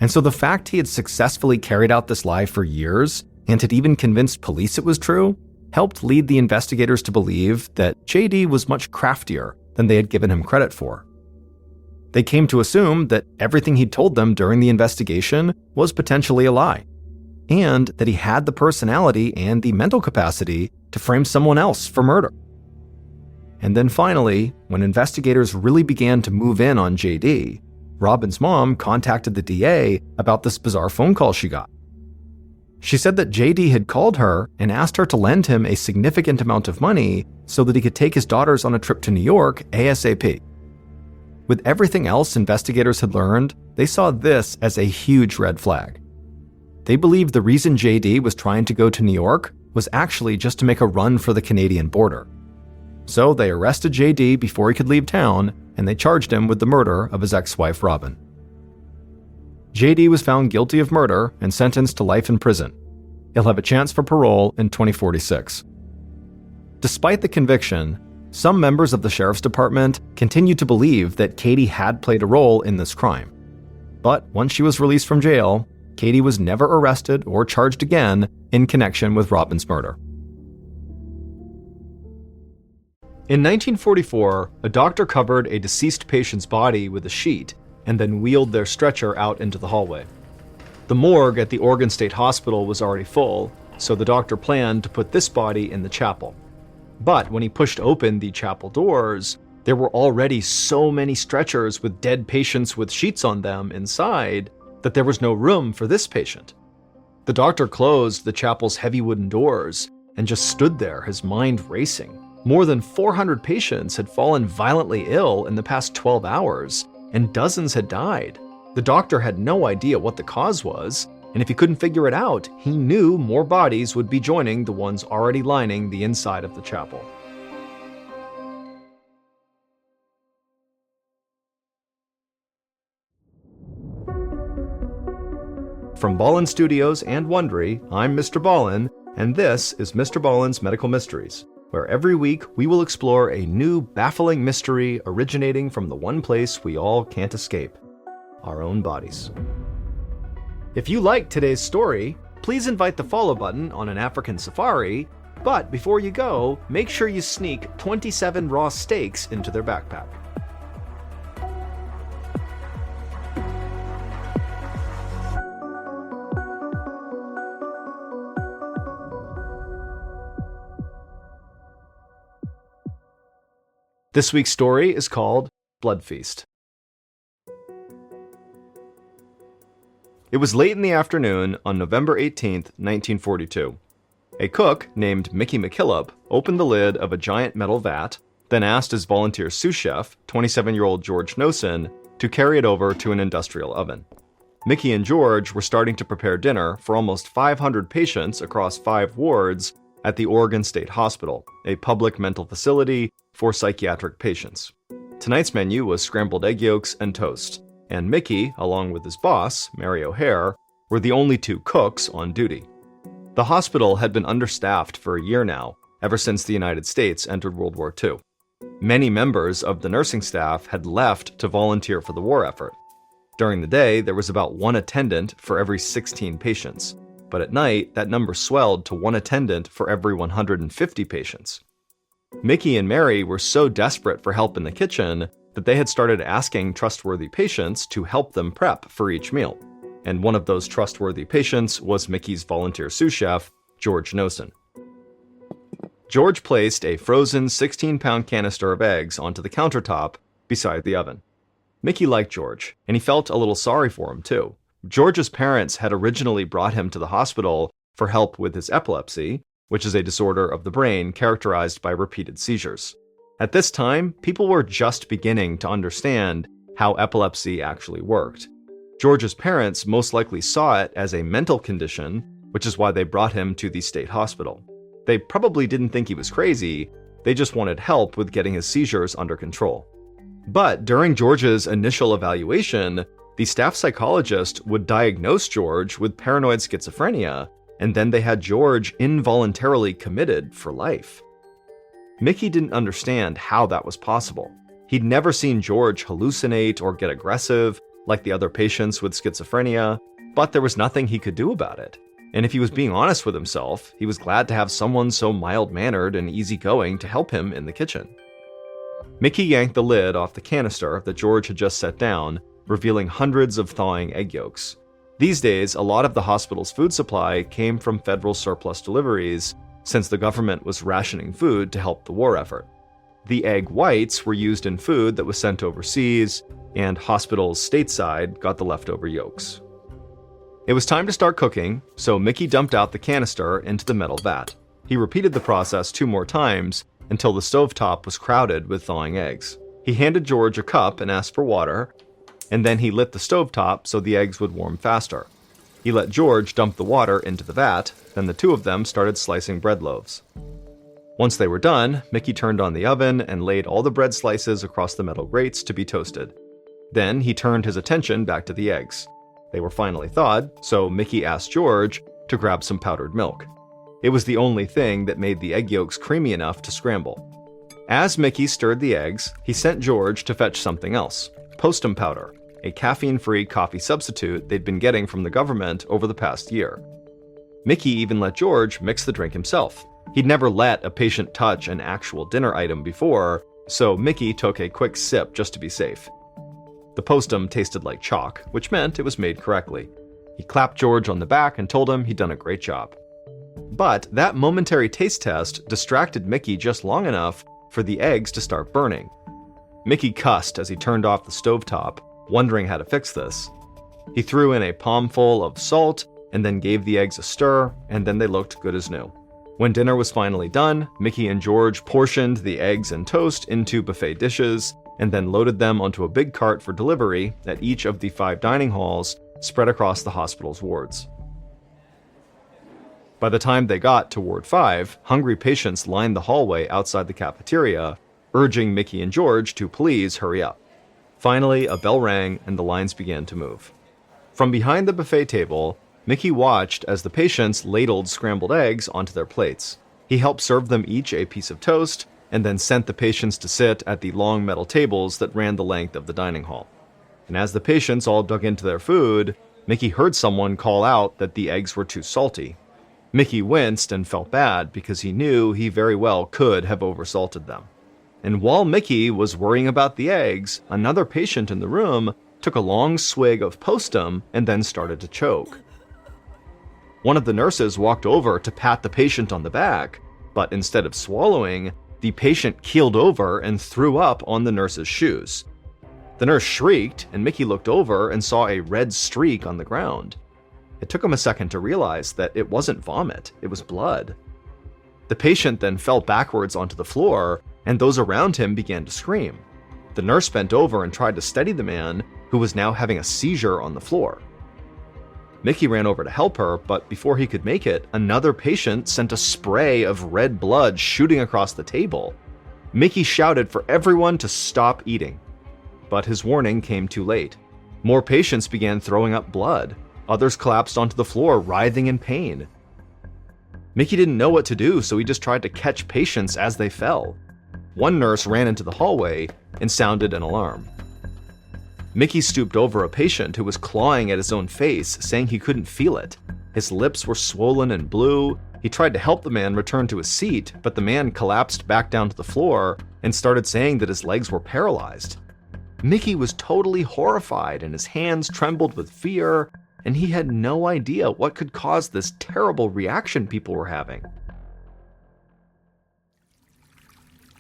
And so the fact he had successfully carried out this lie for years and had even convinced police it was true helped lead the investigators to believe that JD was much craftier than they had given him credit for. They came to assume that everything he'd told them during the investigation was potentially a lie, and that he had the personality and the mental capacity to frame someone else for murder. And then finally, when investigators really began to move in on JD, Robin's mom contacted the DA about this bizarre phone call she got. She said that JD had called her and asked her to lend him a significant amount of money so that he could take his daughters on a trip to New York ASAP. With everything else investigators had learned, they saw this as a huge red flag. They believed the reason JD was trying to go to New York was actually just to make a run for the Canadian border. So they arrested JD before he could leave town, and they charged him with the murder of his ex-wife Robin. JD was found guilty of murder and sentenced to life in prison. He'll have a chance for parole in 2046. Despite the conviction, Some members of the sheriff's department continued to believe that Katie had played a role in this crime. But once she was released from jail, Katie was never arrested or charged again in connection with Robin's murder. In 1944, a doctor covered a deceased patient's body with a sheet and then wheeled their stretcher out into the hallway. The morgue at the Oregon State Hospital was already full, so the doctor planned to put this body in the chapel. But when he pushed open the chapel doors, there were already so many stretchers with dead patients with sheets on them inside that there was no room for this patient. The doctor closed the chapel's heavy wooden doors and just stood there, his mind racing. More than 400 patients had fallen violently ill in the past 12 hours, and dozens had died. The doctor had no idea what the cause was, and if he couldn't figure it out, he knew more bodies would be joining the ones already lining the inside of the chapel. From Ballen Studios and Wondery, I'm Mr. Ballen, and this is Mr. Ballen's Medical Mysteries, where every week we will explore a new baffling mystery originating from the one place we all can't escape: our own bodies. If you like today's story, please invite the follow button on an African safari, but before you go, make sure you sneak 27 raw steaks into their backpack. This week's story is called Blood Feast. It was late in the afternoon on November 18th, 1942. A cook named Mickey McKillop opened the lid of a giant metal vat, then asked his volunteer sous chef, 27-year-old George Nosen, to carry it over to an industrial oven. Mickey and George were starting to prepare dinner for almost 500 patients across 5 wards at the Oregon State Hospital, a public mental facility for psychiatric patients. Tonight's menu was scrambled egg yolks and toast, and Mickey, along with his boss, Mary O'Hare, were the only 2 cooks on duty. The hospital had been understaffed for a year now, ever since the United States entered World War II. Many members of the nursing staff had left to volunteer for the war effort. During the day, there was about 1 attendant for every 16 patients, but at night, that number swelled to 1 attendant for every 150 patients. Mickey and Mary were so desperate for help in the kitchen that they had started asking trustworthy patients to help them prep for each meal. And one of those trustworthy patients was Mickey's volunteer sous chef, George Nosen. George placed a frozen 16-pound canister of eggs onto the countertop beside the oven. Mickey liked George, and he felt a little sorry for him too. George's parents had originally brought him to the hospital for help with his epilepsy, which is a disorder of the brain characterized by repeated seizures. At this time, people were just beginning to understand how epilepsy actually worked. George's parents most likely saw it as a mental condition, which is why they brought him to the state hospital. They probably didn't think he was crazy, they just wanted help with getting his seizures under control. But during George's initial evaluation, the staff psychologist would diagnose George with paranoid schizophrenia, and then they had George involuntarily committed for life. Mickey didn't understand how that was possible. He'd never seen George hallucinate or get aggressive like the other patients with schizophrenia, but there was nothing he could do about it. And if he was being honest with himself, he was glad to have someone so mild-mannered and easygoing to help him in the kitchen. Mickey yanked the lid off the canister that George had just set down, revealing hundreds of thawing egg yolks. These days, a lot of the hospital's food supply came from federal surplus deliveries, since the government was rationing food to help the war effort. The egg whites were used in food that was sent overseas, and hospitals stateside got the leftover yolks. It was time to start cooking, so Mickey dumped out the canister into the metal vat. He repeated the process 2 more times until the stovetop was crowded with thawing eggs. He handed George a cup and asked for water, and then he lit the stovetop so the eggs would warm faster. He let George dump the water into the vat, then the 2 of them started slicing bread loaves. Once they were done, Mickey turned on the oven and laid all the bread slices across the metal grates to be toasted. Then he turned his attention back to the eggs. They were finally thawed, so Mickey asked George to grab some powdered milk. It was the only thing that made the egg yolks creamy enough to scramble. As Mickey stirred the eggs, he sent George to fetch something else, postum powder, a caffeine-free coffee substitute they'd been getting from the government over the past year. Mickey even let George mix the drink himself. He'd never let a patient touch an actual dinner item before, so Mickey took a quick sip just to be safe. The postum tasted like chalk, which meant it was made correctly. He clapped George on the back and told him he'd done a great job. But that momentary taste test distracted Mickey just long enough for the eggs to start burning. Mickey cussed as he turned off the stovetop, wondering how to fix this. He threw in a palmful of salt and then gave the eggs a stir, and then they looked good as new. When dinner was finally done, Mickey and George portioned the eggs and toast into buffet dishes and then loaded them onto a big cart for delivery at each of the 5 dining halls spread across the hospital's wards. By the time they got to Ward 5, hungry patients lined the hallway outside the cafeteria, urging Mickey and George to please hurry up. Finally, a bell rang and the lines began to move. From behind the buffet table, Mickey watched as the patients ladled scrambled eggs onto their plates. He helped serve them each a piece of toast, and then sent the patients to sit at the long metal tables that ran the length of the dining hall. And as the patients all dug into their food, Mickey heard someone call out that the eggs were too salty. Mickey winced and felt bad because he knew he very well could have oversalted them. And while Mickey was worrying about the eggs, another patient in the room took a long swig of postum and then started to choke. One of the nurses walked over to pat the patient on the back, but instead of swallowing, the patient keeled over and threw up on the nurse's shoes. The nurse shrieked, and Mickey looked over and saw a red streak on the ground. It took him a second to realize that it wasn't vomit, it was blood. The patient then fell backwards onto the floor, and those around him began to scream. The nurse bent over and tried to steady the man, who was now having a seizure on the floor. Mickey ran over to help her, but before he could make it, another patient sent a spray of red blood shooting across the table. Mickey shouted for everyone to stop eating. But his warning came too late. More patients began throwing up blood. Others collapsed onto the floor, writhing in pain. Mickey didn't know what to do, so he just tried to catch patients as they fell. One nurse ran into the hallway and sounded an alarm. Mickey stooped over a patient who was clawing at his own face, saying he couldn't feel it. His lips were swollen and blue. He tried to help the man return to his seat, but the man collapsed back down to the floor and started saying that his legs were paralyzed. Mickey was totally horrified and his hands trembled with fear, and he had no idea what could cause this terrible reaction people were having.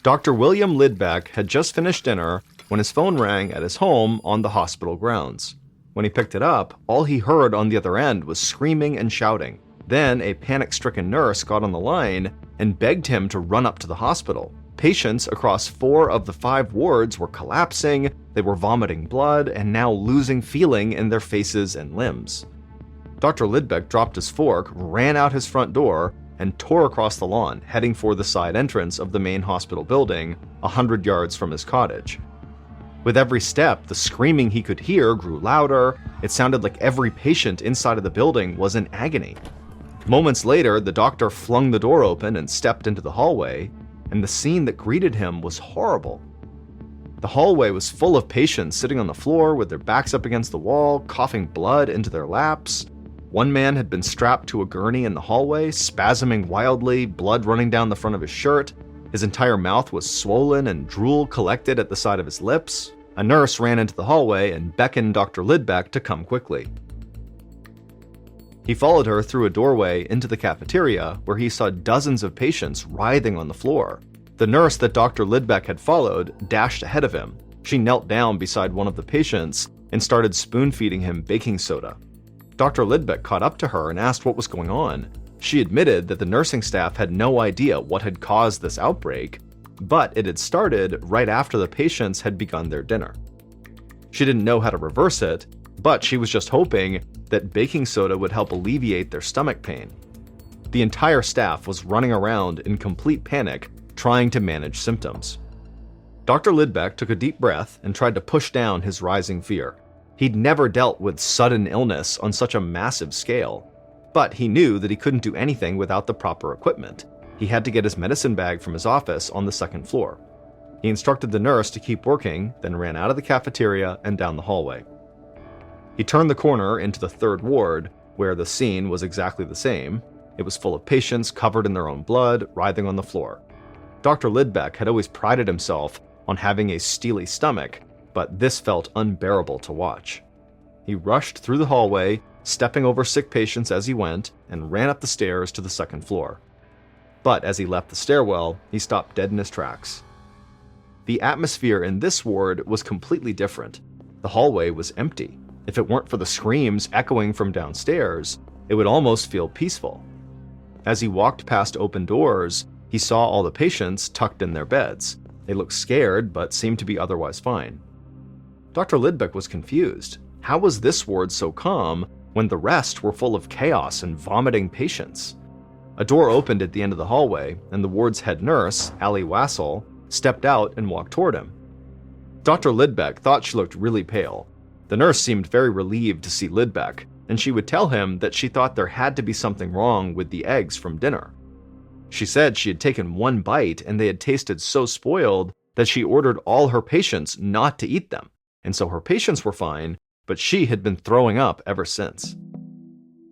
Dr. William Lidbeck had just finished dinner when his phone rang at his home on the hospital grounds. When he picked it up, all he heard on the other end was screaming and shouting. Then a panic-stricken nurse got on the line and begged him to run up to the hospital. Patients across 4 of the 5 wards were collapsing, they were vomiting blood, and now losing feeling in their faces and limbs. Dr. Lidbeck dropped his fork, ran out his front door, and tore across the lawn, heading for the side entrance of the main hospital building, 100 yards from his cottage. With every step, the screaming he could hear grew louder. It sounded like every patient inside of the building was in agony. Moments later, the doctor flung the door open and stepped into the hallway, and the scene that greeted him was horrible. The hallway was full of patients sitting on the floor with their backs up against the wall, coughing blood into their laps. One man had been strapped to a gurney in the hallway, spasming wildly, blood running down the front of his shirt. His entire mouth was swollen and drool collected at the side of his lips. A nurse ran into the hallway and beckoned Dr. Lidbeck to come quickly. He followed her through a doorway into the cafeteria, where he saw dozens of patients writhing on the floor. The nurse that Dr. Lidbeck had followed dashed ahead of him. She knelt down beside one of the patients and started spoon-feeding him baking soda. Dr. Lidbeck caught up to her and asked what was going on. She admitted that the nursing staff had no idea what had caused this outbreak, but it had started right after the patients had begun their dinner. She didn't know how to reverse it, but she was just hoping that baking soda would help alleviate their stomach pain. The entire staff was running around in complete panic, trying to manage symptoms. Dr. Lidbeck took a deep breath and tried to push down his rising fear. He'd never dealt with sudden illness on such a massive scale, but he knew that he couldn't do anything without the proper equipment. He had to get his medicine bag from his office on the second floor. He instructed the nurse to keep working, then ran out of the cafeteria and down the hallway. He turned the corner into the third ward, where the scene was exactly the same. It was full of patients covered in their own blood, writhing on the floor. Dr. Lidbeck had always prided himself on having a steely stomach, but this felt unbearable to watch. He rushed through the hallway, stepping over sick patients as he went, and ran up the stairs to the second floor. But as he left the stairwell, he stopped dead in his tracks. The atmosphere in this ward was completely different. The hallway was empty. If it weren't for the screams echoing from downstairs, it would almost feel peaceful. As he walked past open doors, he saw all the patients tucked in their beds. They looked scared, but seemed to be otherwise fine. Dr. Lidbeck was confused. How was this ward so calm when the rest were full of chaos and vomiting patients? A door opened at the end of the hallway, and the ward's head nurse, Allie Wassel, stepped out and walked toward him. Dr. Lidbeck thought she looked really pale. The nurse seemed very relieved to see Lidbeck, and she would tell him that she thought there had to be something wrong with the eggs from dinner. She said she had taken one bite and they had tasted so spoiled that she ordered all her patients not to eat them, and so her patients were fine, but she had been throwing up ever since.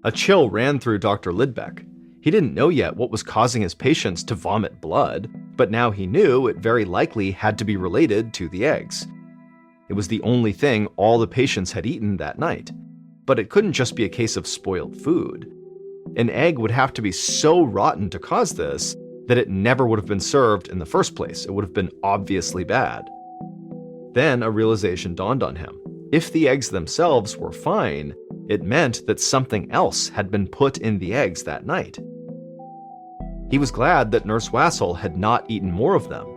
A chill ran through Dr. Lidbeck. He didn't know yet what was causing his patients to vomit blood, but now he knew it very likely had to be related to the eggs. It was the only thing all the patients had eaten that night. But it couldn't just be a case of spoiled food. An egg would have to be so rotten to cause this that it never would have been served in the first place. It would have been obviously bad. Then a realization dawned on him. If the eggs themselves were fine, it meant that something else had been put in the eggs that night. He was glad that Nurse Wassel had not eaten more of them.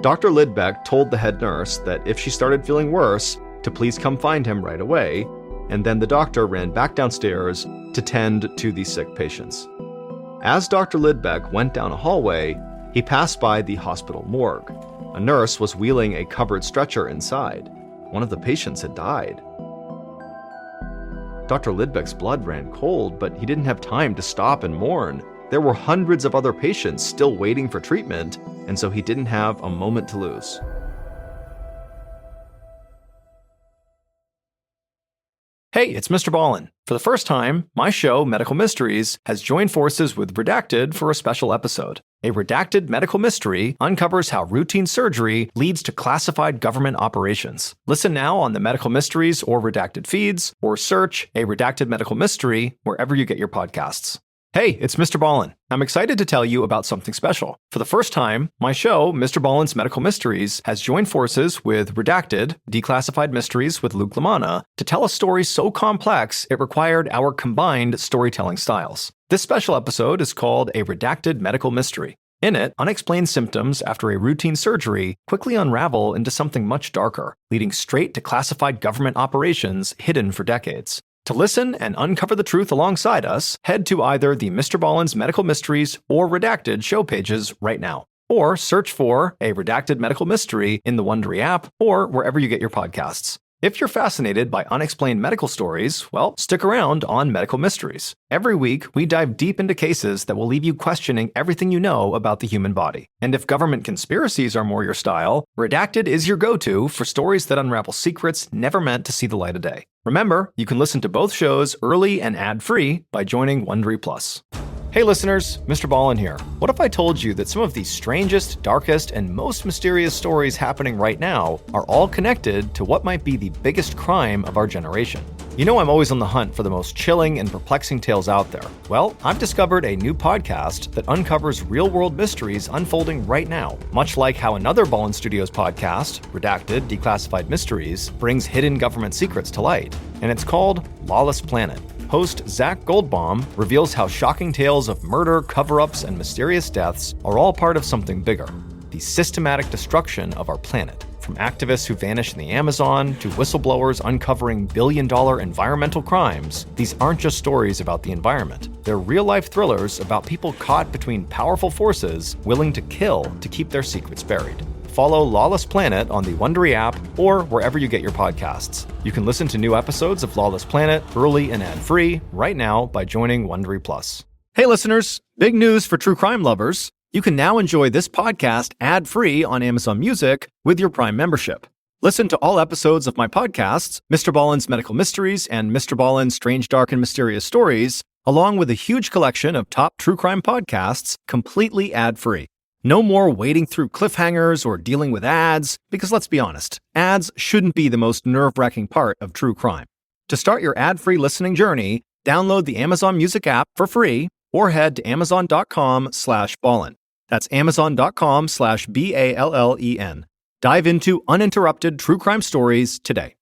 Dr. Lidbeck told the head nurse that if she started feeling worse, to please come find him right away, and then the doctor ran back downstairs to tend to the sick patients. As Dr. Lidbeck went down a hallway, he passed by the hospital morgue. A nurse was wheeling a covered stretcher inside. One of the patients had died. Dr. Lidbeck's blood ran cold, but he didn't have time to stop and mourn. There were hundreds of other patients still waiting for treatment, and so he didn't have a moment to lose. Hey, it's MrBallen. For the first time, my show, Medical Mysteries, has joined forces with Redacted for a special episode. A redacted medical mystery uncovers how routine surgery leads to classified government operations. Listen now on the Medical Mysteries or Redacted feeds, or search A Redacted Medical Mystery wherever you get your podcasts. Hey, it's MrBallen. I'm excited to tell you about something special. For the first time, my show, MrBallen's Medical Mysteries, has joined forces with Redacted, Declassified Mysteries with Luke LaManna, to tell a story so complex it required our combined storytelling styles. This special episode is called A Redacted Medical Mystery. In it, unexplained symptoms after a routine surgery quickly unravel into something much darker, leading straight to classified government operations hidden for decades. To listen and uncover the truth alongside us, head to either the MrBallen's Medical Mysteries or Redacted show pages right now. Or search for A Redacted Medical Mystery in the Wondery app or wherever you get your podcasts. If you're fascinated by unexplained medical stories, well, stick around on Medical Mysteries. Every week, we dive deep into cases that will leave you questioning everything you know about the human body. And if government conspiracies are more your style, Redacted is your go-to for stories that unravel secrets never meant to see the light of day. Remember, you can listen to both shows early and ad-free by joining Wondery Plus. Hey listeners, MrBallen here. What if I told you that some of the strangest, darkest, and most mysterious stories happening right now are all connected to what might be the biggest crime of our generation? You know I'm always on the hunt for the most chilling and perplexing tales out there. Well, I've discovered a new podcast that uncovers real-world mysteries unfolding right now, much like how another Ballen Studios podcast, Redacted, Declassified Mysteries, brings hidden government secrets to light. And it's called Lawless Planet. Host Zach Goldbaum reveals how shocking tales of murder, cover-ups, and mysterious deaths are all part of something bigger, the systematic destruction of our planet. From activists who vanish in the Amazon to whistleblowers uncovering billion-dollar environmental crimes, these aren't just stories about the environment. They're real-life thrillers about people caught between powerful forces willing to kill to keep their secrets buried. Follow Lawless Planet on the Wondery app or wherever you get your podcasts. You can listen to new episodes of Lawless Planet early and ad-free right now by joining Wondery Plus. Hey listeners, big news for true crime lovers. You can now enjoy this podcast ad-free on Amazon Music with your Prime membership. Listen to all episodes of my podcasts, MrBallen's Medical Mysteries and MrBallen's Strange, Dark, and Mysterious Stories, along with a huge collection of top true crime podcasts, completely ad-free. No more wading through cliffhangers or dealing with ads, because let's be honest, ads shouldn't be the most nerve-wracking part of true crime. To start your ad-free listening journey, download the Amazon Music app for free or head to amazon.com/ballen. That's amazon.com/BALLEN. Dive into uninterrupted true crime stories today.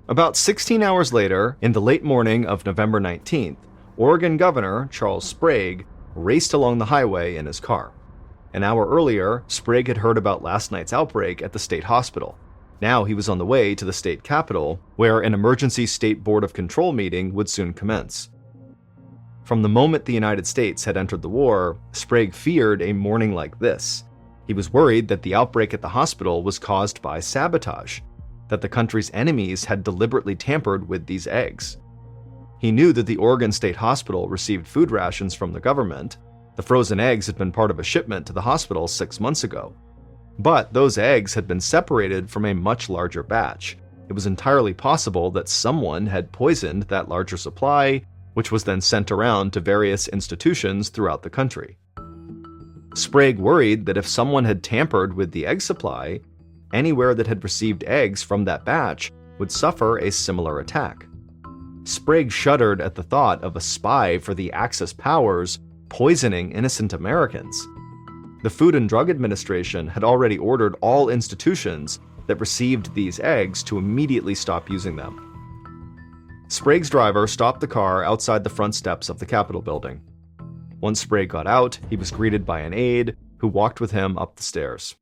About 16 hours later, in the late morning of November 19th, Oregon Governor Charles Sprague raced along the highway in his car. An hour earlier, Sprague had heard about last night's outbreak at the state hospital. Now he was on the way to the state capitol, where an emergency State Board of Control meeting would soon commence. From the moment the United States had entered the war, Sprague feared a morning like this. He was worried that the outbreak at the hospital was caused by sabotage, that the country's enemies had deliberately tampered with these eggs. He knew that the Oregon State Hospital received food rations from the government. The frozen eggs had been part of a shipment to the hospital 6 months ago. But those eggs had been separated from a much larger batch. It was entirely possible that someone had poisoned that larger supply, which was then sent around to various institutions throughout the country. Sprague worried that if someone had tampered with the egg supply, anywhere that had received eggs from that batch would suffer a similar attack. Sprague shuddered at the thought of a spy for the Axis powers poisoning innocent Americans. The Food and Drug Administration had already ordered all institutions that received these eggs to immediately stop using them. Sprague's driver stopped the car outside the front steps of the Capitol building. Once Sprague got out, he was greeted by an aide who walked with him up the stairs.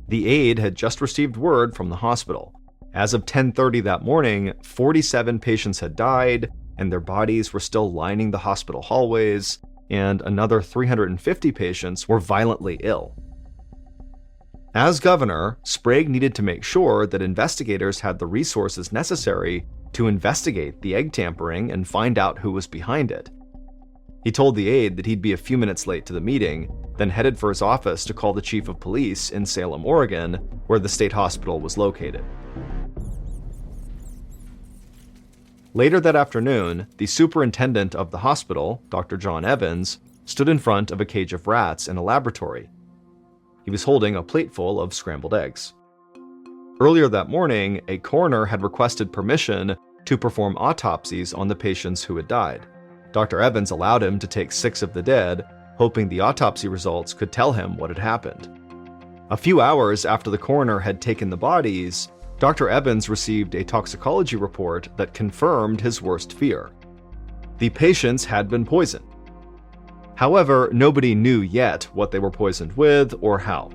The aide had just received word from the hospital. As of 10:30 that morning, 47 patients had died, and their bodies were still lining the hospital hallways, and another 350 patients were violently ill. As governor, Sprague needed to make sure that investigators had the resources necessary to investigate the egg tampering and find out who was behind it. He told the aide that he'd be a few minutes late to the meeting, then headed for his office to call the chief of police in Salem, Oregon, where the state hospital was located. Later that afternoon, the superintendent of the hospital, Dr. John Evans, stood in front of a cage of rats in a laboratory. He was holding a plateful of scrambled eggs. Earlier that morning, a coroner had requested permission to perform autopsies on the patients who had died. Dr. Evans allowed him to take 6 of the dead, hoping the autopsy results could tell him what had happened. A few hours after the coroner had taken the bodies, Dr. Evans received a toxicology report that confirmed his worst fear. The patients had been poisoned. However, nobody knew yet what they were poisoned with or how.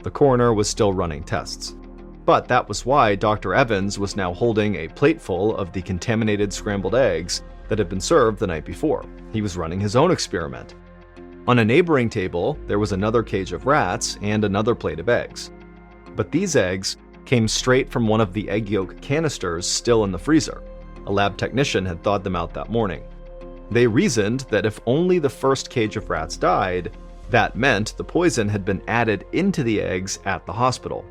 The coroner was still running tests. But that was why Dr. Evans was now holding a plateful of the contaminated scrambled eggs that had been served the night before. He was running his own experiment. On a neighboring table, there was another cage of rats and another plate of eggs. But these eggs came straight from one of the egg yolk canisters still in the freezer. A lab technician had thawed them out that morning. They reasoned that if only the first cage of rats died, that meant the poison had been added into the eggs at the hospital.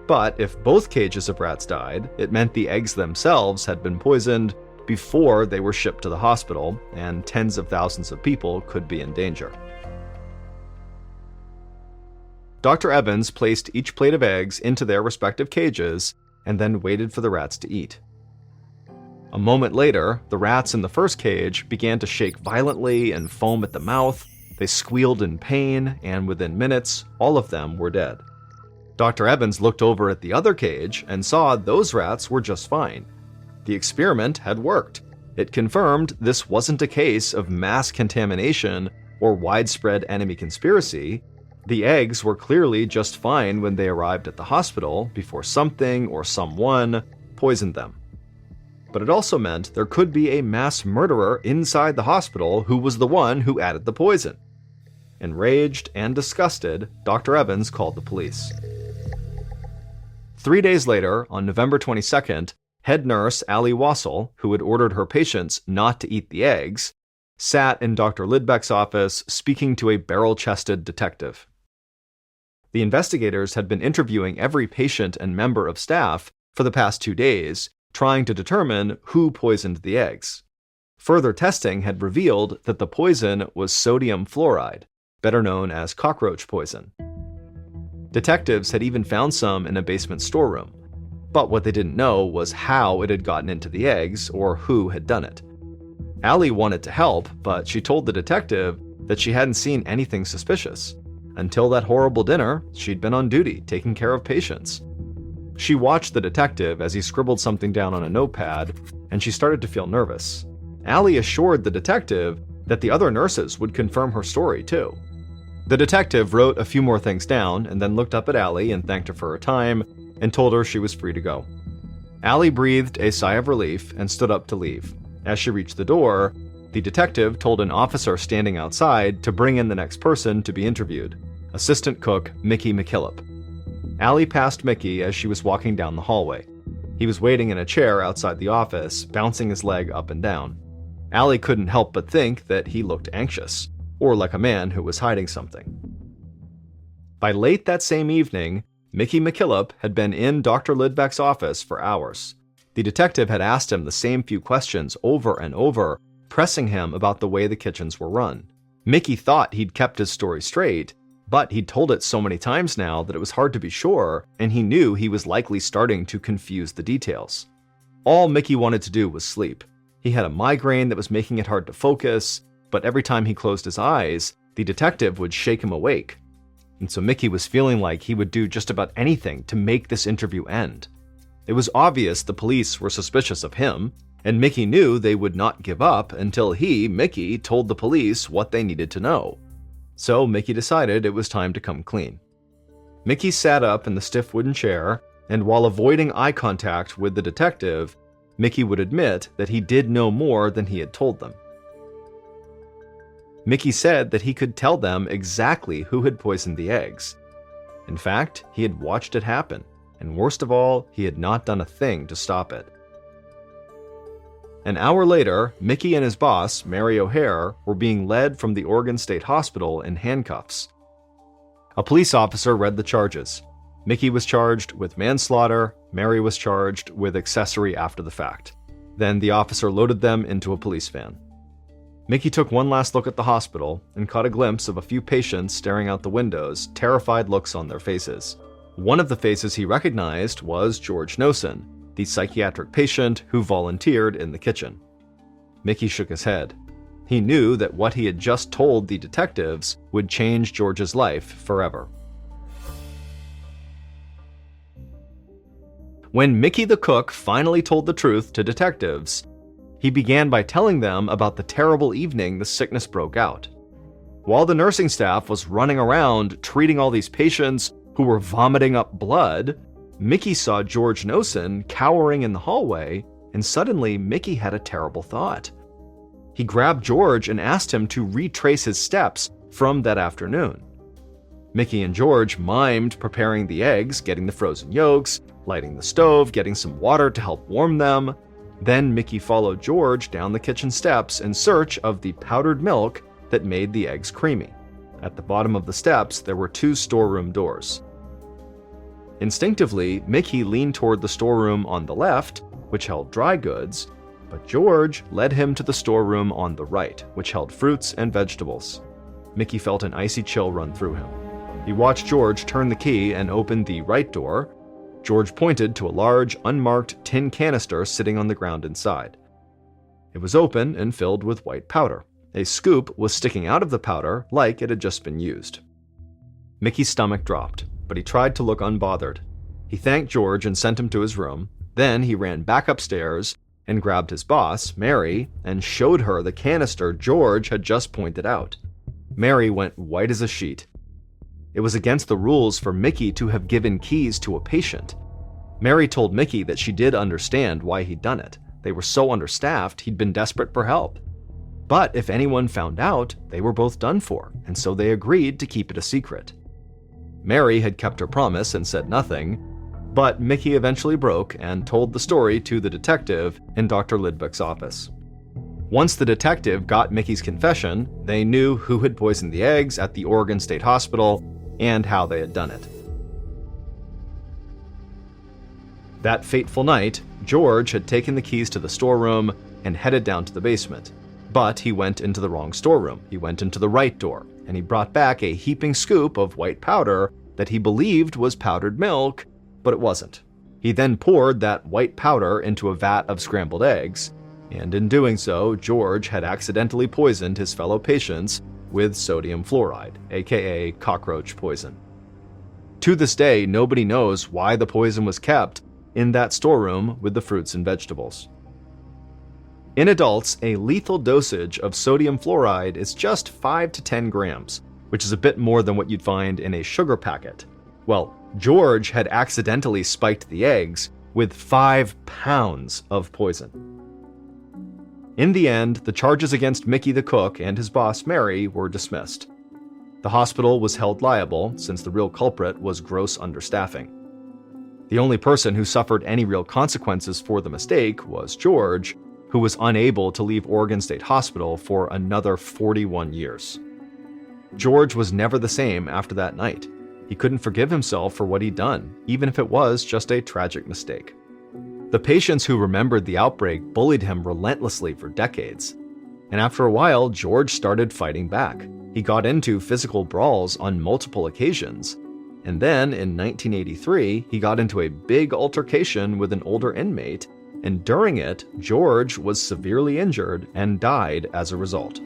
But if both cages of rats died, it meant the eggs themselves had been poisoned before they were shipped to the hospital, and tens of thousands of people could be in danger. Dr. Evans placed each plate of eggs into their respective cages and then waited for the rats to eat. A moment later, the rats in the first cage began to shake violently and foam at the mouth. They squealed in pain, and within minutes, all of them were dead. Dr. Evans looked over at the other cage and saw those rats were just fine. The experiment had worked. It confirmed this wasn't a case of mass contamination or widespread enemy conspiracy. The eggs were clearly just fine when they arrived at the hospital before something or someone poisoned them. But it also meant there could be a mass murderer inside the hospital who was the one who added the poison. Enraged and disgusted, Dr. Evans called the police. 3 days later, on November 22nd, Head nurse Allie Wassel, who had ordered her patients not to eat the eggs, sat in Dr. Lidbeck's office speaking to a barrel-chested detective. The investigators had been interviewing every patient and member of staff for the past 2 days, trying to determine who poisoned the eggs. Further testing had revealed that the poison was sodium fluoride, better known as cockroach poison. Detectives had even found some in a basement storeroom, but what they didn't know was how it had gotten into the eggs or who had done it. Allie wanted to help, but she told the detective that she hadn't seen anything suspicious. Until that horrible dinner, she'd been on duty, taking care of patients. She watched the detective as he scribbled something down on a notepad, and she started to feel nervous. Allie assured the detective that the other nurses would confirm her story, too. The detective wrote a few more things down and then looked up at Allie and thanked her for her time and told her she was free to go. Allie breathed a sigh of relief and stood up to leave. As she reached the door, the detective told an officer standing outside to bring in the next person to be interviewed, assistant cook Mickey McKillop. Allie passed Mickey as she was walking down the hallway. He was waiting in a chair outside the office, bouncing his leg up and down. Allie couldn't help but think that he looked anxious, or like a man who was hiding something. By late that same evening, Mickey McKillop had been in Dr. Lidbeck's office for hours. The detective had asked him the same few questions over and over, pressing him about the way the kitchens were run. Mickey thought he'd kept his story straight, but he'd told it so many times now that it was hard to be sure, and he knew he was likely starting to confuse the details. All Mickey wanted to do was sleep. He had a migraine that was making it hard to focus, but every time he closed his eyes, the detective would shake him awake. And so Mickey was feeling like he would do just about anything to make this interview end. It was obvious the police were suspicious of him, and Mickey knew they would not give up until he, Mickey, told the police what they needed to know. So Mickey decided it was time to come clean. Mickey sat up in the stiff wooden chair, and while avoiding eye contact with the detective, Mickey would admit that he did know more than he had told them. Mickey said that he could tell them exactly who had poisoned the eggs. In fact, he had watched it happen, and worst of all, he had not done a thing to stop it. An hour later, Mickey and his boss, Mary O'Hare, were being led from the Oregon State Hospital in handcuffs. A police officer read the charges. Mickey was charged with manslaughter, Mary was charged with accessory after the fact. Then the officer loaded them into a police van. Mickey took one last look at the hospital and caught a glimpse of a few patients staring out the windows, terrified looks on their faces. One of the faces he recognized was George Nosen, the psychiatric patient who volunteered in the kitchen. Mickey shook his head. He knew that what he had just told the detectives would change George's life forever. When Mickey the cook finally told the truth to detectives, he began by telling them about the terrible evening the sickness broke out. While the nursing staff was running around treating all these patients who were vomiting up blood, Mickey saw George Nosen cowering in the hallway, and suddenly Mickey had a terrible thought. He grabbed George and asked him to retrace his steps from that afternoon. Mickey and George mimed preparing the eggs, getting the frozen yolks, lighting the stove, getting some water to help warm them. Then Mickey followed George down the kitchen steps in search of the powdered milk that made the eggs creamy. At the bottom of the steps, there were 2 storeroom doors. Instinctively, Mickey leaned toward the storeroom on the left, which held dry goods, but George led him to the storeroom on the right, which held fruits and vegetables. Mickey felt an icy chill run through him. He watched George turn the key and open the right door. George pointed to a large, unmarked tin canister sitting on the ground inside. It was open and filled with white powder. A scoop was sticking out of the powder like it had just been used. Mickey's stomach dropped, but he tried to look unbothered. He thanked George and sent him to his room. Then he ran back upstairs and grabbed his boss, Mary, and showed her the canister George had just pointed out. Mary went white as a sheet. It was against the rules for Mickey to have given keys to a patient. Mary told Mickey that she did understand why he'd done it. They were so understaffed, he'd been desperate for help. But if anyone found out, they were both done for, and so they agreed to keep it a secret. Mary had kept her promise and said nothing, But Mickey eventually broke and told the story to the detective in Dr. Lidbeck's office. Once the detective got Mickey's confession, they knew who had poisoned the eggs at the Oregon State Hospital and how they had done it. That fateful night, George had taken the keys to the storeroom and headed down to the basement. But he went into the wrong storeroom. He went into the right door, and he brought back a heaping scoop of white powder that he believed was powdered milk, but it wasn't. He then poured that white powder into a vat of scrambled eggs, and in doing so, George had accidentally poisoned his fellow patients with sodium fluoride, aka cockroach poison. To this day, nobody knows why the poison was kept in that storeroom with the fruits and vegetables. In adults, a lethal dosage of sodium fluoride is just 5 to 10 grams, which is a bit more than what you'd find in a sugar packet. Well, George had accidentally spiked the eggs with 5 pounds of poison. In the end, the charges against Mickey the cook and his boss Mary were dismissed. The hospital was held liable since the real culprit was gross understaffing. The only person who suffered any real consequences for the mistake was George, who was unable to leave Oregon State Hospital for another 41 years. George was never the same after that night. He couldn't forgive himself for what he'd done, even if it was just a tragic mistake. The patients who remembered the outbreak bullied him relentlessly for decades. And after a while, George started fighting back. He got into physical brawls on multiple occasions. And then, in 1983, he got into a big altercation with an older inmate, and during it, George was severely injured and died as a result.